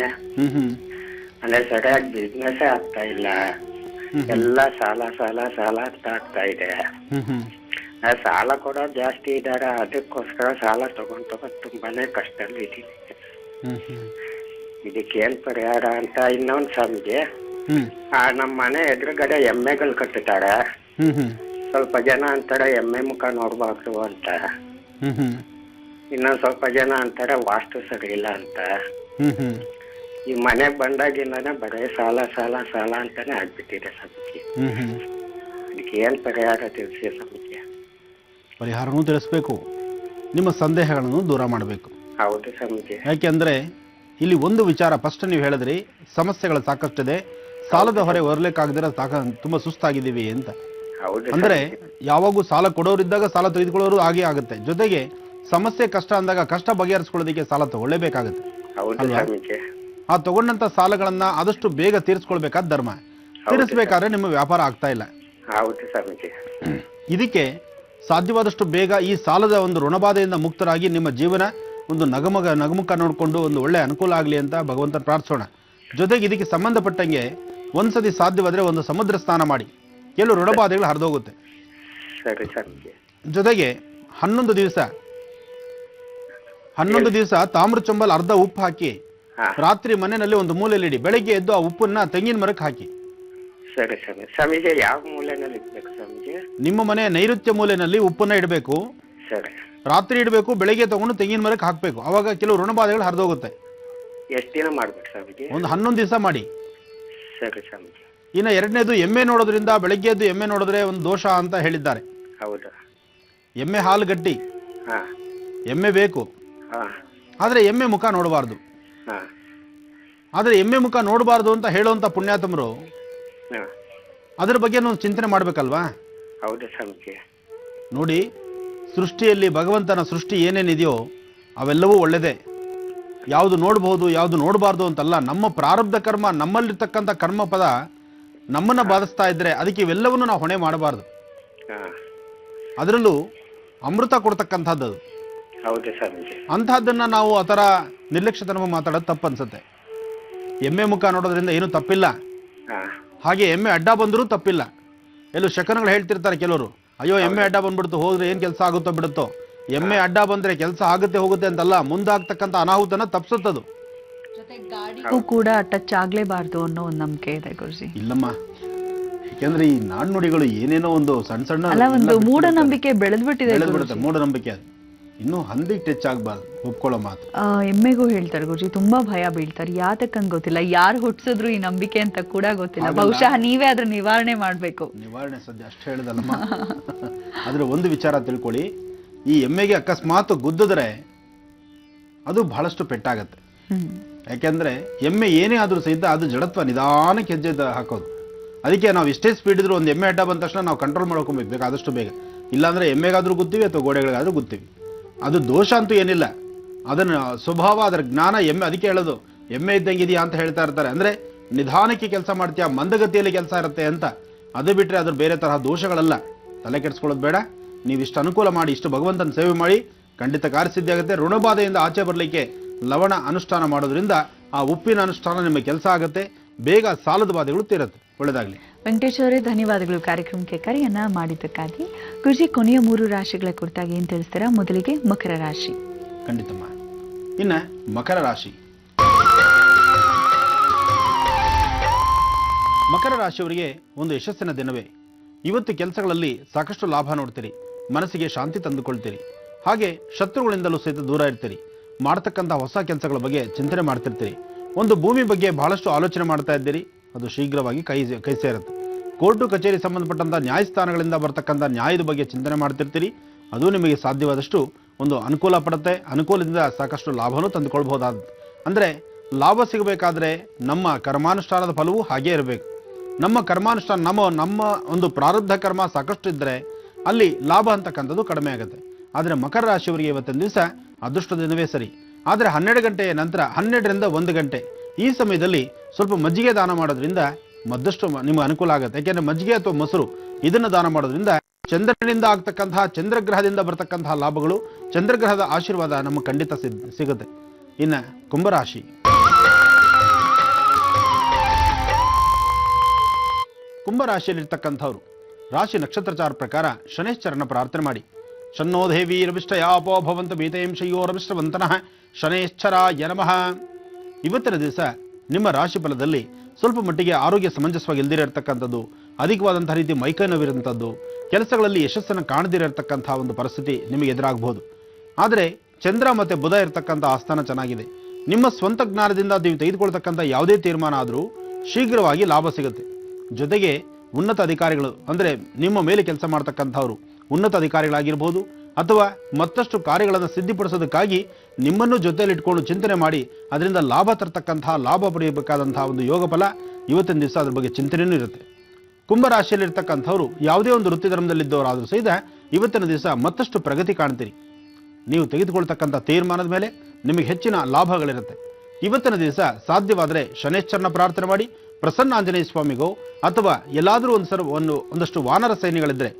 ಅಂದ್ರೆ ಸರಿಯಾಗಿ ಬಿಸ್ನೆಸ್ ಆಗ್ತಾ ಇಲ್ಲ. ಎಲ್ಲ ಸಾಲ ಸಾಲ ಸಾಲ ಅಂತ ಆಗ್ತಾ ಇದೆ. ಸಾಲ ಕೂಡ ಜಾಸ್ತಿ ಇದ್ದಾರೆ. ಅದಕ್ಕೋಸ್ಕರ ಸಾಲ ತಗೊಂಡ್ ತುಂಬಾನೇ ಕಷ್ಟದಲ್ಲಿ ಇದ್ದೀನಿ. ಇದಕ್ಕೇನ್ ಪರಿಹಾರ ಅಂತ. ಇನ್ನೊಂದ್ ಸ್ವಾಮೀಜಿ, ನಮ್ಮ ಮನೆ ಎದುರುಗಡೆ ಎಮ್ಮೆಗಳು ಕಟ್ಟುತ್ತಾರೆ. ಸ್ವಲ್ಪ ಜನ ಅಂತಾರೆ ಎಮ್ಮೆ ಮುಖ ನೋಡ್ಬಾರ್ದು ಅಂತ. ಇನ್ನೊಂದ್ ಸ್ವಲ್ಪ ಜನ ಅಂತಾರೆ ವಾಸ್ತು ಸರಿ ಇಲ್ಲ ಅಂತ. ಈ ಮನೆಗ್ ಬಂದಾಗಿಂದಾನೆ ಬರೀ ಸಾಲ ಸಾಲ ಸಾಲ ಅಂತಾನೆ ಆಗ್ಬಿಟ್ಟಿದೆ ಸ್ವಾಮೀಜಿ. ಅದಕ್ಕೆ ಏನ್ ಪರಿಹಾರ ತಿಳಿಸಿ ಸ್ವಾಮೀಜಿ? ಪರಿಹಾರನೂ ತಿಳಿಸ್ಬೇಕು, ನಿಮ್ಮ ಸಂದೇಹಗಳನ್ನು ದೂರ ಮಾಡಬೇಕು. ಹೌದು ಸ್ವಾಮೀಜಿ. ಯಾಕೆಂದರೆ ಇಲ್ಲಿ ಒಂದು ವಿಚಾರ ಫಸ್ಟ್ ನೀವು ಹೇಳಿದ್ರಿ, ಸಮಸ್ಯೆಗಳು ಸಾಕಷ್ಟಿದೆ, ಸಾಲದ ಹೊರೆ ಹೊರಲಿಕ್ಕಾಗದಿರ ತುಂಬ ಸುಸ್ತಾಗಿದ್ದೀವಿ ಅಂತ. ಹೌದು ಅಂದರೆ ಯಾವಾಗೂ ಸಾಲ ಕೊಡೋರಿದ್ದಾಗ ಸಾಲ ತೆಗೆದುಕೊಳ್ಳೋರು ಹಾಗೆ ಆಗುತ್ತೆ. ಜೊತೆಗೆ ಸಮಸ್ಯೆ ಕಷ್ಟ ಅಂದಾಗ ಕಷ್ಟ ಬಗೆಹರಿಸ್ಕೊಳ್ಳೋದಕ್ಕೆ ಸಾಲ ತಗೊಳ್ಳೇಬೇಕಾಗುತ್ತೆ. ಹೌದು ಅಲ್ವಾ? ಸ್ವಾಮೀಜಿ. ಆ ತಗೊಂಡಂತ ಸಾಲಗಳನ್ನ ಆದಷ್ಟು ಬೇಗ ತೀರಿಸ್ಕೊಳ್ಬೇಕಾದ ಧರ್ಮ. ತೀರಿಸಬೇಕಾದ್ರೆ ನಿಮ್ಮ ವ್ಯಾಪಾರ ಆಗ್ತಾ ಇಲ್ಲ. ಹೌದು ಸ್ವಾಮೀಜಿ. ಇದಕ್ಕೆ ಸಾಧ್ಯವಾದಷ್ಟು ಬೇಗ ಈ ಸಾಲದ ಒಂದು ಋಣಬಾಧೆಯಿಂದ ಮುಕ್ತರಾಗಿ ನಿಮ್ಮ ಜೀವನ ಒಂದು ನಗಮುಖ ನೋಡಿಕೊಂಡು ಒಂದು ಒಳ್ಳೆ ಅನುಕೂಲ ಆಗಲಿ ಅಂತ ಭಗವಂತ ಪ್ರಾರ್ಥಿಸೋಣ. ಜೊತೆಗೆ ಇದಕ್ಕೆ ಸಂಬಂಧಪಟ್ಟಂಗೆ ಒಂದ್ಸತಿ ಸಾಧ್ಯವಾದರೆ ಒಂದು ಸಮುದ್ರ ಸ್ನಾನ ಮಾಡಿ, ಕೆಲವು ಋಣಬಾಧೆಗಳು ಹರಿದೋಗುತ್ತೆ. ಸರಿ ಸ್ವಾಮೀಜಿ. ಜೊತೆಗೆ 11 ದಿವಸ ತಾಮ್ರ ಚೊಂಬಲ್ ಅರ್ಧ ಉಪ್ಪು ಹಾಕಿ ರಾತ್ರಿ ಮನೆಯಲ್ಲಿ ಒಂದು ಮೂಲೆಯಲ್ಲಿ ಇಡಿ. ಬೆಳಗ್ಗೆ ಎದ್ದು ಆ ಉಪ್ಪನ್ನ ತೆಂಗಿನ ಮರಕ್ಕೆ ಹಾಕಿ. ಸರಿ ಸ್ವಾಮಿ. ಸ್ವಾಮೀಜಿ ಯಾವ ಮೂಲೆನಲ್ಲಿ ಇಡ್ಬೇಕು ಸ್ವಾಮೀಜಿ? ನಿಮ್ಮ ಮನೆ ನೈಋತ್ಯ ಮೂಲೆಯಲ್ಲಿ ಉಪ್ಪನ್ನ ಇಡಬೇಕು. ಸರಿ. ರಾತ್ರಿ ಇಡಬೇಕು, ಬೆಳಗ್ಗೆ ತಗೊಂಡು ತೆಂಗಿನ ಮರಕ್ಕೆ ಹಾಕಬೇಕು. ಅವಾಗ ಕೆಲವು ಋಣಬಾಧೆಗಳು ಹರಿದೋಗುತ್ತೆ. ಎಷ್ಟು ದಿನ ಮಾಡ್ಬೇಕು ಸ್ವಾಮೀಜಿ? ಒಂದು 11 ದಿವಸ ಮಾಡಿ. ಸರಿ ಸ್ವಾಮೀಜಿ. ಇನ್ನು ಎರಡನೇದು, ಎಮ್ಮೆ ನೋಡೋದ್ರಿಂದ ಬೆಳಗ್ಗೆ ಎದ್ದು ಎಮ್ಮೆ ನೋಡಿದ್ರೆ ಒಂದು ದೋಷ ಅಂತ ಹೇಳಿದ್ದಾರೆ. ಹೌದಾ? ಎಮ್ಮೆ ಹಾಲು ಗಟ್ಟಿ, ಹಾ ಎಮ್ಮೆ ಬೇಕು, ಹಾ ಆದರೆ ಎಮ್ಮೆ ಮುಖ ನೋಡಬಾರ್ದು. ಹಾ ಆದರೆ ಎಮ್ಮೆ ಮುಖ ನೋಡಬಾರ್ದು ಅಂತ ಹೇಳುವಂಥ ಪುಣ್ಯಾತಮರು ಹಾ ಅದ್ರ ಬಗ್ಗೆ ನಾವು ಚಿಂತನೆ ಮಾಡಬೇಕಲ್ವಾ? ಹೌದು ಸ್ವಾಮೀಜಿ. ನೋಡಿ, ಸೃಷ್ಟಿಯಲ್ಲಿ ಭಗವಂತನ ಸೃಷ್ಟಿ ಏನೇನಿದೆಯೋ ಅವೆಲ್ಲವೂ ಒಳ್ಳೆಯದೇ. ಯಾವುದು ನೋಡಬಹುದು, ಯಾವುದು ನೋಡಬಾರ್ದು ಅಂತಲ್ಲ. ನಮ್ಮ ಪ್ರಾರಬ್ಧ ಕರ್ಮ, ನಮ್ಮಲ್ಲಿರ್ತಕ್ಕಂಥ ಕರ್ಮ ಪದ ನಮ್ಮನ್ನು ಬಾಧಿಸ್ತಾ ಇದ್ರೆ ಅದಕ್ಕೆ ಇವೆಲ್ಲವನ್ನು ನಾವು ಹೊಣೆ ಮಾಡಬಾರ್ದು. ಹಾ ಅದರಲ್ಲೂ ಅಮೃತ ಕೊಡ್ತಕ್ಕಂಥದ್ದು ಅದು. ಹೌದು ಸ್ವಾಮೀಜಿ. ಅಂಥದ್ದನ್ನ ನಾವು ಆ ಥರ ನಿರ್ಲಕ್ಷ್ಯತನ ಮಾತಾಡೋದು ತಪ್ಪು ಅನ್ಸುತ್ತೆ. ಎಮ್ಮೆ ಮುಖ ನೋಡೋದ್ರಿಂದ ಏನೂ ತಪ್ಪಿಲ್ಲ. ಹಾ ಹಾಗೆ ಎಮ್ಮೆ ಅಡ್ಡ ಬಂದರೂ ತಪ್ಪಿಲ್ಲ. ಎಲ್ಲೂ ಶಕನಗಳು ಹೇಳ್ತಿರ್ತಾರೆ ಕೆಲವರು, ಅಯ್ಯೋ ಎಮ್ಮೆ ಅಡ್ಡ ಬಂದ್ಬಿಡ್ತು, ಹೋದ್ರೆ ಏನು ಕೆಲಸ ಆಗುತ್ತೋ ಬಿಡುತ್ತೋ. ಎಮ್ಮೆ ಅಡ್ಡ ಬಂದ್ರೆ ಕೆಲಸ ಆಗುತ್ತೆ ಹೋಗುತ್ತೆ ಅಂತಲ್ಲ, ಮುಂದಾಗ್ತಕ್ಕಂಥ ಅನಾಹುತನ ತಪ್ಪಿಸುತ್ತದು. ಗಾಡಿಗೂ ಕೂಡ ಟಚ್ ಆಗ್ಲೇಬಾರ್ದು ಅನ್ನೋ ಒಂದು ನಂಬಿಕೆ ಇದೆ ಗುರುಜಿ. ಇಲ್ಲಮ್ಮ, ಯಾಕೆಂದ್ರೆ ಈ ನಾಣ್ಣುಡಿಗಳು ಏನೇನೋ ಒಂದು ಸಣ್ಣ ಸಣ್ಣ ಅಲ್ಲ, ಒಂದು ಮೂಢನಂಬಿಕೆ ಬೆಳೆದ್ಬಿಟ್ಟಿದೆ. ಮೂಢನಂಬಿಕೆ ಅದು. ಇನ್ನು ಹಂದಿಗೆ ಟಚ್ ಆಗ್ಬಾರ್ದು, ಒಪ್ಕೊಳ್ಳೋ ಮಾತು. ಎಮ್ಮೆಗೂ ಹೇಳ್ತಾರೆ ಗುರುಜಿ, ತುಂಬಾ ಭಯ ಬೀಳ್ತಾರೆ. ಯಾತಕ್ಕಂತ ಗೊತ್ತಿಲ್ಲ, ಯಾರು ಹುಟ್ಟಿಸಿದ್ರು ಈ ನಂಬಿಕೆ ಅಂತ ಕೂಡ ಗೊತ್ತಿಲ್ಲ. ಬಹುಶಃ ನೀವೇ ಅದ್ರ ನಿವಾರಣೆ ಮಾಡ್ಬೇಕು. ನಿವಾರಣೆ ಸದ್ಯ ಅಷ್ಟು ಹೇಳಿದಲ್ಲಮ್ಮ. ಆದ್ರೆ ಒಂದು ವಿಚಾರ ತಿಳ್ಕೊಳ್ಳಿ, ಈ ಎಮ್ಮೆಗೆ ಅಕಸ್ಮಾತ್ ಗುದ್ದಿದ್ರೆ ಅದು ಬಹಳಷ್ಟು ಪೆಟ್ಟಾಗತ್ತೆ. ಯಾಕೆಂದ್ರೆ ಎಮ್ಮೆ ಏನೇ ಆದ್ರೂ ಸಹಿತ ಅದು ಜಡತ್ವ ನಿಧಾನಕ್ಕೆ ಹೆಜ್ಜೆ ಹಾಕೋದು. ಅದಕ್ಕೆ ನಾವು ಎಷ್ಟೇ ಸ್ಪೀಡ್ ಇದ್ರು ಒಂದು ಎಮ್ಮೆ ಅಡ್ಡ ಬಂದ ತಕ್ಷಣ ನಾವು ಕಂಟ್ರೋಲ್ ಮಾಡ್ಕೊಬೇಕು ಆದಷ್ಟು ಬೇಗ. ಇಲ್ಲಾಂದ್ರೆ ಎಮ್ಮೆಗಾದ್ರೂ ಗುತ್ತೀವಿ ಅಥವಾ ಗೋಡೆಗಳಿಗಾದ್ರೂ ಗುತ್ತೀವಿ. ಅದು ದೋಷ ಅಂತೂ ಏನಿಲ್ಲ, ಅದನ್ನ ಸ್ವಭಾವ, ಅದರ ಜ್ಞಾನ. ಎಮ್ಮೆ ಅದಕ್ಕೆ ಹೇಳೋದು ಎಮ್ಮೆ ಇದ್ದಂಗಿದೆಯಾ ಅಂತ ಹೇಳ್ತಾ ಇರ್ತಾರೆ. ಅಂದ್ರೆ ನಿಧಾನಕ್ಕೆ ಕೆಲಸ ಮಾಡ್ತೀಯಾ, ಮಂದಗತಿಯಲ್ಲಿ ಕೆಲಸ ಇರುತ್ತೆ ಅಂತ. ಅದು ಬಿಟ್ರೆ ಅದ್ರ ಬೇರೆ ತರಹ ದೋಷಗಳಲ್ಲ. ತಲೆ ಕೆಡಿಸ್ಕೊಳ್ಳೋದು ಬೇಡ. ನೀವು ಇಷ್ಟು ಅನುಕೂಲ ಮಾಡಿ, ಇಷ್ಟು ಭಗವಂತನ ಸೇವೆ ಮಾಡಿ, ಖಂಡಿತ ಕಾರ್ಯಸಿದ್ಧಿ ಆಗುತ್ತೆ. ಋಣಬಾಧೆಯಿಂದ ಆಚೆ ಬರಲಿಕ್ಕೆ ಲವಣ ಅನುಷ್ಠಾನ ಮಾಡೋದ್ರಿಂದ ಆ ಉಪ್ಪಿನ ಅನುಷ್ಠಾನ ನಿಮ್ಮ ಕೆಲಸ ಆಗುತ್ತೆ. ಬೇಗ ಸಾಲದ ಬಾಧೆಗಳು ತೀರುತ್ತೆ. ಒಳ್ಳೆದಾಗ್ಲಿ. ವೆಂಕಟೇಶ್ ಅವರೇ, ಧನ್ಯವಾದಗಳು ಕಾರ್ಯಕ್ರಮಕ್ಕೆ ಕರೆಯನ್ನ ಮಾಡಿದ್ದಕ್ಕಾಗಿ. ಗುರುಜಿ, ಕೊನೆಯ 3 ರಾಶಿಗಳ ಕುರಿತಾಗಿ ಏನ್ ತಿಳಿಸ್ತೀರಾ? ಮೊದಲಿಗೆ ಮಕರ ರಾಶಿ. ಖಂಡಿತಮ್ಮ. ಇನ್ನ ಮಕರ ರಾಶಿ. ಮಕರ ರಾಶಿಯವರಿಗೆ ಒಂದು ಯಶಸ್ಸಿನ ದಿನವೇ. ಇವತ್ತು ಕೆಲಸಗಳಲ್ಲಿ ಸಾಕಷ್ಟು ಲಾಭ ನೋಡ್ತೀರಿ, ಮನಸ್ಸಿಗೆ ಶಾಂತಿ ತಂದುಕೊಳ್ತೀರಿ. ಹಾಗೆ ಶತ್ರುಗಳಿಂದಲೂ ಸಹಿತ ದೂರ ಇರ್ತೀರಿ. ಮಾಡ್ತಕ್ಕಂಥ ಹೊಸ ಕೆಲಸಗಳ ಬಗ್ಗೆ ಚಿಂತನೆ ಮಾಡ್ತಿರ್ತೀರಿ. ಒಂದು ಭೂಮಿ ಬಗ್ಗೆ ಬಹಳಷ್ಟು ಆಲೋಚನೆ ಮಾಡ್ತಾ ಇದ್ದೀರಿ, ಅದು ಶೀಘ್ರವಾಗಿ ಕೈ ಸೇರುತ್ತೆ. ಕೋರ್ಟು ಕಚೇರಿ ಸಂಬಂಧಪಟ್ಟಂಥ ನ್ಯಾಯಸ್ಥಾನಗಳಿಂದ ಬರ್ತಕ್ಕಂಥ ನ್ಯಾಯದ ಬಗ್ಗೆ ಚಿಂತನೆ ಮಾಡ್ತಿರ್ತೀರಿ. ಅದು ನಿಮಗೆ ಸಾಧ್ಯವಾದಷ್ಟು ಒಂದು ಅನುಕೂಲ ಪಡುತ್ತೆ. ಅನುಕೂಲದಿಂದ ಸಾಕಷ್ಟು ಲಾಭನೂ ತಂದುಕೊಳ್ಬಹುದಾದ. ಅಂದರೆ ಲಾಭ ಸಿಗಬೇಕಾದ್ರೆ ನಮ್ಮ ಕರ್ಮಾನುಷ್ಠಾನದ ಫಲವೂ ಹಾಗೇ ಇರಬೇಕು. ನಮ್ಮ ಕರ್ಮಾನುಷ್ಠಾನ, ನಮ್ಮ ಒಂದು ಪ್ರಾರಬ್ಧ ಕರ್ಮ ಸಾಕಷ್ಟು ಇದ್ದರೆ ಅಲ್ಲಿ ಲಾಭ ಅಂತಕ್ಕಂಥದ್ದು ಕಡಿಮೆ ಆಗುತ್ತೆ. ಆದರೆ ಮಕರ ರಾಶಿಯವರಿಗೆ ಇವತ್ತಿನ ದಿವಸ ಅದೃಷ್ಟ ದಿನವೇ ಸರಿ. ಆದರೆ 12 ಗಂಟೆಯ ನಂತರ 12ರಿಂದ 1 ಗಂಟೆ ಈ ಸಮಯದಲ್ಲಿ ಸ್ವಲ್ಪ ಮಜ್ಜಿಗೆ ದಾನ ಮಾಡೋದ್ರಿಂದ ಮತ್ತಷ್ಟು ನಿಮಗೆ ಅನುಕೂಲ ಆಗುತ್ತೆ. ಯಾಕೆಂದ್ರೆ ಮಜ್ಜಿಗೆ ಅಥವಾ ಮೊಸರು ಇದನ್ನು ದಾನ ಮಾಡೋದ್ರಿಂದ ಚಂದ್ರನಿಂದ ಆಗ್ತಕ್ಕಂತಹ, ಚಂದ್ರಗ್ರಹದಿಂದ ಬರ್ತಕ್ಕಂತಹ ಲಾಭಗಳು, ಚಂದ್ರಗ್ರಹದ ಆಶೀರ್ವಾದ ನಮಗೆ ಖಂಡಿತ ಸಿಗುತ್ತೆ. ಇನ್ನು ಕುಂಭರಾಶಿ. ಕುಂಭರಾಶಿಯಲ್ಲಿರ್ತಕ್ಕಂಥವ್ರು ರಾಶಿ ನಕ್ಷತ್ರಚಾರ ಪ್ರಕಾರ ಶನೇಶ್ವರನ ಪ್ರಾರ್ಥನೆ ಮಾಡಿ. ಶನ್ನೋ ದೇವಿ ರವಿಷ್ಠಯಾಪೋ ಭವಂತ ಭೀತೇಂ ಶಯ್ಯೋ ರವಿಷ್ಠವಂತನಃ ಶನೇಶ್ವರಾಯ ನಮಃ. ಇವತ್ತಿನ ದಿವಸ ನಿಮ್ಮ ರಾಶಿ ಫಲದಲ್ಲಿ ಸ್ವಲ್ಪ ಮಟ್ಟಿಗೆ ಆರೋಗ್ಯ ಸಮಂಜಸವಾಗಿ ಇಲ್ದಿರತಕ್ಕಂಥದ್ದು, ಅಧಿಕವಾದಂಥ ರೀತಿ ಮೈಕೈ ನೋವಿರುವಂಥದ್ದು, ಕೆಲಸಗಳಲ್ಲಿ ಯಶಸ್ಸನ್ನು ಕಾಣದಿರತಕ್ಕಂಥ ಒಂದು ಪರಿಸ್ಥಿತಿ ನಿಮಗೆ ಎದುರಾಗಬಹುದು. ಆದರೆ ಚಂದ್ರ ಮತ್ತು ಬುಧ ಇರತಕ್ಕಂಥ ಆಸ್ಥಾನ ಚೆನ್ನಾಗಿದೆ. ನಿಮ್ಮ ಸ್ವಂತ ಜ್ಞಾನದಿಂದ ನೀವು ತೆಗೆದುಕೊಳ್ತಕ್ಕಂಥ ಯಾವುದೇ ತೀರ್ಮಾನ ಆದರೂ ಶೀಘ್ರವಾಗಿ ಲಾಭ ಸಿಗುತ್ತೆ. ಜೊತೆಗೆ ಉನ್ನತ ಅಧಿಕಾರಿಗಳು, ಅಂದರೆ ನಿಮ್ಮ ಮೇಲೆ ಕೆಲಸ ಮಾಡ್ತಕ್ಕಂಥವ್ರು, ಉನ್ನತ ಅಧಿಕಾರಿಗಳಾಗಿರ್ಬೋದು ಅಥವಾ ಮತ್ತಷ್ಟು ಕಾರ್ಯಗಳನ್ನು ಸಿದ್ಧಿಪಡಿಸೋದಕ್ಕಾಗಿ ನಿಮ್ಮನ್ನು ಜೊತೆಯಲ್ಲಿಟ್ಕೊಂಡು ಚಿಂತನೆ ಮಾಡಿ ಅದರಿಂದ ಲಾಭ ತರ್ತಕ್ಕಂತಹ ಲಾಭ ಪಡೆಯಬೇಕಾದಂತಹ ಒಂದು ಯೋಗ ಫಲ ಇವತ್ತಿನ ದಿವಸ ಅದ್ರ ಬಗ್ಗೆ ಚಿಂತನೆಯೂ ಇರುತ್ತೆ. ಕುಂಭರಾಶಿಯಲ್ಲಿರ್ತಕ್ಕಂಥವ್ರು ಯಾವುದೇ ಒಂದು ವೃತ್ತಿ ಧರ್ಮದಲ್ಲಿದ್ದವರಾದರೂ ಸಹಿತ ಇವತ್ತಿನ ದಿವಸ ಮತ್ತಷ್ಟು ಪ್ರಗತಿ ಕಾಣ್ತೀರಿ. ನೀವು ತೆಗೆದುಕೊಳ್ತಕ್ಕಂಥ ತೀರ್ಮಾನದ ಮೇಲೆ ನಿಮಗೆ ಹೆಚ್ಚಿನ ಲಾಭಗಳಿರುತ್ತೆ. ಇವತ್ತಿನ ದಿವಸ ಸಾಧ್ಯವಾದರೆ ಶನೇಶ್ವರನ ಪ್ರಾರ್ಥನೆ ಮಾಡಿ, ಪ್ರಸನ್ನ ಆಂಜನೇಯ ಸ್ವಾಮಿಗೋ ಅಥವಾ ಎಲ್ಲಾದರೂ ಒಂದಷ್ಟು ವಾನರ ಸೈನ್ಯಗಳಿದ್ರೆ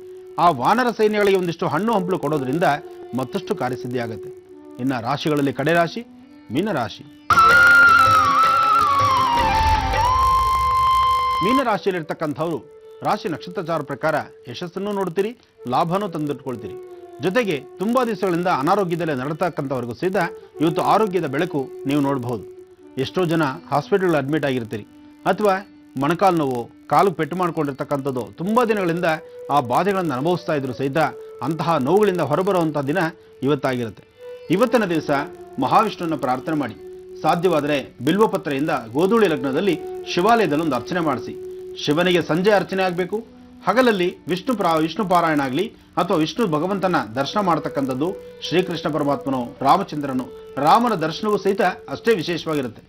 ಆ ವಾನರ ಸೈನ್ಯಗಳಿಗೆ ಒಂದಿಷ್ಟು ಹಣ್ಣು ಹಂಪಲು ಕೊಡೋದ್ರಿಂದ ಮತ್ತಷ್ಟು ಕಾರ್ಯಸಿದ್ಧಿ ಆಗುತ್ತೆ. ಇನ್ನು ರಾಶಿಗಳಲ್ಲಿ ಕಡೆ ರಾಶಿ ಮೀನರಾಶಿ. ಮೀನರಾಶಿಯಲ್ಲಿರ್ತಕ್ಕಂಥವ್ರು ರಾಶಿ ನಕ್ಷತ್ರಚಾರ ಪ್ರಕಾರ ಯಶಸ್ಸನ್ನು ನೋಡ್ತೀರಿ, ಲಾಭನೂ ತಂದಿಟ್ಕೊಳ್ತೀರಿ. ಜೊತೆಗೆ ತುಂಬಾ ದಿವಸಗಳಿಂದ ಅನಾರೋಗ್ಯದಲ್ಲೇ ನಡತಕ್ಕಂಥವ್ರಿಗೂ ಸಹಿತ ಇವತ್ತು ಆರೋಗ್ಯದ ಬೆಳಕು ನೀವು ನೋಡಬಹುದು. ಎಷ್ಟೋ ಜನ ಹಾಸ್ಪಿಟಲ್ ಅಡ್ಮಿಟ್ ಆಗಿರ್ತೀರಿ ಅಥವಾ ಮೊಣಕಾಲು ನೋವು, ಕಾಲು ಪೆಟ್ಟು ಮಾಡ್ಕೊಂಡಿರ್ತಕ್ಕಂಥದ್ದು ತುಂಬಾ ದಿನಗಳಿಂದ ಆ ಬಾಧೆಗಳನ್ನು ಅನುಭವಿಸ್ತಾ ಇದ್ರು ಸಹಿತ ಅಂತಹ ನೋವುಗಳಿಂದ ಹೊರಬರುವಂತಹ ದಿನ ಇವತ್ತಾಗಿರುತ್ತೆ. ಇವತ್ತಿನ ದಿವಸ ಮಹಾವಿಷ್ಣುವನ್ನ ಪ್ರಾರ್ಥನೆ ಮಾಡಿ, ಸಾಧ್ಯವಾದರೆ ಬಿಲ್ವಪತ್ರೆಯಿಂದ ಗೋಧೂಳಿ ಲಗ್ನದಲ್ಲಿ ಶಿವಾಲಯದಲ್ಲಿ ಒಂದು ಅರ್ಚನೆ ಮಾಡಿಸಿ. ಶಿವನಿಗೆ ಸಂಜೆ ಅರ್ಚನೆ ಆಗಬೇಕು. ಹಗಲಲ್ಲಿ ವಿಷ್ಣು ಪಾರಾಯಣ ಆಗಲಿ ಅಥವಾ ವಿಷ್ಣು ಭಗವಂತನ ದರ್ಶನ ಮಾಡತಕ್ಕಂಥದ್ದು ಶ್ರೀಕೃಷ್ಣ ಪರಮಾತ್ಮನು, ರಾಮಚಂದ್ರನು, ರಾಮನ ದರ್ಶನವೂ ಸಹಿತ ಅಷ್ಟೇ ವಿಶೇಷವಾಗಿರುತ್ತೆ.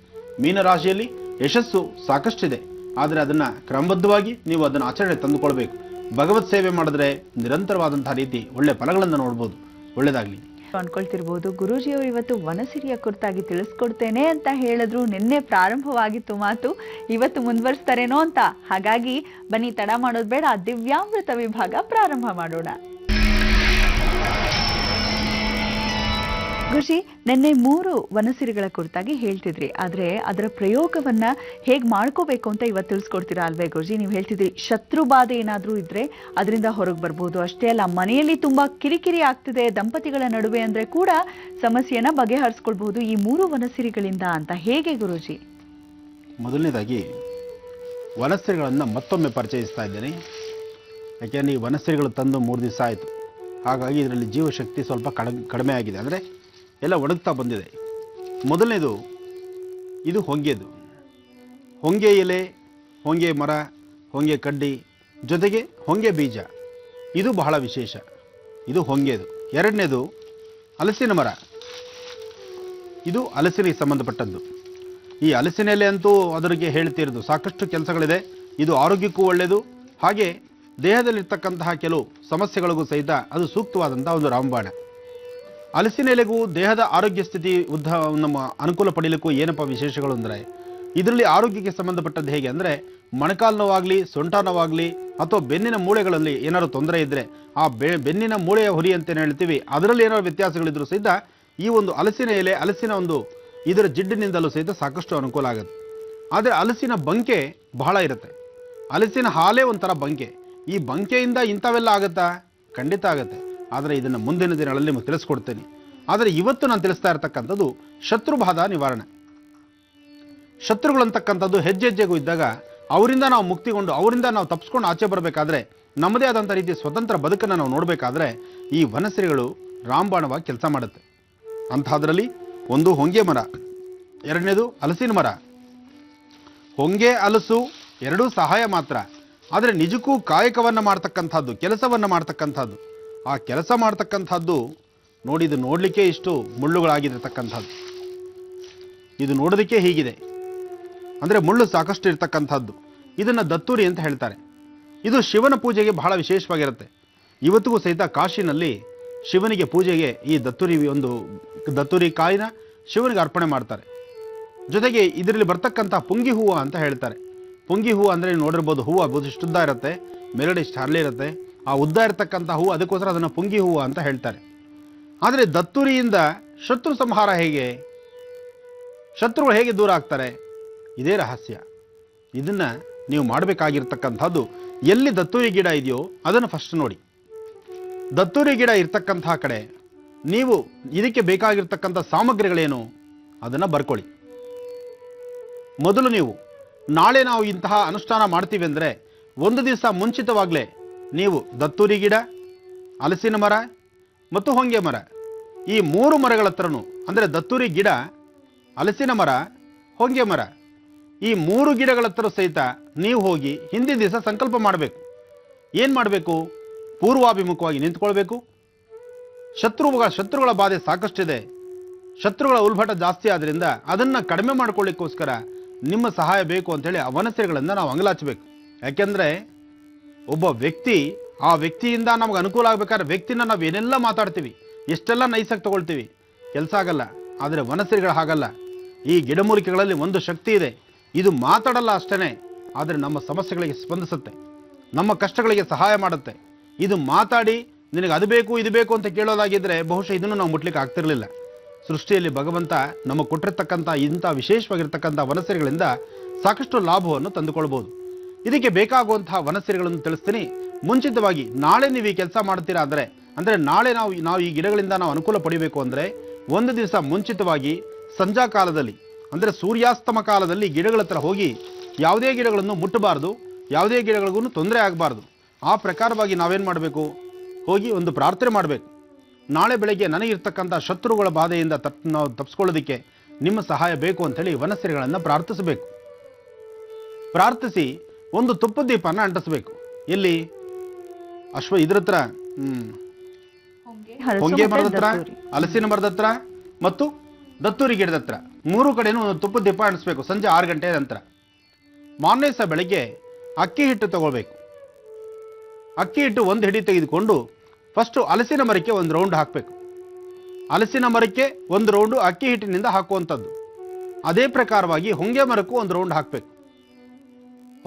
ಮೀನರಾಶಿಯಲ್ಲಿ ಯಶಸ್ಸು ಸಾಕಷ್ಟಿದೆ, ಆದರೆ ಅದನ್ನ ಕ್ರಮಬದ್ಧವಾಗಿ ನೀವು ಅದನ್ನು ಆಚರಣೆ ತಂದುಕೊಳ್ಬೇಕು. ಭಗವತ್ ಸೇವೆ ಮಾಡಿದ್ರೆ ನಿರಂತರವಾದಂತಹ ರೀತಿ ಒಳ್ಳೆ ಫಲಗಳನ್ನು ನೋಡ್ಬೋದು. ಒಳ್ಳೆಯದಾಗಲಿ. ಅನ್ಕೊಳ್ತಿರ್ಬೋದು, ಗುರೂಜಿಯವರು ಇವತ್ತು ವನಸಿರಿಯ ಕುರಿತಾಗಿ ತಿಳಿಸ್ಕೊಡ್ತೇನೆ ಅಂತ ಹೇಳಿದ್ರು. ನಿನ್ನೆ ಪ್ರಾರಂಭವಾಗಿತ್ತು ಮಾತು, ಇವತ್ತು ಮುಂದುವರಿಸ್ತಾರೇನೋ ಅಂತ. ಹಾಗಾಗಿ ಬನ್ನಿ, ತಡ ಮಾಡೋದು ಬೇಡ, ದಿವ್ಯಾಮೃತ ವಿಭಾಗ ಪ್ರಾರಂಭ ಮಾಡೋಣ. ಗುರುಜಿ, ನಿನ್ನೆ 3 ವನಸಿರಿಗಳ ಕುರಿತಾಗಿ ಹೇಳ್ತಿದ್ರಿ, ಆದ್ರೆ ಅದರ ಪ್ರಯೋಗವನ್ನ ಹೇಗ್ ಮಾಡ್ಕೋಬೇಕು ಅಂತ ಇವತ್ತು ತಿಳಿಸ್ಕೊಡ್ತೀರಾ ಅಲ್ವೇ ಗುರುಜಿ? ನೀವು ಹೇಳ್ತಿದ್ರಿ ಶತ್ರು ಬಾಧೆ ಏನಾದ್ರೂ ಇದ್ರೆ ಅದರಿಂದ ಹೊರಗೆ ಬರ್ಬೋದು. ಅಷ್ಟೇ ಅಲ್ಲ, ಮನೆಯಲ್ಲಿ ತುಂಬಾ ಕಿರಿಕಿರಿ ಆಗ್ತಿದೆ ದಂಪತಿಗಳ ನಡುವೆ ಅಂದ್ರೆ ಕೂಡ ಸಮಸ್ಯೆಯನ್ನ ಬಗೆಹರಿಸ್ಕೊಳ್ಬಹುದು ಈ 3 ವನಸಿರಿಗಳಿಂದ ಅಂತ. ಹೇಗೆ ಗುರುಜಿ? ಮೊದಲನೇದಾಗಿ ವನಸಿರಿಗಳನ್ನ ಮತ್ತೊಮ್ಮೆ ಪರಿಚಯಿಸ್ತಾ ಇದ್ದೇನೆ. ಯಾಕೆಂದ್ರೆ ಈ ವನಸಿರಿಗಳು ತಂದು 3 ದಿವಸ ಆಯಿತು. ಹಾಗಾಗಿ ಇದರಲ್ಲಿ ಜೀವಶಕ್ತಿ ಸ್ವಲ್ಪ ಕಡಿಮೆ ಆಗಿದೆ, ಅಂದರೆ ಎಲ್ಲ ಒಣಗ್ತಾ ಬಂದಿದೆ. ಮೊದಲನೇದು ಇದು ಹೊಂಗೆದು. ಹೊಂಗೆ ಎಲೆ, ಹೊಂಗೆ ಮರ, ಹೊಂಗೆ ಕಡ್ಡಿ, ಜೊತೆಗೆ ಹೊಂಗೆ ಬೀಜ, ಇದು ಬಹಳ ವಿಶೇಷ. ಇದು ಹೊಂಗೆದು. ಎರಡನೇದು ಹಲಸಿನ ಮರ. ಇದು ಹಲಸಿನಿಗೆ ಸಂಬಂಧಪಟ್ಟದ್ದು. ಈ ಹಲಸಿನ ಎಲೆ ಅಂತೂ ಅದರಿಗೆ ಹೇಳ್ತಿರೋದು ಸಾಕಷ್ಟು ಕೆಲಸಗಳಿದೆ. ಇದು ಆರೋಗ್ಯಕ್ಕೂ ಒಳ್ಳೆಯದು, ಹಾಗೆ ದೇಹದಲ್ಲಿರ್ತಕ್ಕಂತಹ ಕೆಲವು ಸಮಸ್ಯೆಗಳಿಗೂ ಸಹಿತ ಅದು ಸೂಕ್ತವಾದಂತಹ ಒಂದು ರಾಮಬಾಣ. ಹಲಸಿನ ಎಲೆಗೂ ದೇಹದ ಆರೋಗ್ಯ ಸ್ಥಿತಿ ನಮ್ಮ ಅನುಕೂಲ ಪಡೀಲಿಕ್ಕೂ ಏನಪ್ಪ ವಿಶೇಷಗಳು ಅಂದರೆ, ಇದರಲ್ಲಿ ಆರೋಗ್ಯಕ್ಕೆ ಸಂಬಂಧಪಟ್ಟದ್ದು ಹೇಗೆ ಅಂದರೆ, ಮೊಣಕಾಲು ನೋವಾಗಲಿ, ಸೊಂಟ ನೋವಾಗಲಿ ಅಥವಾ ಬೆನ್ನಿನ ಮೂಳೆಗಳಲ್ಲಿ ಏನಾದ್ರು ತೊಂದರೆ ಇದ್ದರೆ ಆ ಬೆನ್ನಿನ ಮೂಳೆಯ ಹುರಿ ಅಂತೇನು ಹೇಳ್ತೀವಿ, ಅದರಲ್ಲಿ ಏನಾದ್ರು ವ್ಯತ್ಯಾಸಗಳಿದ್ರೂ ಸಹಿತ ಈ ಒಂದು ಹಲಸಿನ ಎಲೆ, ಹಲಸಿನ ಒಂದು ಇದರ ಜಿಡ್ಡಿನಿಂದಲೂ ಸಹಿತ ಸಾಕಷ್ಟು ಅನುಕೂಲ ಆಗುತ್ತೆ. ಆದರೆ ಹಲಸಿನ ಬಂಕೆ ಬಹಳ ಇರುತ್ತೆ. ಹಲಸಿನ ಹಾಲೇ ಒಂಥರ ಬಂಕೆ. ಈ ಬಂಕೆಯಿಂದ ಇಂಥವೆಲ್ಲ ಆಗುತ್ತಾ? ಖಂಡಿತ ಆಗುತ್ತೆ. ಆದರೆ ಇದನ್ನು ಮುಂದಿನ ದಿನಗಳಲ್ಲಿ ನಿಮಗೆ ತಿಳಿಸ್ಕೊಡ್ತೇನೆ. ಆದರೆ ಇವತ್ತು ನಾನು ತಿಳಿಸ್ತಾ ಇರ್ತಕ್ಕಂಥದ್ದು ಶತ್ರುಬಾಧ ನಿವಾರಣೆ. ಶತ್ರುಗಳಂತಕ್ಕಂಥದ್ದು ಹೆಜ್ಜೆ ಹೆಜ್ಜೆಗೂ ಇದ್ದಾಗ ಅವರಿಂದ ನಾವು ಮುಕ್ತಿಗೊಂಡು, ಅವರಿಂದ ನಾವು ತಪ್ಪಿಸ್ಕೊಂಡು ಆಚೆ ಬರಬೇಕಾದ್ರೆ, ನಮ್ಮದೇ ಆದಂಥ ರೀತಿಯ ಸ್ವತಂತ್ರ ಬದುಕನ್ನು ನಾವು ನೋಡಬೇಕಾದ್ರೆ ಈ ವನಸಿರಿಗಳು ರಾಮಬಾಣವಾಗಿ ಕೆಲಸ ಮಾಡುತ್ತೆ. ಅಂಥದ್ರಲ್ಲಿ ಒಂದು ಹೊಂಗೆ ಮರ, ಎರಡನೇದು ಹಲಸಿನ ಮರ. ಹೊಂಗೆ ಹಲಸು ಎರಡೂ ಸಹಾಯ ಮಾತ್ರ, ಆದರೆ ನಿಜಕ್ಕೂ ಕಾಯಕವನ್ನು ಮಾಡ್ತಕ್ಕಂಥದ್ದು, ಕೆಲಸವನ್ನು ಮಾಡ್ತಕ್ಕಂಥದ್ದು, ಆ ಕೆಲಸ ಮಾಡ್ತಕ್ಕಂಥದ್ದು ನೋಡಿ, ಇದು ನೋಡಲಿಕ್ಕೆ ಇಷ್ಟು ಮುಳ್ಳುಗಳಾಗಿರತಕ್ಕಂಥದ್ದು, ಇದು ನೋಡೋದಕ್ಕೆ ಹೀಗಿದೆ, ಅಂದರೆ ಮುಳ್ಳು ಸಾಕಷ್ಟು ಇರ್ತಕ್ಕಂಥದ್ದು. ಇದನ್ನು ದತ್ತೂರಿ ಅಂತ ಹೇಳ್ತಾರೆ. ಇದು ಶಿವನ ಪೂಜೆಗೆ ಬಹಳ ವಿಶೇಷವಾಗಿರುತ್ತೆ. ಇವತ್ತಿಗೂ ಸಹಿತ ಕಾಶಿನಲ್ಲಿ ಶಿವನಿಗೆ ಪೂಜೆಗೆ ಈ ದತ್ತೂರಿ ಕಾಯಿನ ಶಿವನಿಗೆ ಅರ್ಪಣೆ ಮಾಡ್ತಾರೆ. ಜೊತೆಗೆ ಇದರಲ್ಲಿ ಬರ್ತಕ್ಕಂಥ ಪುಂಗಿ ಹೂವು ಅಂತ ಹೇಳ್ತಾರೆ. ಪುಂಗಿ ಹೂವು ಅಂದರೆ ನೋಡಿರ್ಬೋದು, ಹೂವು ಬಹುದು ಇಷ್ಟು ಉದ್ದ ಇರುತ್ತೆ, ಮೇಲ್ಗಡೆ ಇಷ್ಟು ಹರಳೆ ಇರುತ್ತೆ. ಆ ಉದ್ದ ಇರತಕ್ಕಂಥ ಹೂವು, ಅದಕ್ಕೋಸ್ಕರ ಅದನ್ನು ಪುಂಗಿ ಹೂವು ಅಂತ ಹೇಳ್ತಾರೆ. ಆದರೆ ದತ್ತೂರಿಯಿಂದ ಶತ್ರು ಸಂಹಾರ ಹೇಗೆ, ಶತ್ರುಗಳು ಹೇಗೆ ದೂರ ಆಗ್ತಾರೆ, ಇದೇ ರಹಸ್ಯ. ಇದನ್ನು ನೀವು ಮಾಡಬೇಕಾಗಿರ್ತಕ್ಕಂಥದ್ದು, ಎಲ್ಲಿ ದತ್ತೂರಿ ಗಿಡ ಇದೆಯೋ ಅದನ್ನು ಫಸ್ಟ್ ನೋಡಿ. ದತ್ತೂರಿ ಗಿಡ ಇರ್ತಕ್ಕಂಥ ಕಡೆ ನೀವು ಇದಕ್ಕೆ ಬೇಕಾಗಿರ್ತಕ್ಕಂಥ ಸಾಮಗ್ರಿಗಳೇನು ಅದನ್ನು ಬರ್ಕೊಳ್ಳಿ. ಮೊದಲು ನೀವು ನಾಳೆ ನಾವು ಇಂತಹ ಅನುಷ್ಠಾನ ಮಾಡ್ತೀವಿ ಅಂದರೆ ಒಂದು ದಿವಸ ಮುಂಚಿತವಾಗಲೇ ನೀವು ದತ್ತೂರಿ ಗಿಡ, ಹಲಸಿನ ಮರ ಮತ್ತು ಹೊಂಗೆ ಮರ, ಈ 3 ಮರಗಳ ಹತ್ರನೂ, ಅಂದರೆ ದತ್ತೂರಿ ಗಿಡ, ಹಲಸಿನ ಮರ, ಹೊಂಗೆ ಮರ, ಈ 3 ಗಿಡಗಳ ಹತ್ರ ಸಹಿತ ನೀವು ಹೋಗಿ ಹಿಂದಿನ ದಿವಸ ಸಂಕಲ್ಪ ಮಾಡಬೇಕು. ಏನು ಮಾಡಬೇಕು? ಪೂರ್ವಾಭಿಮುಖವಾಗಿ ನಿಂತ್ಕೊಳ್ಬೇಕು. ಶತ್ರುಗಳ ಬಾಧೆ ಸಾಕಷ್ಟಿದೆ. ಶತ್ರುಗಳ ಉಲ್ಬಟ ಜಾಸ್ತಿ ಆದ್ರಿಂದ ಅದನ್ನ ಕಡಿಮೆ ಮಾಡ್ಕೊಳ್ಳಿಕ್ಕೋಸ್ಕರ ನಿಮ್ಮ ಸಹಾಯ ಬೇಕು ಅಂತೇಳಿ ಆ ವನಸಿರಿಗಳಿಂದ ನಾವು ಅಂಗಲಾಚಬೇಕು. ಯಾಕೆಂದ್ರೆ ಒಬ್ಬ ವ್ಯಕ್ತಿ, ಆ ವ್ಯಕ್ತಿಯಿಂದ ನಮ್ಗೆ ಅನುಕೂಲ ಆಗ್ಬೇಕಾದ್ರೆ ವ್ಯಕ್ತಿನ ನಾವು ಏನೆಲ್ಲ ಮಾತಾಡ್ತೀವಿ, ಎಷ್ಟೆಲ್ಲ ನೈಸಾಗಿ ತಗೊಳ್ತೀವಿ, ಕೆಲಸ ಆಗಲ್ಲ. ಆದರೆ ವನಸಿರಿಗಳು ಹಾಗಲ್ಲ. ಈ ಗಿಡಮೂಲಿಕೆಗಳಲ್ಲಿ ಒಂದು ಶಕ್ತಿ ಇದೆ. ಇದು ಮಾತಾಡಲ್ಲ ಅಷ್ಟೇ, ಆದರೆ ನಮ್ಮ ಸಮಸ್ಯೆಗಳಿಗೆ ಸ್ಪಂದಿಸುತ್ತೆ, ನಮ್ಮ ಕಷ್ಟಗಳಿಗೆ ಸಹಾಯ ಮಾಡುತ್ತೆ. ಇದು ಮಾತಾಡಿ ನಿನಗೆ ಅದು ಬೇಕು ಇದು ಬೇಕು ಅಂತ ಕೇಳೋದಾಗಿದ್ರೆ ಬಹುಶಃ ಇದನ್ನು ನಾವು ಮುಟ್ಲಿಕ್ಕೆ ಆಗ್ತಿರ್ಲಿಲ್ಲ. ಸೃಷ್ಟಿಯಲ್ಲಿ ಭಗವಂತ ನಮಗೆ ಕೊಟ್ಟಿರ್ತಕ್ಕಂಥ ಇಂಥ ವಿಶೇಷವಾಗಿರ್ತಕ್ಕಂಥ ವನಸಿರಿಗಳಿಂದ ಸಾಕಷ್ಟು ಲಾಭವನ್ನು ತಂದುಕೊಳ್ಬೋದು. ಇದಕ್ಕೆ ಬೇಕಾಗುವಂತಹ ವನಸಿರಿಗಳನ್ನು ತಿಳಿಸ್ತೀನಿ. ಮುಂಚಿತವಾಗಿ ನಾಳೆ ನೀವು ಈ ಕೆಲಸ ಮಾಡ್ತೀರಾ ಅಂದರೆ ನಾಳೆ ನಾವು ಈ ಗಿಡಗಳಿಂದ ನಾವು ಅನುಕೂಲ ಪಡಿಬೇಕು ಅಂದರೆ ಒಂದು ದಿವಸ ಮುಂಚಿತವಾಗಿ ಸಂಜಾ ಕಾಲದಲ್ಲಿ ಅಂದರೆ ಸೂರ್ಯಾಸ್ತಮ ಕಾಲದಲ್ಲಿ ಗಿಡಗಳ ಹತ್ರ ಹೋಗಿ ಯಾವುದೇ ಗಿಡಗಳನ್ನು ಮುಟ್ಟಬಾರ್ದು, ಯಾವುದೇ ಗಿಡಗಳಿಗೂ ತೊಂದರೆ ಆಗಬಾರ್ದು. ಆ ಪ್ರಕಾರವಾಗಿ ನಾವೇನು ಮಾಡಬೇಕು, ಹೋಗಿ ಒಂದು ಪ್ರಾರ್ಥನೆ ಮಾಡಬೇಕು. ನಾಳೆ ಬೆಳಗ್ಗೆ ನನಗಿರ್ತಕ್ಕಂಥ ಶತ್ರುಗಳ ಬಾಧೆಯಿಂದ ನಾವು ತಪ್ಪಿಸ್ಕೊಳ್ಳೋದಕ್ಕೆ ನಿಮ್ಮ ಸಹಾಯ ಬೇಕು ಅಂತೇಳಿ ವನಸಿರಿಗಳನ್ನು ಪ್ರಾರ್ಥಿಸಬೇಕು. ಪ್ರಾರ್ಥಿಸಿ ಒಂದು ತುಪ್ಪದ ದೀಪನ ಅಂಟಿಸಬೇಕು. ಎಲ್ಲಿ? ಇದ್ರ ಹತ್ರ ಹೊಂಗೆ ಮರದ ಹತ್ರ, ಹಲಸಿನ ಮರದ ಹತ್ರ ಮತ್ತು ದತ್ತೂರಿ ಗಿಡದ ಹತ್ರ 3 ಕಡೆನೂ ಒಂದು ತುಪ್ಪದ ದೀಪ ಅಂಟಿಸ್ಬೇಕು. ಸಂಜೆ 6 ಗಂಟೆ ನಂತರ. ಮಾರನೇ ದಿವಸ ಬೆಳಗ್ಗೆ ಅಕ್ಕಿ ಹಿಟ್ಟು ತಗೊಳ್ಬೇಕು. ಅಕ್ಕಿ ಹಿಟ್ಟು ಒಂದು ಹಿಡಿ ತೆಗೆದುಕೊಂಡು ಫಸ್ಟು ಹಲಸಿನ ಮರಕ್ಕೆ ಒಂದು ರೌಂಡ್ ಹಾಕಬೇಕು. ಹಲಸಿನ ಮರಕ್ಕೆ ಒಂದು ರೌಂಡು ಅಕ್ಕಿ ಹಿಟ್ಟಿನಿಂದ ಹಾಕುವಂಥದ್ದು. ಅದೇ ಪ್ರಕಾರವಾಗಿ ಹೊಂಗೆ ಮರಕ್ಕೂ ಒಂದು ರೌಂಡ್ ಹಾಕಬೇಕು.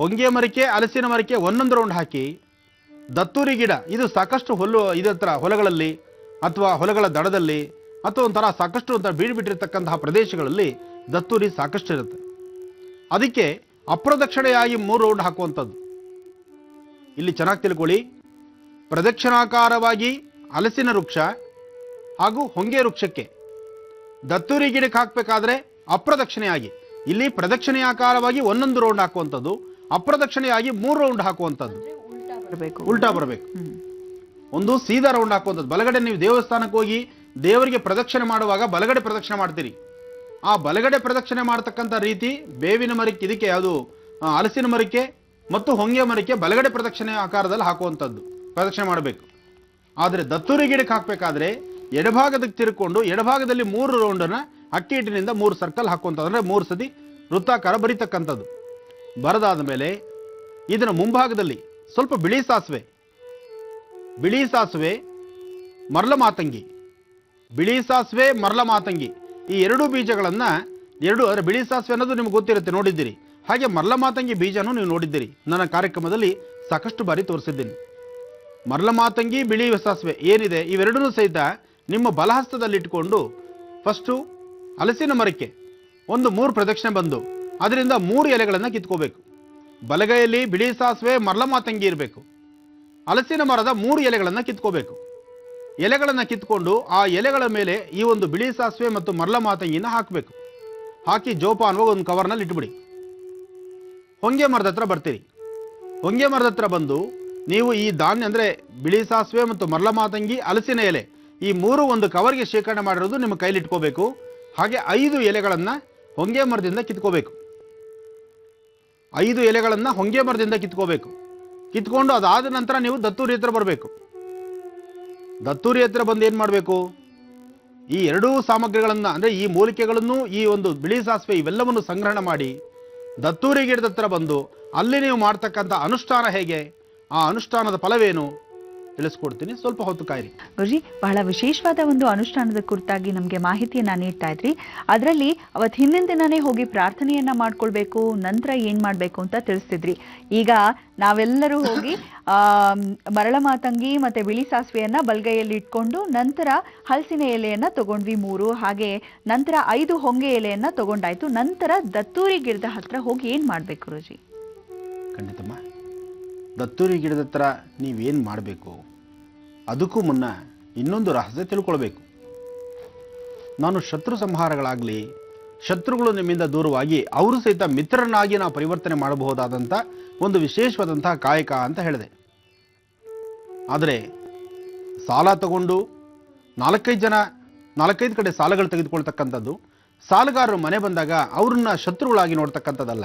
ಹೊಂಗೆ ಮರಕ್ಕೆ ಹಲಸಿನ ಮರಕ್ಕೆ ಒಂದೊಂದು ರೌಂಡ್ ಹಾಕಿ ದತ್ತೂರಿ ಗಿಡ, ಇದು ಸಾಕಷ್ಟು ಹೊಲಗಳಲ್ಲಿ ಅಥವಾ ಹೊಲಗಳ ದಡದಲ್ಲಿ ಅಥವಾ ಒಂಥರ ಸಾಕಷ್ಟು ಬೀಡುಬಿಟ್ಟಿರ್ತಕ್ಕಂತಹ ಪ್ರದೇಶಗಳಲ್ಲಿ ದತ್ತೂರಿ ಸಾಕಷ್ಟು ಇರುತ್ತೆ. ಅದಕ್ಕೆ ಅಪ್ರದಕ್ಷಿಣೆಯಾಗಿ 3 ರೌಂಡ್ ಹಾಕುವಂಥದ್ದು. ಇಲ್ಲಿ ಚೆನ್ನಾಗಿ ತಿಳ್ಕೊಳ್ಳಿ, ಪ್ರದಕ್ಷಿಣಾಕಾರವಾಗಿ ಹಲಸಿನ ವೃಕ್ಷ ಹಾಗೂ ಹೊಂಗೆ ವೃಕ್ಷಕ್ಕೆ ದತ್ತೂರಿ ಗಿಡಕ್ಕೆ ಹಾಕಬೇಕಾದ್ರೆ ಅಪ್ರದಕ್ಷಿಣೆಯಾಗಿ, ಇಲ್ಲಿ ಪ್ರದಕ್ಷಿಣೆಯಾಕಾರವಾಗಿ ಒಂದೊಂದು ರೌಂಡ್ ಹಾಕುವಂಥದ್ದು, ಅಪ್ರದಕ್ಷಿಣೆಯಾಗಿ 3 ರೌಂಡ್ ಹಾಕುವಂಥದ್ದು. ಉಲ್ಟಾ ಬರಬೇಕು. ಒಂದು ಸೀದಾ ರೌಂಡ್ ಹಾಕುವಂಥದ್ದು. ಬಲಗಡೆ ನೀವು ದೇವಸ್ಥಾನಕ್ಕೆ ಹೋಗಿ ದೇವರಿಗೆ ಪ್ರದಕ್ಷಿಣೆ ಮಾಡುವಾಗ ಬಲಗಡೆ ಪ್ರದಕ್ಷಿಣೆ ಮಾಡ್ತೀರಿ. ಆ ಬಲಗಡೆ ಪ್ರದಕ್ಷಿಣೆ ಮಾಡತಕ್ಕಂಥ ರೀತಿ ಬೇವಿನ ಮರಕ್ಕೆ, ಇದಕ್ಕೆ ಯಾವುದು ಹಲಸಿನ ಮರಕ್ಕೆ ಮತ್ತು ಹೊಂಗೆ ಮರಕ್ಕೆ ಬಲಗಡೆ ಪ್ರದಕ್ಷಿಣೆ ಆಕಾರದಲ್ಲಿ ಹಾಕುವಂಥದ್ದು ಪ್ರದಕ್ಷಿಣೆ ಮಾಡಬೇಕು. ಆದರೆ ದತ್ತೂರಿ ಗಿಡಕ್ಕೆ ಹಾಕಬೇಕಾದ್ರೆ ಎಡಭಾಗದಕ್ಕೆ ತಿರುಕೊಂಡು ಎಡಭಾಗದಲ್ಲಿ 3 ರೌಂಡನ್ನು ಅಕ್ಕಿ ಹಿಟ್ಟಿನಿಂದ 3 ಸರ್ಕಲ್ ಹಾಕುವಂಥದ್ದು, ಅಂದರೆ 3 ಸತಿ ವೃತ್ತಾಕಾರ ಬರೀತಕ್ಕಂಥದ್ದು. ಬರದಾದ ಮೇಲೆ ಇದರ ಮುಂಭಾಗದಲ್ಲಿ ಸ್ವಲ್ಪ ಬಿಳಿ ಸಾಸುವೆ ಮರಳ ಮಾತಂಗಿ, ಬಿಳಿ ಸಾಸುವೆ ಮರಳ ಮಾತಂಗಿ ಈ 2 ಬೀಜಗಳನ್ನು ಅಂದರೆ ಬಿಳಿ ಸಾಸುವೆ ಅನ್ನೋದು ನಿಮ್ಗೆ ಗೊತ್ತಿರುತ್ತೆ, ನೋಡಿದ್ದೀರಿ. ಹಾಗೆ ಮರಳ ಮಾತಂಗಿ ಬೀಜನೂ ನೀವು ನೋಡಿದ್ದೀರಿ, ನನ್ನ ಕಾರ್ಯಕ್ರಮದಲ್ಲಿ ಸಾಕಷ್ಟು ಬಾರಿ ತೋರಿಸಿದ್ದೀನಿ. ಮರಳ ಮಾತಂಗಿ ಬಿಳಿ ಸಾಸುವೆ ಏನಿದೆ ಇವೆರಡನ್ನೂ ಸಹಿತ ನಿಮ್ಮ ಬಲಹಸ್ತದಲ್ಲಿಟ್ಟುಕೊಂಡು ಫಸ್ಟು ಹಲಸಿನ ಮರಕ್ಕೆ ಒಂದು 3 ಪ್ರದಕ್ಷಿಣೆ ಬಂದು ಅದರಿಂದ 3 ಎಲೆಗಳನ್ನು ಕಿತ್ಕೋಬೇಕು. ಬಲಗೈಯಲ್ಲಿ ಬಿಳಿ ಸಾಸುವೆ ಮರಳ ಮಾತಂಗಿ ಇರಬೇಕು. ಹಲಸಿನ ಮರದ 3 ಎಲೆಗಳನ್ನು ಕಿತ್ಕೋಬೇಕು. ಎಲೆಗಳನ್ನು ಕಿತ್ಕೊಂಡು ಆ ಎಲೆಗಳ ಮೇಲೆ ಈ ಒಂದು ಬಿಳಿ ಸಾಸುವೆ ಮತ್ತು ಮರಳ ಮಾತಂಗಿನ ಹಾಕಬೇಕು. ಹಾಕಿ ಜೋಪಾನವಾಗಿ ಒಂದು ಕವರ್ನಲ್ಲಿ ಇಟ್ಬಿಡಿ. ಹೊಂಗೆ ಮರದ ಹತ್ರ ಬರ್ತೀರಿ. ಹೊಂಗೆ ಮರದ ಹತ್ರ ಬಂದು ನೀವು ಈ ಧಾನ್ಯ ಅಂದರೆ ಬಿಳಿ ಸಾಸುವೆ ಮತ್ತು ಮರಳ ಮಾತಂಗಿ ಹಲಸಿನ ಎಲೆ ಈ 3 ಒಂದು ಕವರ್ಗೆ ಶೇಖರಣೆ ಮಾಡಿರೋದು ನಿಮ್ಮ ಕೈಲಿ ಇಟ್ಕೋಬೇಕು. ಹಾಗೆ 5 ಎಲೆಗಳನ್ನು ಹೊಂಗೆ ಮರದಿಂದ ಕಿತ್ಕೋಬೇಕು. 5 ಎಲೆಗಳನ್ನು ಹೊಂಗೆ ಮರದಿಂದ ಕಿತ್ಕೊಂಡು ಅದಾದ ನಂತರ ನೀವು ದತ್ತೂರಿ ಹತ್ರ ಬರಬೇಕು. ದತ್ತೂರಿ ಹತ್ರ ಬಂದು ಏನು ಮಾಡಬೇಕು, ಈ 2 ಸಾಮಗ್ರಿಗಳನ್ನು ಅಂದರೆ ಈ ಮೂಲಿಕೆಗಳನ್ನು ಈ ಒಂದು ಬಿಳಿ ಸಾಸುವೆ ಇವೆಲ್ಲವನ್ನು ಸಂಗ್ರಹಣ ಮಾಡಿ ದತ್ತೂರಿ ಗಿಡದ ಹತ್ರ ಬಂದು ಅಲ್ಲಿ ನೀವು ಮಾಡ್ತಕ್ಕಂಥ ಅನುಷ್ಠಾನ ಹೇಗೆ, ಆ ಅನುಷ್ಠಾನದ ಫಲವೇನು ತಿಳಿಸ್ಕೊಡ್ತೀನಿ, ಸ್ವಲ್ಪ ಹೊತ್ತು ಕಾಯಿರಿ. ಗುರುಜಿ, ಬಹಳ ವಿಶೇಷವಾದ ಒಂದು ಅನುಷ್ಠಾನದ ಕುರಿತಾಗಿ ನಮಗೆ ಮಾಹಿತಿಯನ್ನ ನೀಡ್ತಾ ಇದ್ರಿ. ಅದರಲ್ಲಿ ಅವತ್ತು ಹಿಂದಿನ ದಿನನೇ ಹೋಗಿ ಪ್ರಾರ್ಥನೆಯನ್ನ ಮಾಡ್ಕೊಳ್ಬೇಕು, ನಂತರ ಏನ್ ಮಾಡ್ಬೇಕು ಅಂತ ತಿಳಿಸ್ತಿದ್ರಿ. ಈಗ ನಾವೆಲ್ಲರೂ ಹೋಗಿ ಮರಳ ಮಾತಂಗಿ ಮತ್ತೆ ಬಿಳಿ ಸಾಸುವೆಯನ್ನ ಬಲಗೈಯಲ್ಲಿ ಇಟ್ಕೊಂಡು ನಂತರ ಹಲಸಿನ ಎಲೆಯನ್ನ ತಗೊಂಡ್ವಿ 3, ಹಾಗೆ ನಂತರ 5 ಹೊಂಗೆ ಎಲೆಯನ್ನ ತಗೊಂಡಾಯ್ತು. ನಂತರ ದತ್ತೂರಿ ಗಿಡದ ಹತ್ರ ಹೋಗಿ ಏನ್ ಮಾಡ್ಬೇಕು ಗುರುಜಿ? ಖಂಡಿತಮ್ಮ, ದತ್ತೂರಿ ಗಿಡದ ಹತ್ರ ನೀವೇನು ಮಾಡಬೇಕು, ಅದಕ್ಕೂ ಮುನ್ನ ಇನ್ನೊಂದು ರಹಸ್ಯ ತಿಳ್ಕೊಳ್ಬೇಕು. ನಾನು ಶತ್ರು ಸಂಹಾರಗಳಾಗಲಿ, ಶತ್ರುಗಳು ನಿಮ್ಮಿಂದ ದೂರವಾಗಿ ಅವರು ಸಹಿತ ಮಿತ್ರರನ್ನಾಗಿ ನಾವು ಪರಿವರ್ತನೆ ಮಾಡಬಹುದಾದಂಥ ಒಂದು ವಿಶೇಷವಾದಂತಹ ಕಾಯಕ ಅಂತ ಹೇಳಿದೆ. ಆದರೆ ಸಾಲ ತಗೊಂಡು 4-5 ಕಡೆ ಸಾಲಗಳು ತೆಗೆದುಕೊಳ್ತಕ್ಕಂಥದ್ದು, ಸಾಲಗಾರರು ಮನೆ ಬಂದಾಗ ಅವ್ರನ್ನ ಶತ್ರುಗಳಾಗಿ ನೋಡ್ತಕ್ಕಂಥದ್ದಲ್ಲ.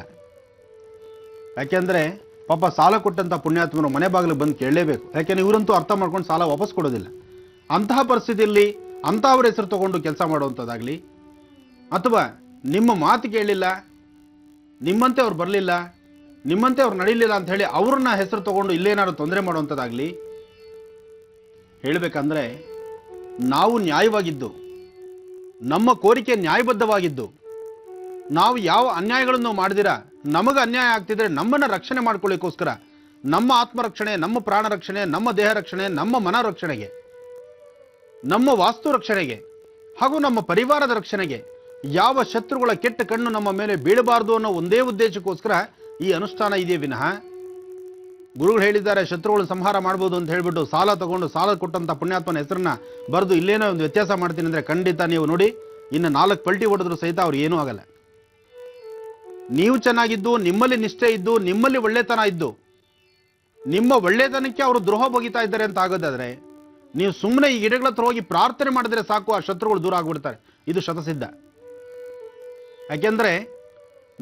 ಯಾಕೆಂದರೆ ಪಾಪ ಸಾಲ ಕೊಟ್ಟಂಥ ಪುಣ್ಯಾತ್ಮರು ಮನೆ ಬಾಗಿಲು ಬಂದು ಕೇಳಲೇಬೇಕು. ಯಾಕೆಂದ್ರೆ ಇವರಂತೂ ಅರ್ಥ ಮಾಡ್ಕೊಂಡು ಸಾಲ ವಾಪಸ್ ಕೊಡೋದಿಲ್ಲ. ಅಂತಹ ಪರಿಸ್ಥಿತಿಯಲ್ಲಿ ಅಂಥವ್ರ ಹೆಸರು ತಗೊಂಡು ಕೆಲಸ ಮಾಡುವಂಥದ್ದಾಗಲಿ, ಅಥವಾ ನಿಮ್ಮ ಮಾತು ಕೇಳಲಿಲ್ಲ, ನಿಮ್ಮಂತೆ ಅವ್ರು ಬರಲಿಲ್ಲ, ನಿಮ್ಮಂತೆ ಅವ್ರು ನಡೀಲಿಲ್ಲ ಅಂತ ಹೇಳಿ ಅವ್ರನ್ನ ಹೆಸರು ತಗೊಂಡು ಇಲ್ಲೇನಾದ್ರು ತೊಂದರೆ ಮಾಡುವಂಥದ್ದಾಗಲಿ, ಹೇಳಬೇಕಂದ್ರೆ ನಾವು ನ್ಯಾಯವಾಗಿದ್ದು, ನಮ್ಮ ಕೋರಿಕೆ ನ್ಯಾಯಬದ್ಧವಾಗಿದ್ದು, ನಾವು ಯಾವ ಅನ್ಯಾಯಗಳನ್ನು ಮಾಡಿದಿರ ನಮಗೆ ಅನ್ಯಾಯ ಆಗ್ತಿದ್ರೆ ನಮ್ಮನ್ನು ರಕ್ಷಣೆ ಮಾಡ್ಕೊಳ್ಳಿಕ್ಕೋಸ್ಕರ, ನಮ್ಮ ಆತ್ಮರಕ್ಷಣೆ, ನಮ್ಮ ಪ್ರಾಣ ರಕ್ಷಣೆ, ನಮ್ಮ ದೇಹ ರಕ್ಷಣೆ, ನಮ್ಮ ಮನ ರಕ್ಷಣೆಗೆ, ನಮ್ಮ ವಾಸ್ತು ರಕ್ಷಣೆಗೆ ಹಾಗೂ ನಮ್ಮ ಪರಿವಾರದ ರಕ್ಷಣೆಗೆ ಯಾವ ಶತ್ರುಗಳ ಕೆಟ್ಟ ಕಣ್ಣು ನಮ್ಮ ಮೇಲೆ ಬೀಳಬಾರದು ಅನ್ನೋ ಒಂದೇ ಉದ್ದೇಶಕ್ಕೋಸ್ಕರ ಈ ಅನುಷ್ಠಾನ ಇದೆಯೇ ವಿನಃ, ಗುರುಗಳು ಹೇಳಿದ್ದಾರೆ ಶತ್ರುಗಳು ಸಂಹಾರ ಮಾಡ್ಬೋದು ಅಂತ ಹೇಳ್ಬಿಟ್ಟು ಸಾಲ ತಗೊಂಡು ಸಾಲ ಕೊಟ್ಟಂತ ಪುಣ್ಯಾತ್ಮನ ಹೆಸರನ್ನ ಬರೆದು ಇಲ್ಲೇನೋ ಒಂದು ವ್ಯತ್ಯಾಸ ಮಾಡ್ತೀನಿ ಅಂದ್ರೆ ಖಂಡಿತ ನೀವು ನೋಡಿ ಇನ್ನು 4 ಪಲ್ಟಿ ಹೊಡೆದ್ರು ಸಹಿತ ಅವ್ರು ಏನೂ ಆಗಲ್ಲ. ನೀವು ಚೆನ್ನಾಗಿದ್ದು, ನಿಮ್ಮಲ್ಲಿ ನಿಷ್ಠೆ ಇದ್ದು, ನಿಮ್ಮಲ್ಲಿ ಒಳ್ಳೆತನ ಇದ್ದು, ನಿಮ್ಮ ಒಳ್ಳೆತನಕ್ಕೆ ಅವರು ದ್ರೋಹ ಬಗೀತಾ ಇದ್ದಾರೆ ಅಂತ ಆಗೋದಾದ್ರೆ ನೀವು ಸುಮ್ಮನೆ ಈ ಗಿಡಗಳ ಹತ್ರ ಹೋಗಿ ಪ್ರಾರ್ಥನೆ ಮಾಡಿದ್ರೆ ಸಾಕು, ಆ ಶತ್ರುಗಳು ದೂರ ಆಗ್ಬಿಡ್ತಾರೆ. ಇದು ಶತಸಿದ್ಧ. ಯಾಕೆಂದ್ರೆ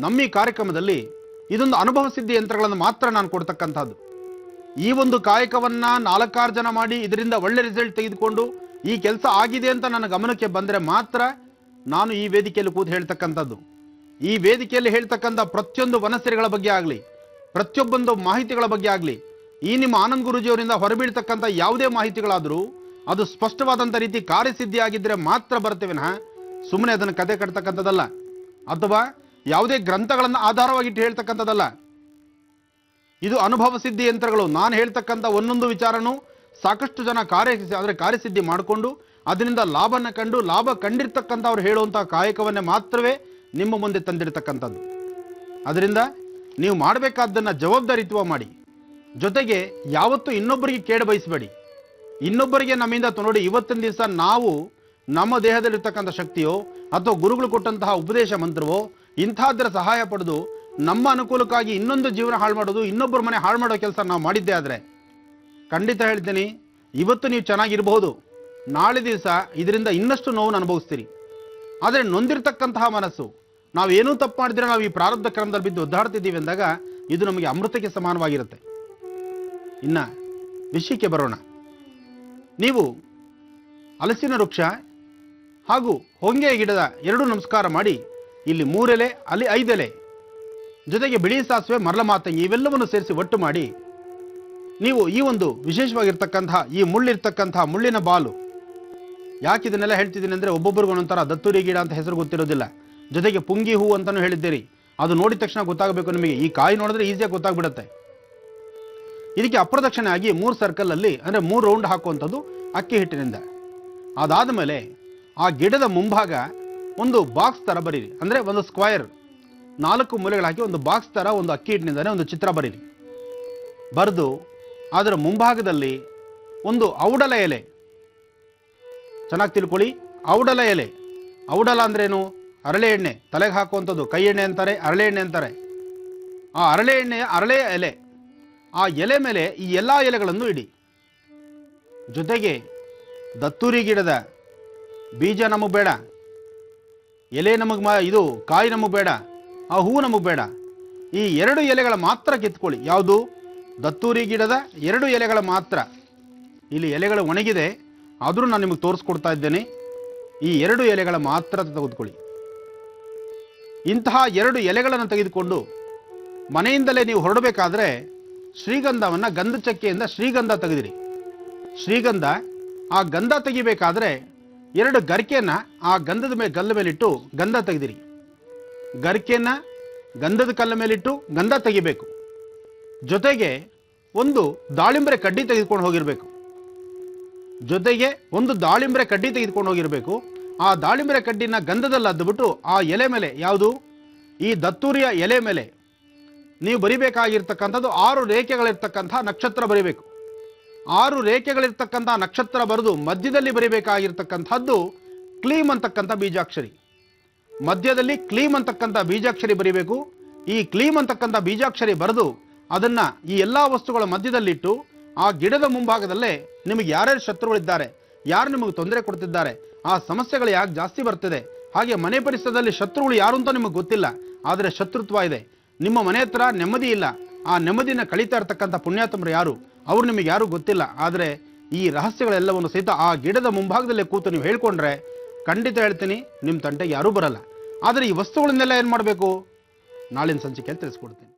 ನಮ್ಮ ಈ ಕಾರ್ಯಕ್ರಮದಲ್ಲಿ ಇದೊಂದು ಅನುಭವ ಸಿದ್ಧಿ ಯಂತ್ರಗಳನ್ನು ಮಾತ್ರ ನಾನು ಕೊಡ್ತಕ್ಕಂಥದ್ದು. ಈ ಒಂದು ಕಾಯಕವನ್ನ 4-6 ಜನ ಮಾಡಿ ಇದರಿಂದ ಒಳ್ಳೆ ರಿಸಲ್ಟ್ ತೆಗೆದುಕೊಂಡು ಈ ಕೆಲಸ ಆಗಿದೆ ಅಂತ ನನ್ನ ಗಮನಕ್ಕೆ ಬಂದರೆ ಮಾತ್ರ ನಾನು ಈ ವೇದಿಕೆಯಲ್ಲಿ ಕೂತು ಹೇಳ್ತಕ್ಕಂಥದ್ದು. ಈ ವೇದಿಕೆಯಲ್ಲಿ ಹೇಳ್ತಕ್ಕಂಥ ಪ್ರತಿಯೊಂದು ವನಸರಿಗಳ ಬಗ್ಗೆ ಆಗಲಿ, ಪ್ರತಿಯೊಬ್ಬೊಂದು ಮಾಹಿತಿಗಳ ಬಗ್ಗೆ ಆಗಲಿ, ಈ ನಿಮ್ಮ ಆನಂದ್ ಗುರೂಜಿಯವರಿಂದ ಹೊರಬೀಳ್ತಕ್ಕಂಥ ಯಾವುದೇ ಮಾಹಿತಿಗಳಾದರೂ ಅದು ಸ್ಪಷ್ಟವಾದಂಥ ರೀತಿ ಕಾರ್ಯಸಿದ್ಧಿ ಆಗಿದ್ದರೆ ಮಾತ್ರ ಬರುತ್ತೆ ವಿನಃ ಸುಮ್ಮನೆ ಅದನ್ನು ಕತೆ ಕಟ್ತಕ್ಕಂಥದ್ದಲ್ಲ, ಅಥವಾ ಯಾವುದೇ ಗ್ರಂಥಗಳನ್ನು ಆಧಾರವಾಗಿಟ್ಟು ಹೇಳ್ತಕ್ಕಂಥದ್ದಲ್ಲ. ಇದು ಅನುಭವ ಸಿದ್ಧಿ ಯಂತ್ರಗಳು. ನಾನು ಹೇಳ್ತಕ್ಕಂಥ ಒಂದೊಂದು ವಿಚಾರನೂ ಸಾಕಷ್ಟು ಜನ ಕಾರ್ಯಸಿದ್ಧಿ ಮಾಡಿಕೊಂಡು ಅದರಿಂದ ಲಾಭನ ಕಂಡು ಲಾಭ ಕಂಡಿರ್ತಕ್ಕಂಥವ್ರು ಹೇಳುವಂಥ ಕಾಯಕವನ್ನೇ ಮಾತ್ರವೇ ನಿಮ್ಮ ಮುಂದೆ ತಂದಿರತಕ್ಕಂಥದ್ದು. ಅದರಿಂದ ನೀವು ಮಾಡಬೇಕಾದ್ದನ್ನು ಜವಾಬ್ದಾರಿತ್ವ ಮಾಡಿ, ಜೊತೆಗೆ ಯಾವತ್ತೂ ಇನ್ನೊಬ್ಬರಿಗೆ ಕೇಡು ಬಯಸಬೇಡಿ. ಇನ್ನೊಬ್ಬರಿಗೆ ನಮ್ಮಿಂದ ನೋಡಿ ಇವತ್ತಿನ ದಿವಸ ನಾವು ನಮ್ಮ ದೇಹದಲ್ಲಿರ್ತಕ್ಕಂಥ ಶಕ್ತಿಯೋ ಅಥವಾ ಗುರುಗಳು ಕೊಟ್ಟಂತಹ ಉಪದೇಶ ಮಂತ್ರವೋ ಇಂಥದ್ರ ಸಹಾಯ ಪಡೆದು ನಮ್ಮ ಅನುಕೂಲಕ್ಕಾಗಿ ಇನ್ನೊಂದು ಜೀವನ ಹಾಳು ಮಾಡೋದು, ಇನ್ನೊಬ್ಬರ ಮನೆ ಹಾಳು ಮಾಡೋ ಕೆಲಸ ನಾವು ಮಾಡಿದ್ದೇ ಆದರೆ ಖಂಡಿತ ಹೇಳ್ತೀನಿ, ಇವತ್ತು ನೀವು ಚೆನ್ನಾಗಿರಬಹುದು, ನಾಳೆ ದಿವಸ ಇದರಿಂದ ಇನ್ನಷ್ಟು ನೋವನ್ನು ಅನುಭವಿಸ್ತೀರಿ. ಆದರೆ ನೊಂದಿರ್ತಕ್ಕಂತಹ ಮನಸ್ಸು, ನಾವೇನೂ ತಪ್ಪು ಮಾಡಿದ್ರೆ ನಾವು ಈ ಪ್ರಾರಬ್ಧ ಕ್ರಮದಲ್ಲಿ ಬಿದ್ದು ಒದ್ದಾಡ್ತಿದ್ದೀವಿ ಅಂದಾಗ ಇದು ನಮಗೆ ಅಮೃತಕ್ಕೆ ಸಮಾನವಾಗಿರುತ್ತೆ. ಇನ್ನ ವಿಷಯಕ್ಕೆ ಬರೋಣ. ನೀವು ಹಲಸಿನ ವೃಕ್ಷ ಹಾಗೂ ಹೊಂಗೆ ಗಿಡದ 2 ನಮಸ್ಕಾರ ಮಾಡಿ ಇಲ್ಲಿ 3 ಎಲೆ, ಅಲ್ಲಿ 5 ಎಲೆ, ಜೊತೆಗೆ ಬಿಳಿ ಸಾಸಿವೆ, ಮರಳ ಮಾತಂಗಿ ಇವೆಲ್ಲವನ್ನು ಸೇರಿಸಿ ಒಟ್ಟು ಮಾಡಿ ನೀವು ಈ ಒಂದು ವಿಶೇಷವಾಗಿರ್ತಕ್ಕಂತಹ ಈ ಮುಳ್ಳಿರ್ತಕ್ಕಂತಹ ಮುಳ್ಳಿನ ಬಾಲು, ಯಾಕೆ ಇದನ್ನೆಲ್ಲ ಹೇಳ್ತಿದ್ದೀನಿ ಅಂದರೆ ಒಬ್ಬೊಬ್ಬರಿಗೂ ಒಂದೊಂಥರ ದತ್ತೂರಿ ಗಿಡ ಅಂತ ಹೆಸರು ಗೊತ್ತಿರೋದಿಲ್ಲ, ಜೊತೆಗೆ ಪುಂಗಿ ಹೂ ಅಂತಾನು ಹೇಳಿದ್ದೀರಿ. ಅದು ನೋಡಿದ ತಕ್ಷಣ ಗೊತ್ತಾಗಬೇಕು ನಿಮಗೆ. ಈ ಕಾಯಿ ನೋಡಿದ್ರೆ ಈಸಿಯಾಗಿ ಗೊತ್ತಾಗ್ಬಿಡುತ್ತೆ. ಇದಕ್ಕೆ ಅಪ್ರದಕ್ಷಿಣೆ ಆಗಿ 3 ಸರ್ಕಲ್ ಅಲ್ಲಿ ಅಂದರೆ 3 ರೌಂಡ್ ಹಾಕುವಂಥದ್ದು ಅಕ್ಕಿ ಹಿಟ್ಟಿನಿಂದ. ಅದಾದ ಮೇಲೆ ಆ ಗಿಡದ ಮುಂಭಾಗ ಒಂದು ಬಾಕ್ಸ್ ತರ ಬರೀರಿ, ಅಂದರೆ ಒಂದು ಸ್ಕ್ವೈರ್ 4 ಮೂಲೆಗಳು ಹಾಕಿ ಒಂದು ಬಾಕ್ಸ್ ತರ ಒಂದು ಅಕ್ಕಿ ಹಿಟ್ಟಿನಿಂದಾನೆ ಒಂದು ಚಿತ್ರ ಬರೀರಿ. ಬರೆದು ಅದರ ಮುಂಭಾಗದಲ್ಲಿ ಒಂದು ಔಡಲ ಎಲೆ, ಚೆನ್ನಾಗಿ ತಿಳ್ಕೊಳ್ಳಿ, ಔಡಲ ಎಲೆ. ಔಡಲ ಅಂದ್ರೇನು? ಅರಳೆ ಎಣ್ಣೆ, ತಲೆಗೆ ಹಾಕುವಂಥದ್ದು, ಕೈ ಎಣ್ಣೆ ಅಂತಾರೆ, ಅರಳೆ ಎಣ್ಣೆ ಅಂತಾರೆ. ಆ ಅರಳೆ ಎಣ್ಣೆಯ ಅರಳೆಯ ಎಲೆ, ಆ ಎಲೆ ಮೇಲೆ ಈ ಎಲ್ಲ ಎಲೆಗಳನ್ನು ಇಡಿ. ಜೊತೆಗೆ ದತ್ತೂರಿ ಗಿಡದ ಬೀಜ ನಮಗೆ ಬೇಡ, ಎಲೆ ನಮಗೆ ಇದು ಕಾಯಿ ನಮಗೆ ಬೇಡ, ಆ ಹೂ ನಮಗೆ ಬೇಡ. ಈ 2 ಎಲೆಗಳ ಮಾತ್ರ ಕಿತ್ಕೊಳ್ಳಿ. ಯಾವುದು? ದತ್ತೂರಿ ಗಿಡದ 2 ಎಲೆಗಳ ಮಾತ್ರ. ಇಲ್ಲಿ ಎಲೆಗಳು ಒಣಗಿದೆ, ಆದರೂ ನಾನು ನಿಮಗೆ ತೋರಿಸ್ಕೊಡ್ತಾ ಇದ್ದೇನೆ. ಈ 2 ಎಲೆಗಳ ಮಾತ್ರ ತೆಗೆದುಕೊಳ್ಳಿ. ಇಂತಹ 2 ಎಲೆಗಳನ್ನು ತೆಗೆದುಕೊಂಡು ಮನೆಯಿಂದಲೇ ನೀವು ಹೊರಡಬೇಕಾದ್ರೆ ಶ್ರೀಗಂಧವನ್ನು ಗಂಧ ಚಕ್ಕೆಯಿಂದ ಶ್ರೀಗಂಧ ತೆಗೆದಿರಿ. ಶ್ರೀಗಂಧ, ಆ ಗಂಧ ತೆಗಿಬೇಕಾದ್ರೆ 2 ಗರಿಕೆಯನ್ನ ಆ ಗಂಧದ ಮೇಲೆ ಕಲ್ಲ ಮೇಲಿಟ್ಟು ಗಂಧ ತೆಗೆದಿರಿ. ಗರಿಕೆಯನ್ನ ಗಂಧದ ಕಲ್ಲ ಮೇಲಿಟ್ಟು ಗಂಧ ತೆಗಿಬೇಕು. ಜೊತೆಗೆ ಒಂದು ದಾಳಿಂಬರೆ ಕಡ್ಡಿ ತೆಗೆದುಕೊಂಡು ಹೋಗಿರಬೇಕು. ಆ ದಾಳಿಂಬರೆ ಕಡ್ಡಿನ ಗಂಧದಲ್ಲಿ ಅದ್ದುಬಿಟ್ಟು ಆ ಎಲೆ ಮೇಲೆ, ಯಾವುದು ಈ ದತ್ತೂರಿಯ ಎಲೆ ಮೇಲೆ ನೀವು ಬರಿಬೇಕಾಗಿರ್ತಕ್ಕಂಥದ್ದು 6 ರೇಖೆಗಳಿರ್ತಕ್ಕಂಥ ನಕ್ಷತ್ರ ಬರಿಬೇಕು. 6 ರೇಖೆಗಳಿರ್ತಕ್ಕಂಥ ನಕ್ಷತ್ರ ಬರೆದು ಮಧ್ಯದಲ್ಲಿ ಬರಿಬೇಕಾಗಿರ್ತಕ್ಕಂಥದ್ದು ಕ್ಲೀಮ್ ಅಂತಕ್ಕಂಥ ಬೀಜಾಕ್ಷರಿ. ಮಧ್ಯದಲ್ಲಿ ಕ್ಲೀಮ್ ಅಂತಕ್ಕಂಥ ಬೀಜಾಕ್ಷರಿ ಬರಿಬೇಕು. ಈ ಕ್ಲೀಮ್ ಅಂತಕ್ಕಂಥ ಬೀಜಾಕ್ಷರಿ ಬರೆದು ಅದನ್ನ ಈ ಎಲ್ಲಾ ವಸ್ತುಗಳ ಮಧ್ಯದಲ್ಲಿಟ್ಟು ಆ ಗಿಡದ ಮುಂಭಾಗದಲ್ಲೇ ನಿಮಗೆ ಯಾರ್ಯಾರು ಶತ್ರುಗಳಿದ್ದಾರೆ, ಯಾರು ನಿಮಗೆ ತೊಂದರೆ ಕೊಡ್ತಿದ್ದಾರೆ, ಆ ಸಮಸ್ಯೆಗಳು ಯಾಕೆ ಜಾಸ್ತಿ ಬರ್ತಿದೆ, ಹಾಗೆ ಮನೆ ಪರಿಸರದಲ್ಲಿ ಶತ್ರುಗಳು ಯಾರು ಅಂತ ನಿಮಗೆ ಗೊತ್ತಿಲ್ಲ, ಆದರೆ ಶತ್ರುತ್ವ ಇದೆ, ನಿಮ್ಮ ಮನೆ ಹತ್ರ ನೆಮ್ಮದಿ ಇಲ್ಲ, ಆ ನೆಮ್ಮದಿನ ಕಳೀತಾ ಇರ್ತಕ್ಕಂಥ ಪುಣ್ಯಾತ್ಮರು ಯಾರು, ಅವ್ರು ನಿಮಗೆ ಯಾರು ಗೊತ್ತಿಲ್ಲ. ಆದರೆ ಈ ರಹಸ್ಯಗಳೆಲ್ಲವನ್ನು ಸಹಿತ ಆ ಗಿಡದ ಮುಂಭಾಗದಲ್ಲೇ ಕೂತು ನೀವು ಹೇಳ್ಕೊಂಡ್ರೆ ಖಂಡಿತ ಹೇಳ್ತೀನಿ ನಿಮ್ಮ ತಂಟೆಗೆ ಯಾರೂ ಬರಲ್ಲ. ಆದರೆ ಈ ವಸ್ತುಗಳನ್ನೆಲ್ಲ ಏನು ಮಾಡಬೇಕು, ನಾಳಿನ ಸಂಚಿಕೆಯಲ್ಲಿ ತಿಳಿಸ್ಕೊಡ್ತೀನಿ.